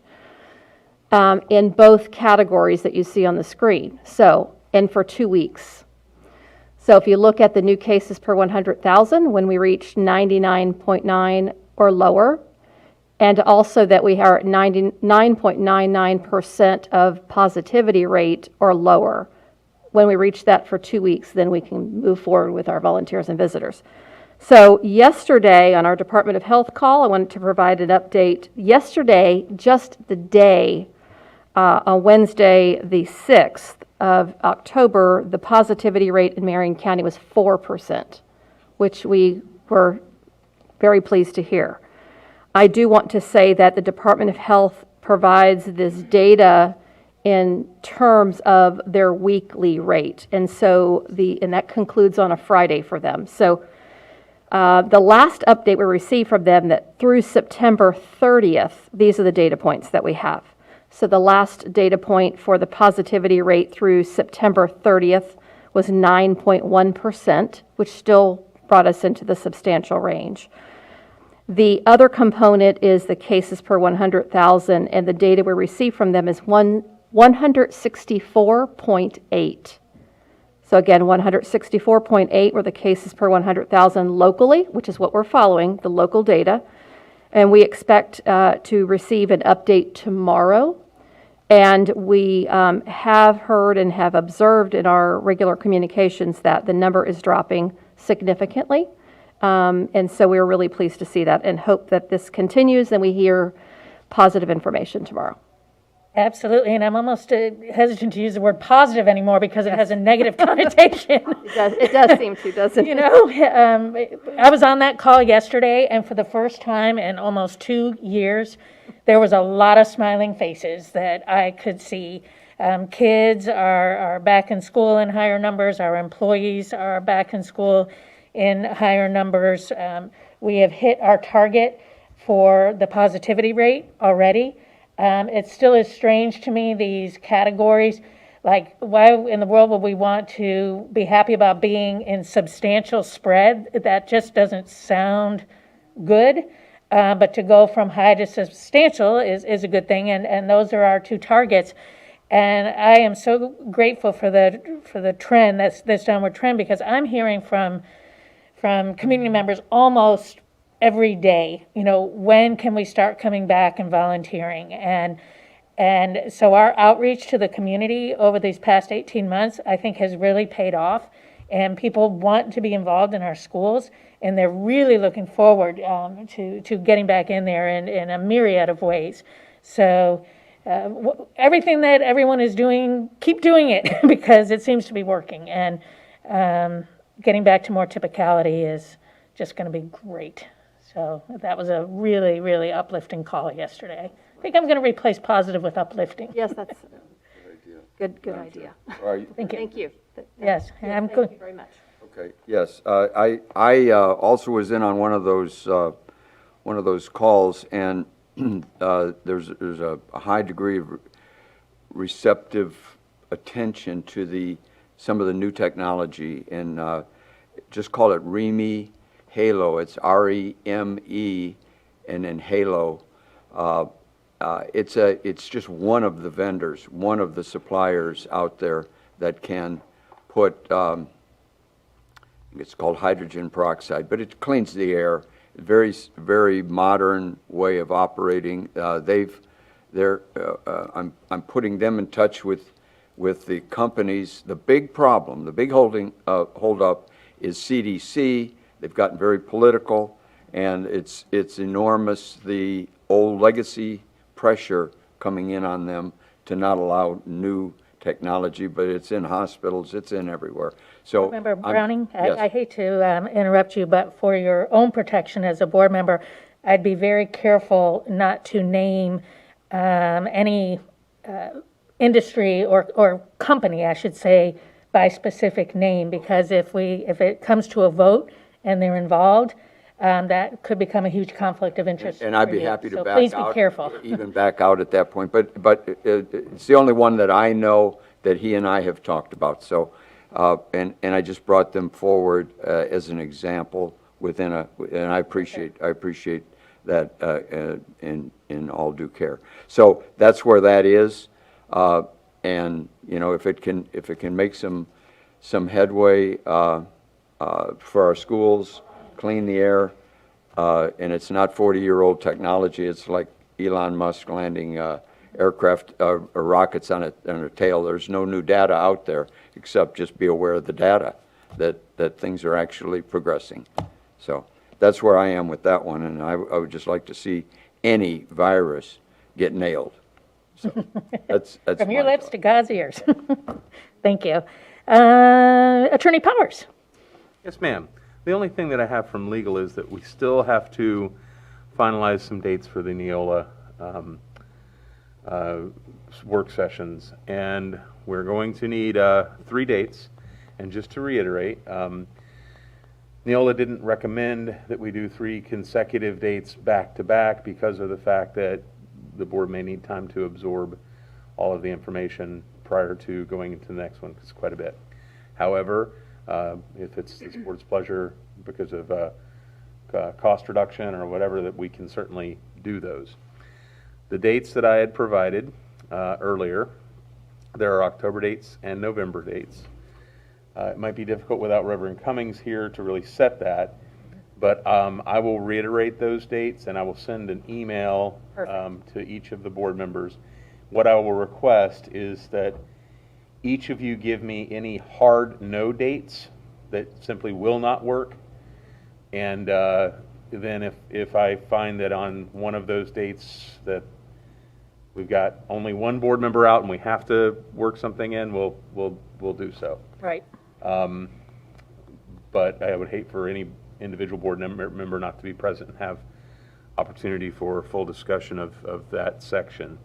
in both categories that you see on the screen. So, and for 2 weeks. So if you look at the new cases per 100,000, when we reach 99.9 or lower, and also that we are at 99.99% of positivity rate or lower. When we reach that for 2 weeks, then we can move forward with our volunteers and visitors. So yesterday on our Department of Health call, I wanted to provide an update. Yesterday, just the day, on Wednesday the 6th of October, the positivity rate in Marion County was 4%, which we were very pleased to hear. I do want to say that the Department of Health provides this data in terms of their weekly rate, and so and that concludes on a Friday for them. So the last update we received from them, that through September 30th, these are the data points that we have. So the last data point for the positivity rate through September 30th was 9.1%, which still brought us into the substantial range. The other component is the cases per 100,000, and the data we received from them is 164.8. So again, 164.8 were the cases per 100,000 locally, which is what we're following, the local data. And we expect to receive an update tomorrow. And we have heard and have observed in our regular communications that the number is dropping significantly. And so we're really pleased to see that and hope that this continues and we hear positive information tomorrow. Absolutely, and I'm almost hesitant to use the word positive anymore because it has a negative connotation. It does seem to, doesn't it? I was on that call yesterday, and for the first time in almost 2 years, there was a lot of smiling faces that I could see. Kids are back in school in higher numbers. Our employees are back in school in higher numbers. We have hit our target for the positivity rate already. It still is strange to me, these categories, like why in the world would we want to be happy about being in substantial spread? That just doesn't sound good, but to go from high to substantial is a good thing, and those are our two targets. And I am so grateful for the trend, this downward trend, because I'm hearing from from community members almost every day, when can we start coming back and volunteering? And so our outreach to the community over these past 18 months, I think, has really paid off. And people want to be involved in our schools, and they're really looking forward to getting back in there in a myriad of ways. So everything that everyone is doing, keep doing it because it seems to be working. And getting back to more typicality is just going to be great. So that was a really, really uplifting call yesterday. I think I'm going to replace positive with uplifting. Yes, that's good idea. All right. Thank you. Thank you. Yes, I'm Thank good. you very much. Okay, yes. I also was in on one of those calls, and there's a high degree of receptive attention to some of the new technology, and just call it REME Halo. It's REME and then Halo. It's just one of the vendors, one of the suppliers out there that can put, it's called hydrogen peroxide, but it cleans the air. Very, very modern way of operating. I'm putting them in touch with the companies. The big problem, the big hold up is CDC. They've gotten very political, and it's enormous, the old legacy pressure coming in on them to not allow new technology, but it's in hospitals, it's in everywhere. So Member Browning, yes. I hate to interrupt you, but for your own protection as a board member, I'd be very careful not to name any industry or company, I should say, by specific name, because if it comes to a vote and they're involved, that could become a huge conflict of interest. And I'd for be you. happy to So back please out. be careful. Even back out at that point. But it's the only one that I know that he and I have talked about. So, and I just brought them forward as an example and I appreciate that in all due care. So that's where that is. And if it can make some headway for our schools, clean the air, and it's not 40-year-old technology. It's like Elon Musk landing aircraft rockets on a tail. There's no new data out there, except just be aware of the data that things are actually progressing. So that's where I am with that one, and I would just like to see any virus get nailed. So that's From your my lips thought. to God's ears. Thank you. Attorney Powers. Yes, ma'am. The only thing that I have from legal is that we still have to finalize some dates for the Neola work sessions, and we're going to need 3 dates. And just to reiterate, Neola didn't recommend that we do 3 consecutive dates back to back because of the fact that the board may need time to absorb all of the information prior to going into the next one, because it's quite a bit. However, if it's this board's pleasure because of cost reduction or whatever, that we can certainly do those. The dates that I had provided earlier, there are October dates and November dates. It might be difficult without Reverend Cummings here to really set that, but I will reiterate those dates, and I will send an email to each of the board members. What I will request is that each of you give me any hard no dates that simply will not work, and then if I find that on one of those dates that we've got only one board member out and we have to work something in, we'll do so. Right. But I would hate for any individual board member not to be present and have opportunity for full discussion of that section.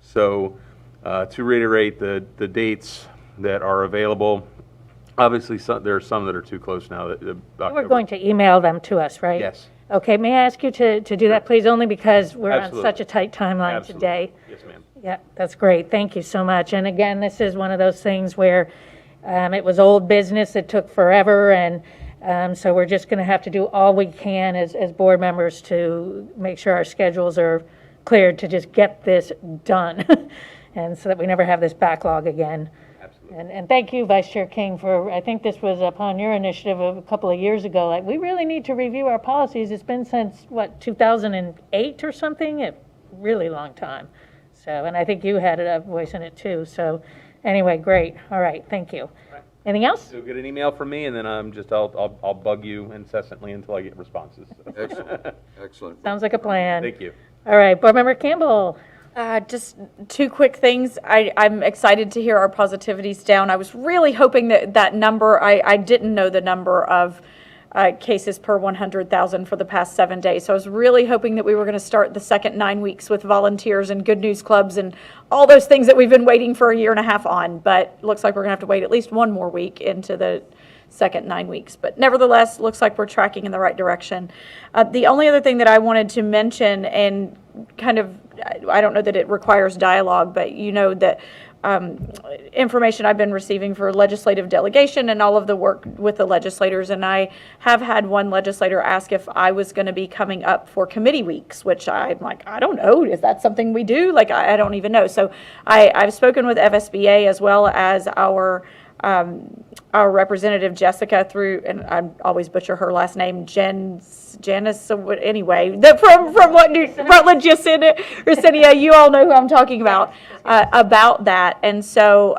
So to reiterate the dates that are available, obviously there are some that are too close now. We're going to email them to us, right? Yes. Okay, may I ask you to do that, please, only because we're Absolutely. on such a tight timeline Absolutely. today. Yes, ma'am. Yeah, that's great. Thank you so much. And again, this is one of those things where it was old business. It took forever, and so we're just going to have to do all we can as board members to make sure our schedules are cleared to just get this done, and so that we never have this backlog again. Absolutely. And thank you, Vice Chair King, for, I think this was upon your initiative a couple of years ago, like, we really need to review our policies. It's been since, what, 2008 or something? A really long time. So, and I think you had a voice in it too. So anyway, great. All right, thank you. Anything else? So get an email from me, and then I'll bug you incessantly until I get responses. Excellent, excellent. Sounds like a plan. Thank you. All right, Board Member Campbell. Just two quick things. I'm excited to hear our positivity's down. I was really hoping that number, I didn't know the number of cases per 100,000 for the past 7 days. So I was really hoping that we were going to start the second 9 weeks with volunteers and good news clubs and all those things that we've been waiting for a year and a half on. But looks like we're going to have to wait at least one more week into the second 9 weeks. But nevertheless, looks like we're tracking in the right direction. The only other thing that I wanted to mention, and kind of, I don't know that it requires dialogue, but you know that information I've been receiving for legislative delegation and all of the work with the legislators, and I have had one legislator ask if I was going to be coming up for committee weeks, which I'm like, I don't know, is that something we do? Like, I don't even know. So I've spoken with FSBA as well as our representative Jessica through, and I always butcher her last name, Janice, anyway, from Rutland, Yesenia, you all know who I'm talking about that. And so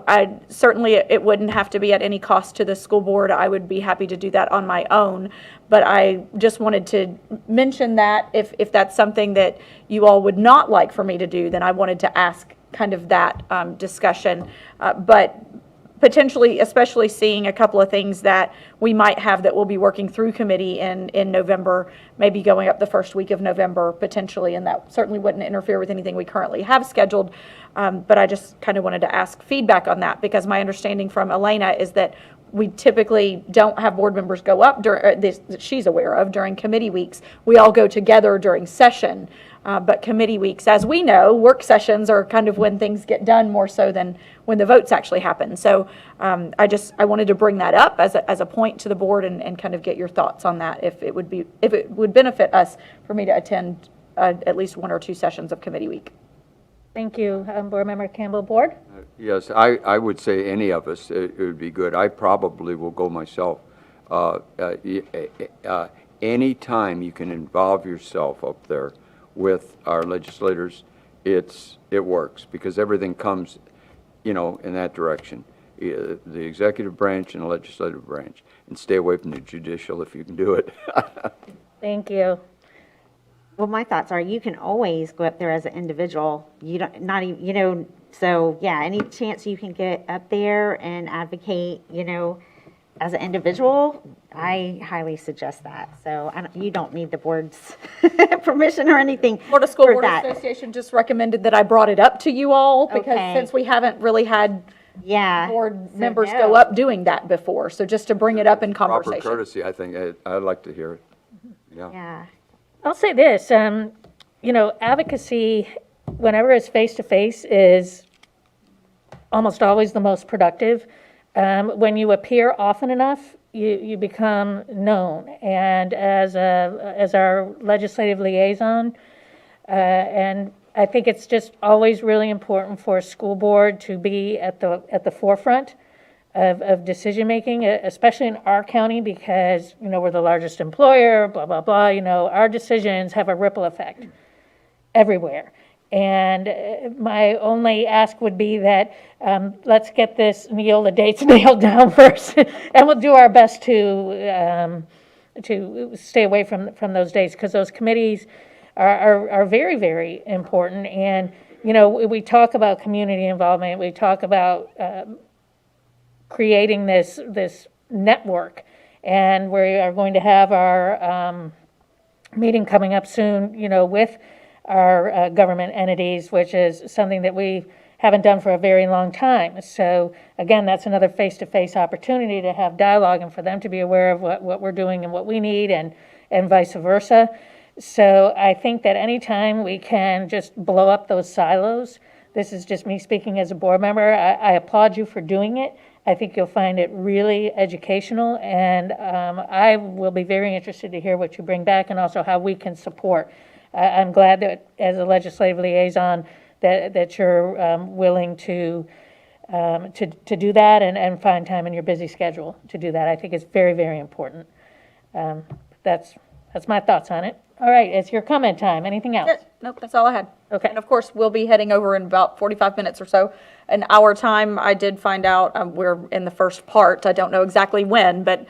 certainly it wouldn't have to be at any cost to the school board. I would be happy to do that on my own. But I just wanted to mention that if that's something that you all would not like for me to do, then I wanted to ask kind of that discussion. But potentially, especially seeing a couple of things that we might have that we'll be working through committee in November, maybe going up the first week of November potentially, and that certainly wouldn't interfere with anything we currently have scheduled. But I just kind of wanted to ask feedback on that, because my understanding from Elena is that we typically don't have board members go up during this, that she's aware of, during committee weeks. We all go together during session. But committee weeks, as we know, work sessions are kind of when things get done more so than when the votes actually happen. So I wanted to bring that up as a point to the board and kind of get your thoughts on that, if it would benefit us for me to attend at least 1 or 2 sessions of committee week. Thank you, Board Member Campbell. Board? Yes, I would say any of us, it would be good. I probably will go myself. Any time you can involve yourself up there with our legislators, it works, because everything comes, in that direction. The executive branch and the legislative branch, and stay away from the judicial if you can do it. Thank you. Well, my thoughts are you can always go up there as an individual. You don't, not even, so yeah, any chance you can get up there and advocate, as an individual, I highly suggest that. So you don't need the board's permission or anything. Florida School for Board that. Association just recommended that I brought it up to you all, because Okay. since we haven't really had board members no. go up doing that before, so just to bring it up in Proper conversation. courtesy, I think. I'd like to hear it. Yeah. I'll say this, advocacy, whenever it's face-to-face, is almost always the most productive. When you appear often enough, you become known. And as our legislative liaison, and I think it's just always really important for a school board to be at the forefront of decision-making, especially in our county, because, we're the largest employer, blah, blah, blah. Our decisions have a ripple effect everywhere. And my only ask would be that let's get this Neola dates nailed down first, and we'll do our best to stay away from those dates, because those committees are very, very important. And we talk about community involvement, we talk about creating this network, and we are going to have our meeting coming up soon, with our government entities, which is something that we haven't done for a very long time. So again, that's another face-to-face opportunity to have dialogue and for them to be aware of what we're doing and what we need, and vice versa. So I think that anytime we can just blow up those silos, this is just me speaking as a board member, I applaud you for doing it. I think you'll find it really educational, and I will be very interested to hear what you bring back, and also how we can support. I'm glad that as a legislative liaison that you're willing to to do that and find time in your busy schedule to do that. I think it's very, very important. That's my thoughts on it. All right, it's your comment time. Anything else? Nope, that's all I had. Okay. And of course, we'll be heading over in about 45 minutes or so. An hour time, I did find out, we're in the first part. I don't know exactly when, but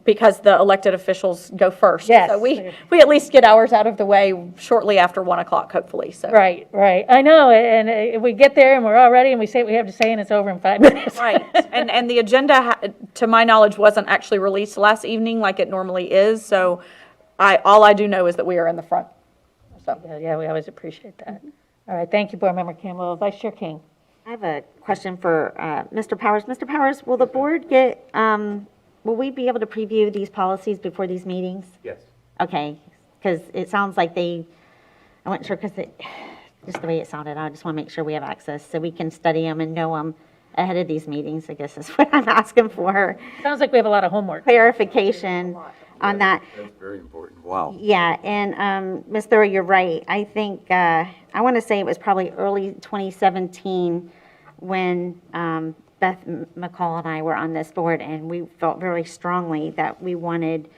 because the elected officials go first. Yes. So we at least get ours out of the way shortly after 1 o'clock, hopefully, so. Right. I know, and if we get there and we're all ready and we say what we have to say and it's over in 5 minutes. Right, and the agenda, to my knowledge, wasn't actually released last evening like it normally is, so all I do know is that we are in the front. So. Yeah, we always appreciate that. All right, thank you, Board Member Campbell. Vice Chair King. I have a question for Mr. Powers. Mr. Powers, will the board get, will we be able to preview these policies before these meetings? Yes. Okay, because it sounds like I wasn't sure because just the way it sounded, I just want to make sure we have access so we can study them and know them ahead of these meetings, I guess is what I'm asking for. Sounds like we have a lot of homework. Clarification on that. That's very important. Wow. Yeah, and Ms. Thurr, you're right. I think, I want to say it was probably early 2017 when Beth McCall and I were on this board, and we felt very strongly that we wanted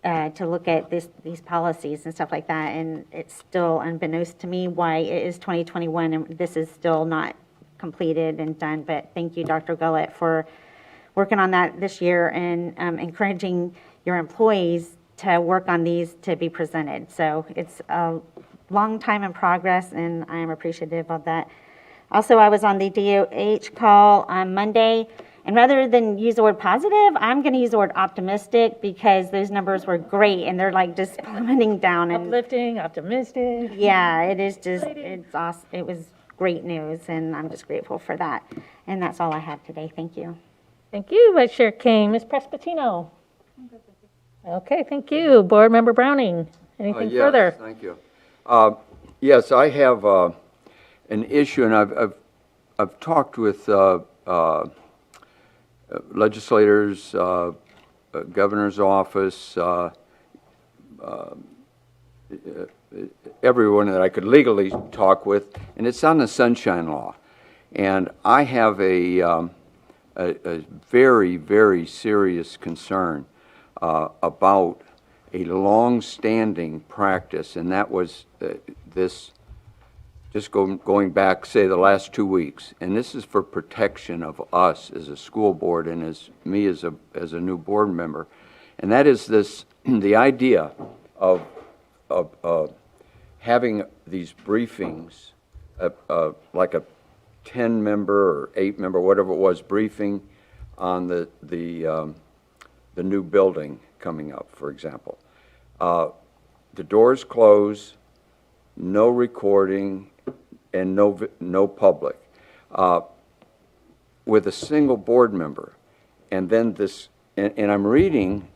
to look at these policies and stuff like that, and it's still unbeknownst to me why it is 2021 and this is still not completed and done, but thank you, Dr. Gullett, for working on that this year and encouraging your employees to work on these to be presented. So it's a long time in progress, and I am appreciative of that. Also, I was on the DOH call on Monday, and rather than use the word positive, I'm going to use the word optimistic because those numbers were great, and they're like just plummeting down. And Uplifting, optimistic. yeah, it is just, it's awesome. It was great news, and I'm just grateful for that. And that's all I have today. Thank you. Thank you, Vice Chair King. Ms. Presbitino. Okay, thank you. Board Member Browning. Anything Yes, further? thank you. Yes, I have an issue, and I've talked with legislators, governor's office, everyone that I could legally talk with, and it's on the Sunshine Law. And I have a very, very serious concern about a long-standing practice, and that was this, just going back, say, the last 2 weeks, and this is for protection of us as a school board and as me as a new board member, and that is this, the idea of having these briefings, like a 10-member or 8-member, whatever it was, briefing on the new building coming up, for example. The doors close, no recording, and no public, with a single board member. And then this, and I'm reading,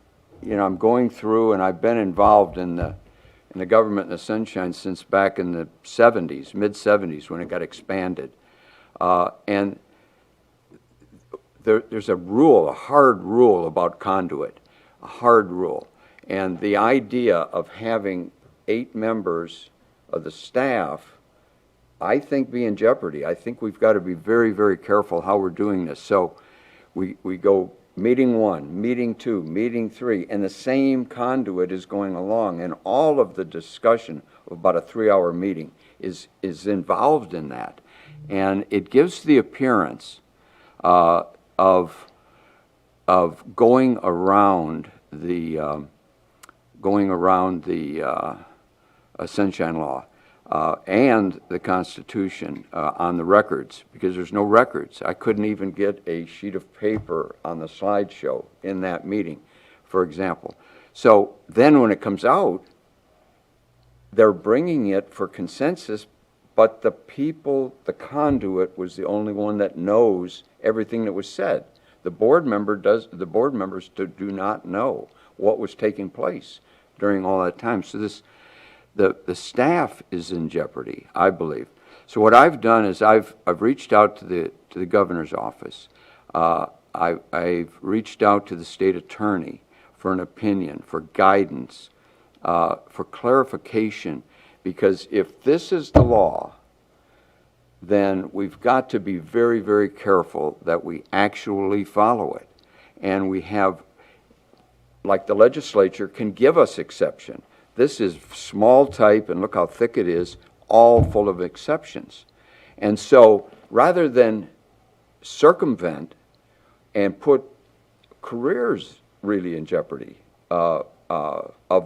I'm going through, and I've been involved in the government in the Sunshine since back in the 70s, mid-70s, when it got expanded. And there's a rule, a hard rule about conduit, a hard rule. And the idea of having 8 members of the staff, I think, be in jeopardy. I think we've got to be very, very careful how we're doing this. So we go meeting 1, meeting 2, meeting 3, and the same conduit is going along. And all of the discussion of about a 3-hour meeting is involved in that. And it gives the appearance of going around the Sunshine Law and the Constitution on the records, because there's no records. I couldn't even get a sheet of paper on the slideshow in that meeting, for example. So then when it comes out, they're bringing it for consensus, but the conduit was the only one that knows everything that was said. The board members do not know what was taking place during all that time. So the staff is in jeopardy, I believe. So what I've done is I've reached out to the governor's office. I've reached out to the state attorney for an opinion, for guidance, for clarification, because if this is the law, then we've got to be very, very careful that we actually follow it. And we have, like the legislature can give us exception. This is small type, and look how thick it is, all full of exceptions. And so rather than circumvent and put careers really in jeopardy of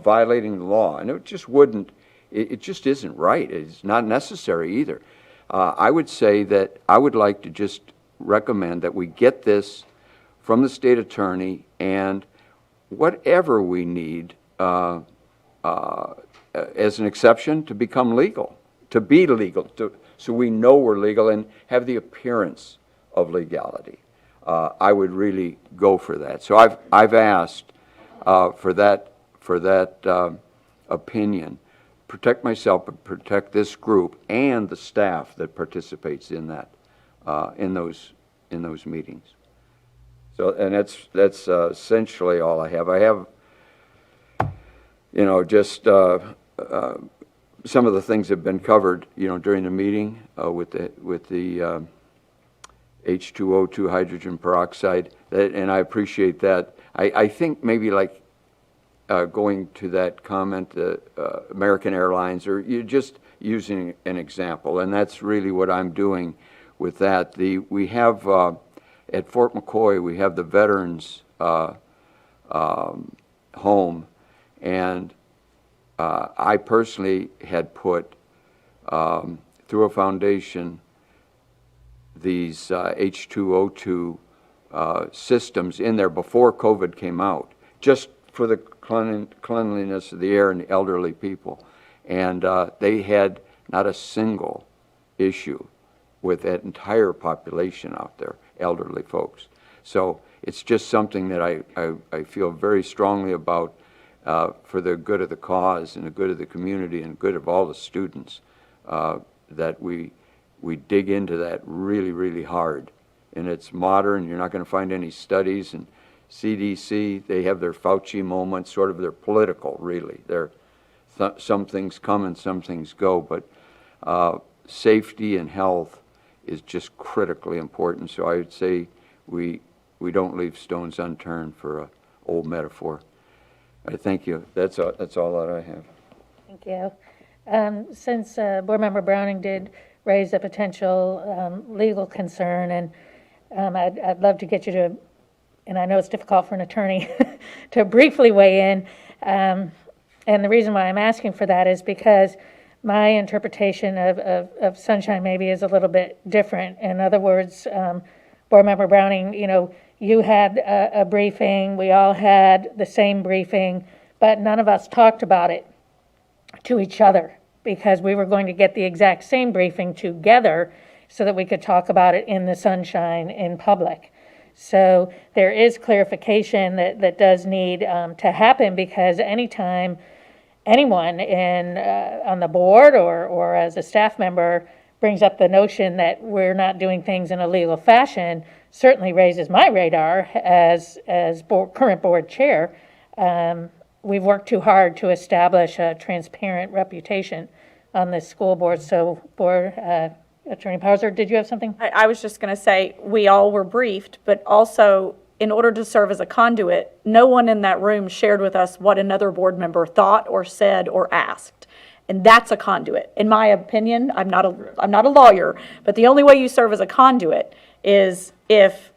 violating the law, and it just wouldn't, it just isn't right. It's not necessary either. I would say that I would like to just recommend that we get this from the state attorney, and whatever we need as an exception to become legal, to be legal, so we know we're legal and have the appearance of legality. I would really go for that. So I've asked for that opinion. Protect myself, but protect this group and the staff that participates in that, in those meetings. So, and that's essentially all I have. I have, just some of the things have been covered, during the meeting with the H2O2 hydrogen peroxide, and I appreciate that. I think maybe like going to that comment, American Airlines, or you're just using an example, and that's really what I'm doing with that. We have at Fort McCoy, we have the Veterans Home, and I personally had put through a foundation these H2O2 systems in there before COVID came out, just for the cleanliness of the air and the elderly people. And they had not a single issue with that entire population out there, elderly folks. So it's just something that I feel very strongly about for the good of the cause and the good of the community and good of all the students, that we dig into that really, really hard. And it's modern. You're not going to find any studies. And CDC, they have their Fauci moments, sort of they're political, really. Some things come and some things go, but safety and health is just critically important. So I would say we don't leave stones unturned, for an old metaphor. I thank you. That's all that I have. Thank you. Since Board Member Browning did raise a potential legal concern, and I'd love to get you to, and I know it's difficult for an attorney to briefly weigh in, and the reason why I'm asking for that is because my interpretation of sunshine maybe is a little bit different. In other words, Board Member Browning, you had a briefing, we all had the same briefing, but none of us talked about it to each other because we were going to get the exact same briefing together so that we could talk about it in the sunshine in public. So there is clarification that does need to happen, because anytime anyone on the board or as a staff member brings up the notion that we're not doing things in a legal fashion, certainly raises my radar as current board chair. We've worked too hard to establish a transparent reputation on this school board. So, Attorney Powers, did you have something? I was just going to say, we all were briefed, but also, in order to serve as a conduit, no one in that room shared with us what another board member thought or said or asked. And that's a conduit. In my opinion, I'm not a lawyer, but the only way you serve as a conduit is if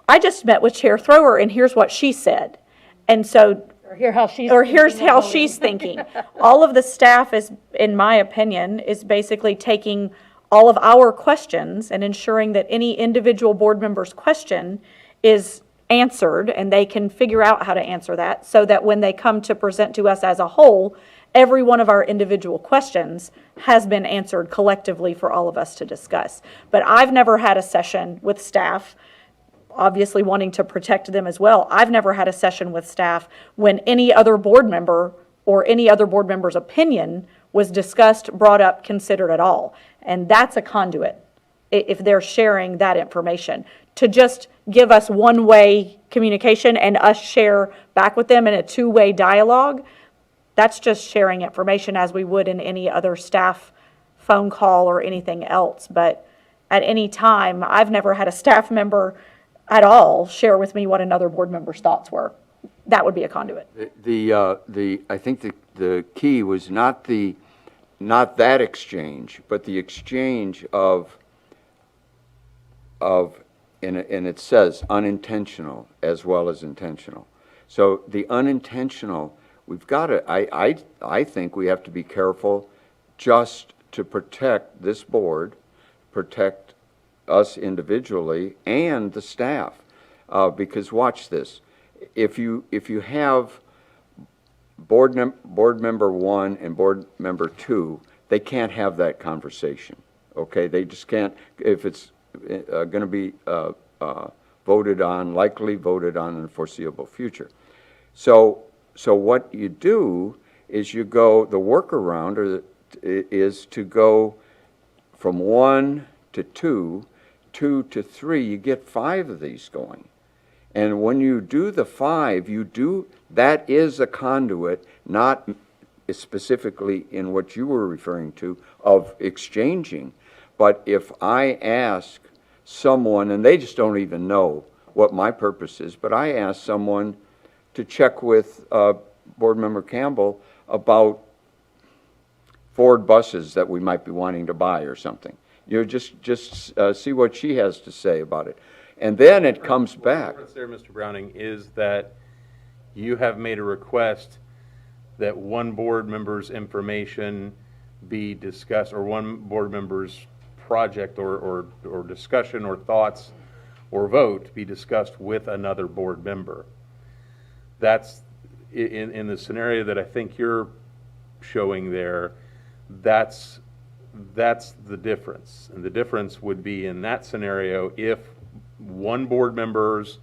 I just met with Chair Thrower and here's what she said. And so, here's how she's thinking. All of the staff is, in my opinion, is basically taking all of our questions and ensuring that any individual board member's question is answered and they can figure out how to answer that, so that when they come to present to us as a whole, every one of our individual questions has been answered collectively for all of us to discuss. But I've never had a session with staff, obviously wanting to protect them as well. I've never had a session with staff when any other board member or any other board member's opinion was discussed, brought up, considered at all. And that's a conduit, if they're sharing that information. To just give us one-way communication and us share back with them in a two-way dialogue, that's just sharing information as we would in any other staff phone call or anything else. But at any time. I've never had a staff member at all share with me what another board member's thoughts were. That would be a conduit. I think the key was not that exchange, but the exchange of and it says unintentional as well as intentional. So the unintentional, we've got to, I think we have to be careful just to protect this board, protect us individually and the staff. Because watch this, if you have board member 1 and board member 2, they can't have that conversation, okay? They just can't, if it's going to be likely voted on in the foreseeable future. So what you do is you go, the workaround is to go from 1 to 2, 2 to 3, you get 5 of these going. And when you do the 5, that is a conduit, not specifically in what you were referring to, of exchanging. But if I ask someone, and they just don't even know what my purpose is, but I ask someone to check with Board Member Campbell about Ford buses that we might be wanting to buy or something. Just see what she has to say about it. And then it comes back. The difference there, Mr. Browning, is that you have made a request that one board member's information be discussed, or one board member's project or discussion or thoughts or vote be discussed with another board member. That's, in the scenario that I think you're showing there, that's the difference. And the difference would be in that scenario if one board member's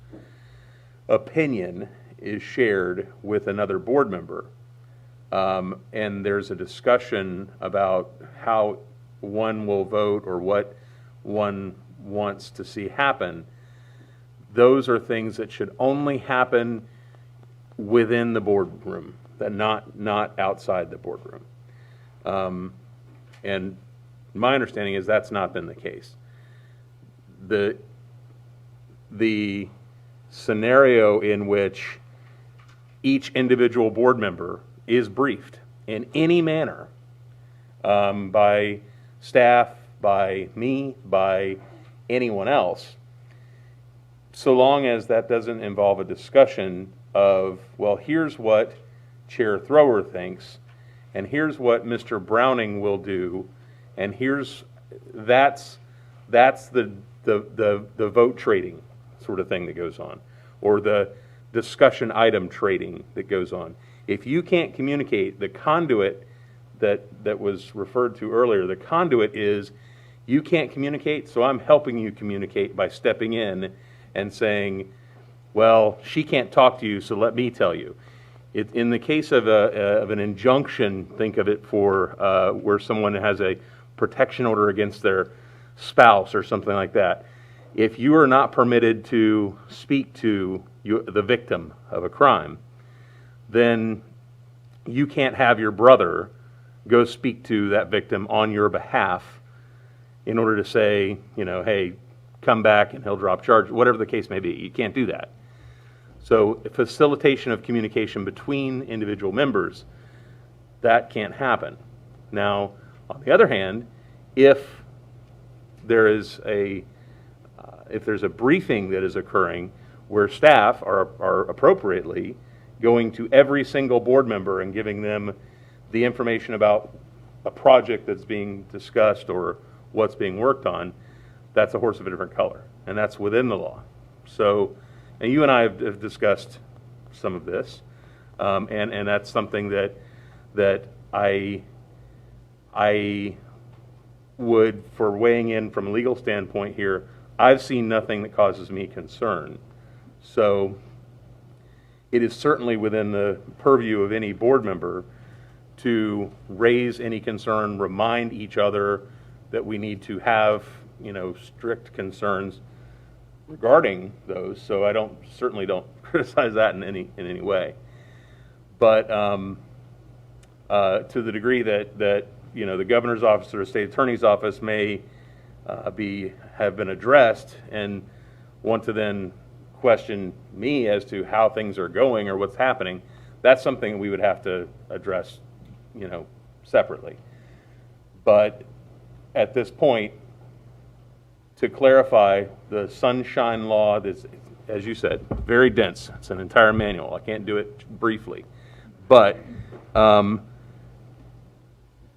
opinion is shared with another board member, and there's a discussion about how one will vote or what one wants to see happen. Those are things that should only happen within the boardroom, that not outside the boardroom. And my understanding is that's not been the case. The scenario in which each individual board member is briefed in any manner by staff, by me, by anyone else, so long as that doesn't involve a discussion of, well, here's what Chair Thrower thinks, and here's what Mr. Browning will do, and that's the vote trading sort of thing that goes on, or the discussion item trading that goes on. If you can't communicate, the conduit that was referred to earlier, the conduit is you can't communicate, so I'm helping you communicate by stepping in and saying, well, she can't talk to you, so let me tell you. In the case of an injunction, think of it for where someone has a protection order against their spouse or something like that. If you are not permitted to speak to the victim of a crime, then you can't have your brother go speak to that victim on your behalf in order to say, hey, come back and he'll drop charge, whatever the case may be. You can't do that. So facilitation of communication between individual members, that can't happen. Now, on the other hand, if there's a briefing that is occurring where staff are appropriately going to every single board member and giving them the information about a project that's being discussed or what's being worked on, that's a horse of a different color, and that's within the law. So, and you and I have discussed some of this, and that's something that I would, for weighing in from a legal standpoint here, I've seen nothing that causes me concern. So it is certainly within the purview of any board member to raise any concern, remind each other that we need to have, strict concerns regarding those. So I certainly don't criticize that in any way. But to the degree that the governor's office or the state attorney's office may have been addressed and want to then question me as to how things are going or what's happening, that's something we would have to address, separately. But at this point, to clarify, the sunshine law, that's, as you said, very dense. It's an entire manual. I can't do it briefly. But to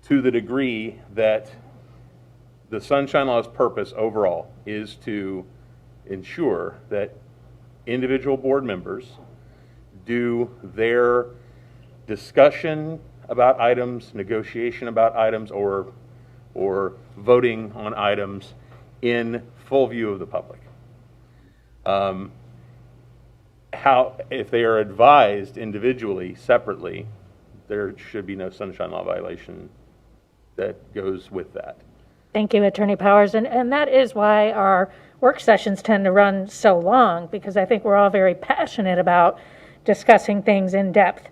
the degree that the sunshine law's purpose overall is to ensure that individual board members do their discussion about items, negotiation about items, or voting on items in full view of the public. If they are advised individually, separately, there should be no sunshine law violation that goes with that. Thank you, Attorney Powers. And that is why our work sessions tend to run so long, because I think we're all very passionate about discussing things in depth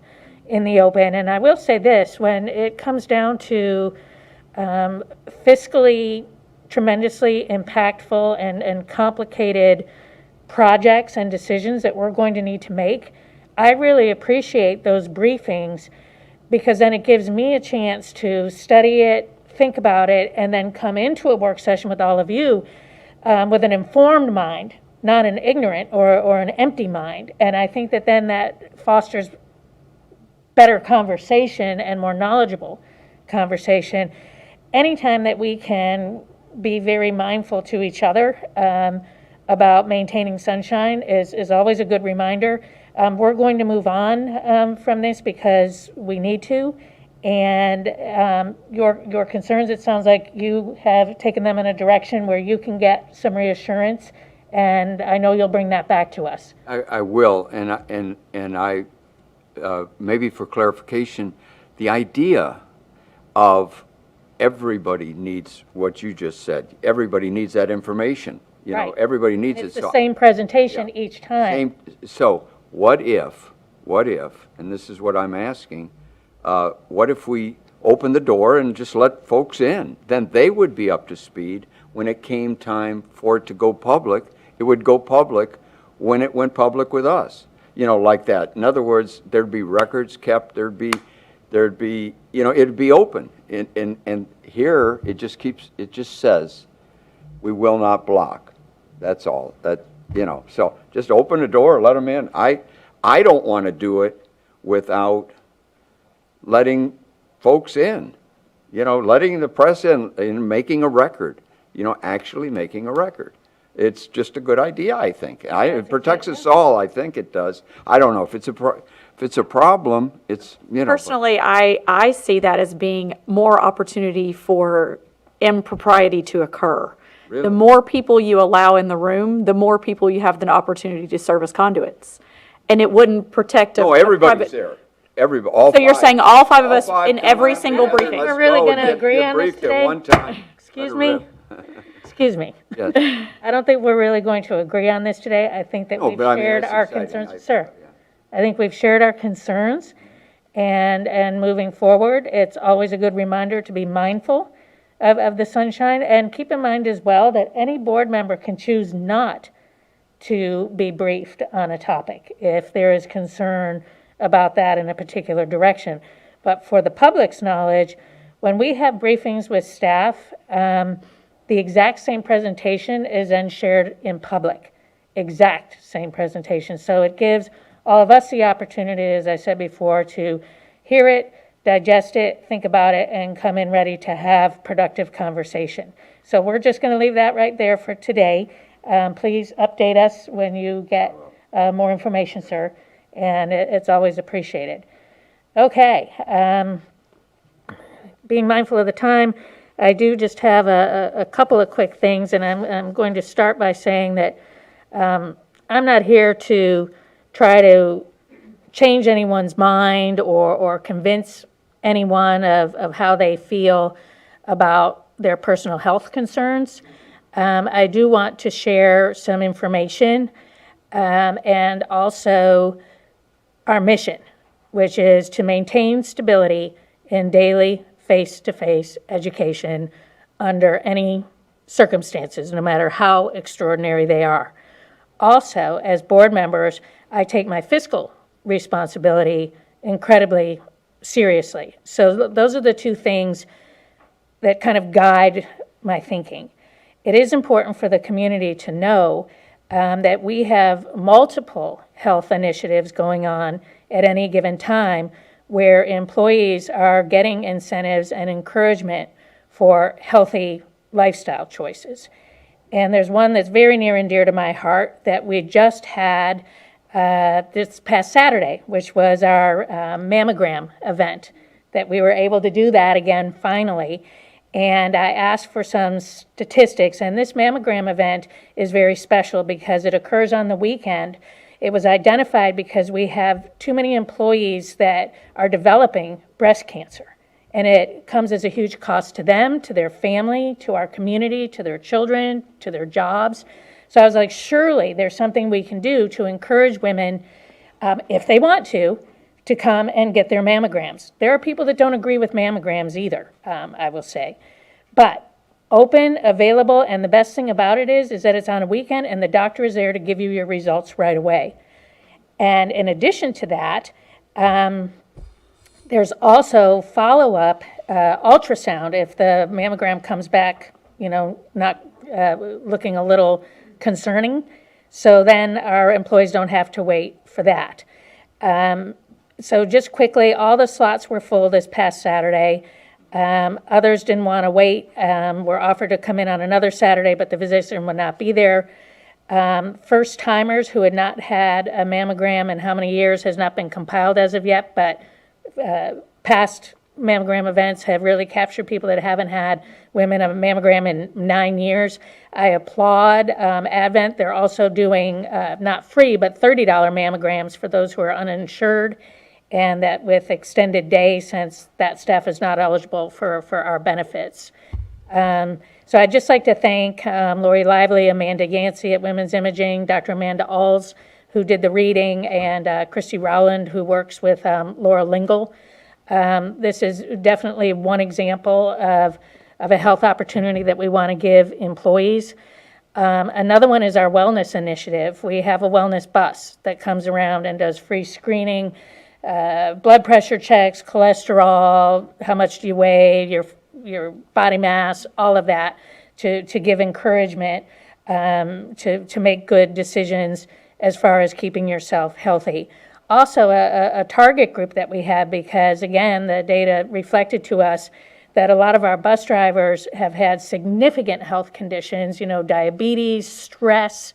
in the open. And I will say this, when it comes down to fiscally tremendously impactful and complicated projects and decisions that we're going to need to make, I really appreciate those briefings, because then it gives me a chance to study it, think about it, and then come into a work session with all of you with an informed mind, not an ignorant or an empty mind. And I think that then that fosters better conversation and more knowledgeable conversation. Anytime that we can be very mindful to each other about maintaining sunshine is always a good reminder. We're going to move on from this because we need to. And your concerns, it sounds like you have taken them in a direction where you can get some reassurance, and I know you'll bring that back to us. I will, and I maybe for clarification, the idea of everybody needs what you just said. Everybody needs that information. You know, everybody needs it. It's the same presentation each time. So what if, and this is what I'm asking, what if we open the door and just let folks in? Then they would be up to speed when it came time for it to go public. It would go public when it went public with us, like that. In other words, there'd be records kept, there'd be, it'd be open. And here, it just says, we will not block. That's all. So just open the door, let them in. I don't want to do it without letting folks in, letting the press in and making a record, actually making a record. It's just a good idea, I think. It protects us all, I think it does. I don't know if it's a problem, it's, Personally, I see that as being more opportunity for impropriety to occur. Really? The more people you allow in the room, the more people you have the opportunity to serve as conduits. And it wouldn't protect a everybody's there. All so you're five. saying all five of us All five in every come single on, briefing? let's We're really go. going to Get agree on this briefed today? at one time. Excuse Let me? her Excuse me. Yes. I don't think we're really going to agree on this today. I think that we've but I mean, shared that's our exciting. concerns. Sir, I think we've shared our concerns, and moving forward, it's always a good reminder to be mindful of the sunshine, and keep in mind as well that any board member can choose not to be briefed on a topic if there is concern about that in a particular direction. But for the public's knowledge, when we have briefings with staff, the exact same presentation is then shared in public. Exact same presentation. So it gives all of us the opportunity, as I said before, to hear it, digest it, think about it, and come in ready to have productive conversation. So we're just going to leave that right there for today. Please update us when you get more information, sir, and it's always appreciated. Okay, being mindful of the time, I do just have a couple of quick things, and I'm going to start by saying that I'm not here to try to change anyone's mind or convince anyone of how they feel about their personal health concerns. I do want to share some information and also our mission, which is to maintain stability in daily face-to-face education under any circumstances, no matter how extraordinary they are. Also, as board members, I take my fiscal responsibility incredibly seriously. So those are the two things that kind of guide my thinking. It is important for the community to know that we have multiple health initiatives going on at any given time where employees are getting incentives and encouragement for healthy lifestyle choices. And there's one that's very near and dear to my heart that we just had this past Saturday, which was our mammogram event, that we were able to do that again finally. And I asked for some statistics, and this mammogram event is very special because it occurs on the weekend. It was identified because we have too many employees that are developing breast cancer. And it comes as a huge cost to them, to their family, to our community, to their children, to their jobs. So I was like, surely there's something we can do to encourage women, if they want to come and get their mammograms. There are people that don't agree with mammograms either, I will say. But open, available, and the best thing about it is that it's on a weekend and the doctor is there to give you your results right away. And in addition to that, there's also follow-up ultrasound if the mammogram comes back, not looking a little concerning. So then our employees don't have to wait for that. So just quickly, all the slots were full this past Saturday. Others didn't want to wait, were offered to come in on another Saturday, but the physician would not be there. First-timers who had not had a mammogram in how many years has not been compiled as of yet, but past mammogram events have really captured people that haven't had women a mammogram in 9 years. I applaud Advent. They're also doing not free, but $30 mammograms for those who are uninsured, and that with extended days since that staff is not eligible for our benefits. So I'd just like to thank Lori Lively, Amanda Yancey at Women's Imaging, Dr. Amanda Alls, who did the reading, and Christy Rowland, who works with Laura Lingle. This is definitely one example of a health opportunity that we want to give employees. Another one is our wellness initiative. We have a wellness bus that comes around and does free screening, blood pressure checks, cholesterol, how much do you weigh, your body mass, all of that, to give encouragement to make good decisions as far as keeping yourself healthy. Also, a target group that we have, because again, the data reflected to us that a lot of our bus drivers have had significant health conditions, diabetes, stress,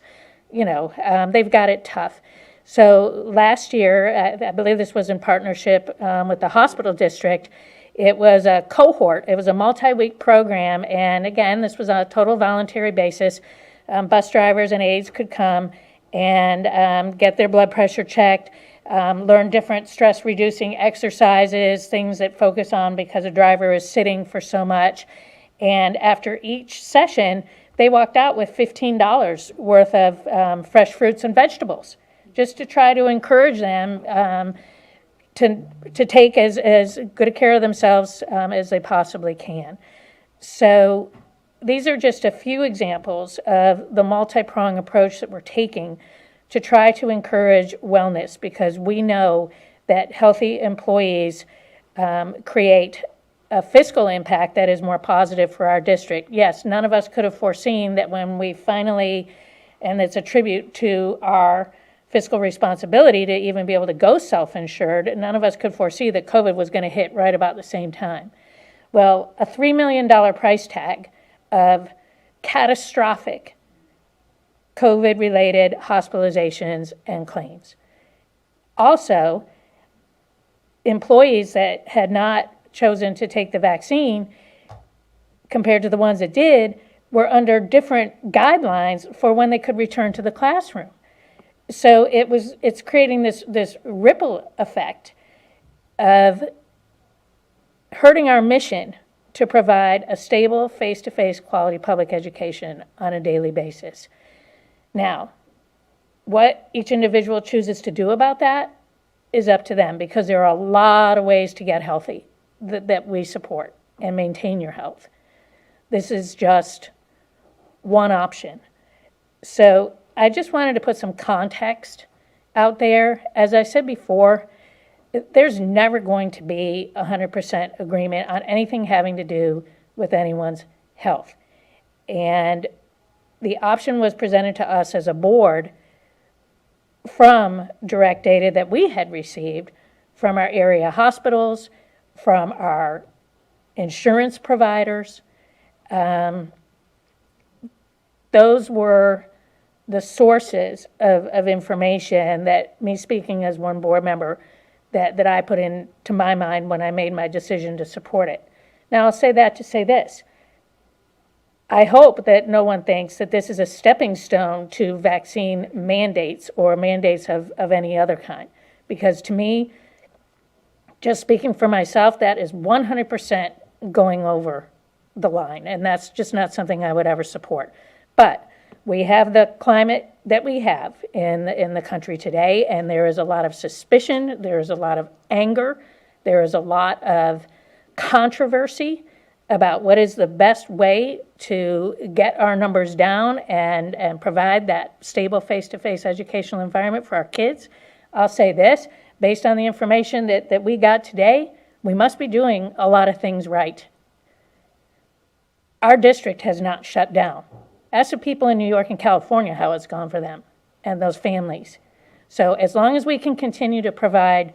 they've got it tough. So last year, I believe this was in partnership with the hospital district, it was a cohort, it was a multi-week program, and again, this was on a total voluntary basis. Bus drivers and aides could come and get their blood pressure checked, learn different stress-reducing exercises, things that focus on because a driver is sitting for so much. And after each session, they walked out with $15 worth of fresh fruits and vegetables, just to try to encourage them to take as good a care of themselves as they possibly can. So these are just a few examples of the multi-pronged approach that we're taking to try to encourage wellness, because we know that healthy employees create a fiscal impact that is more positive for our district. Yes, none of us could have foreseen that when we finally, and it's a tribute to our fiscal responsibility to even be able to go self-insured, none of us could foresee that COVID was going to hit right about the same time. Well, a $3 million price tag of catastrophic COVID-related hospitalizations and claims. Also, employees that had not chosen to take the vaccine, compared to the ones that did, were under different guidelines for when they could return to the classroom. So it's creating this ripple effect of hurting our mission to provide a stable, face-to-face quality public education on a daily basis. Now, what each individual chooses to do about that is up to them, because there are a lot of ways to get healthy that we support and maintain your health. This is just one option. So I just wanted to put some context out there. As I said before, there's never going to be 100% agreement on anything having to do with anyone's health. And the option was presented to us as a board from direct data that we had received from our area hospitals, from our insurance providers. Those were the sources of information that, me speaking as one board member, that I put into my mind when I made my decision to support it. Now, I'll say that to say this. I hope that no one thinks that this is a stepping stone to vaccine mandates or mandates of any other kind. Because to me, just speaking for myself, that is 100% going over the line. And that's just not something I would ever support. But we have the climate that we have in the country today, and there is a lot of suspicion, there is a lot of anger, there is a lot of controversy about what is the best way to get our numbers down and provide that stable face-to-face educational environment for our kids. I'll say this, based on the information that we got today, we must be doing a lot of things right. Our district has not shut down. Ask the people in New York and California how it's gone for them and those families. So as long as we can continue to provide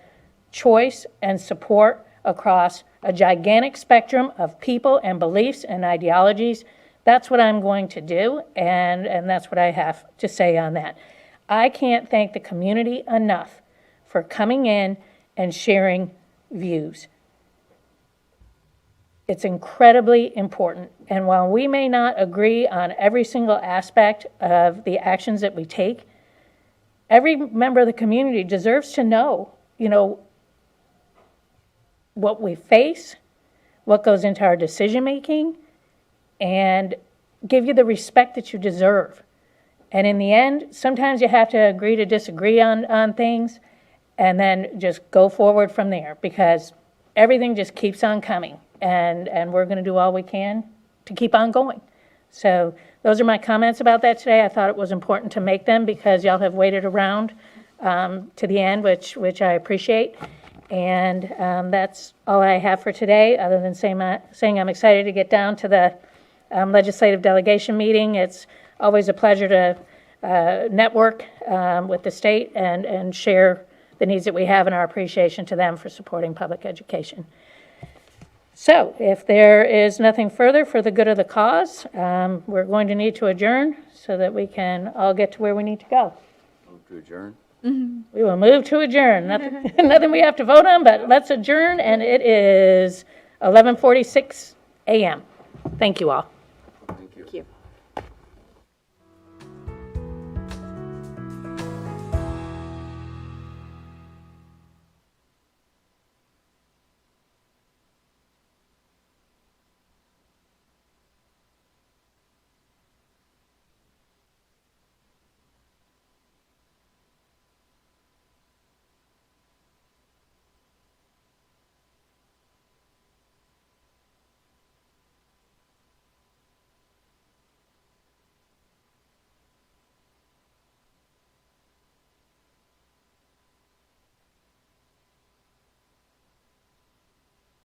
choice and support across a gigantic spectrum of people and beliefs and ideologies, that's what I'm going to do, and that's what I have to say on that. I can't thank the community enough for coming in and sharing views. It's incredibly important, and while we may not agree on every single aspect of the actions that we take, every member of the community deserves to know, what we face, what goes into our decision-making, and give you the respect that you deserve. And in the end, sometimes you have to agree to disagree on things, and then just go forward from there, because everything just keeps on coming, and we're going to do all we can to keep on going. So those are my comments about that today. I thought it was important to make them because y'all have waited around to the end, which I appreciate. And that's all I have for today, other than saying I'm excited to get down to the legislative delegation meeting. It's always a pleasure to network with the state and share the needs that we have and our appreciation to them for supporting public education. So if there is nothing further for the good of the cause, we're going to need to adjourn so that we can all get to where we need to go. Move to adjourn. We will move to adjourn. Nothing we have to vote on, but let's adjourn, and it is 11:46 a.m. Thank you all.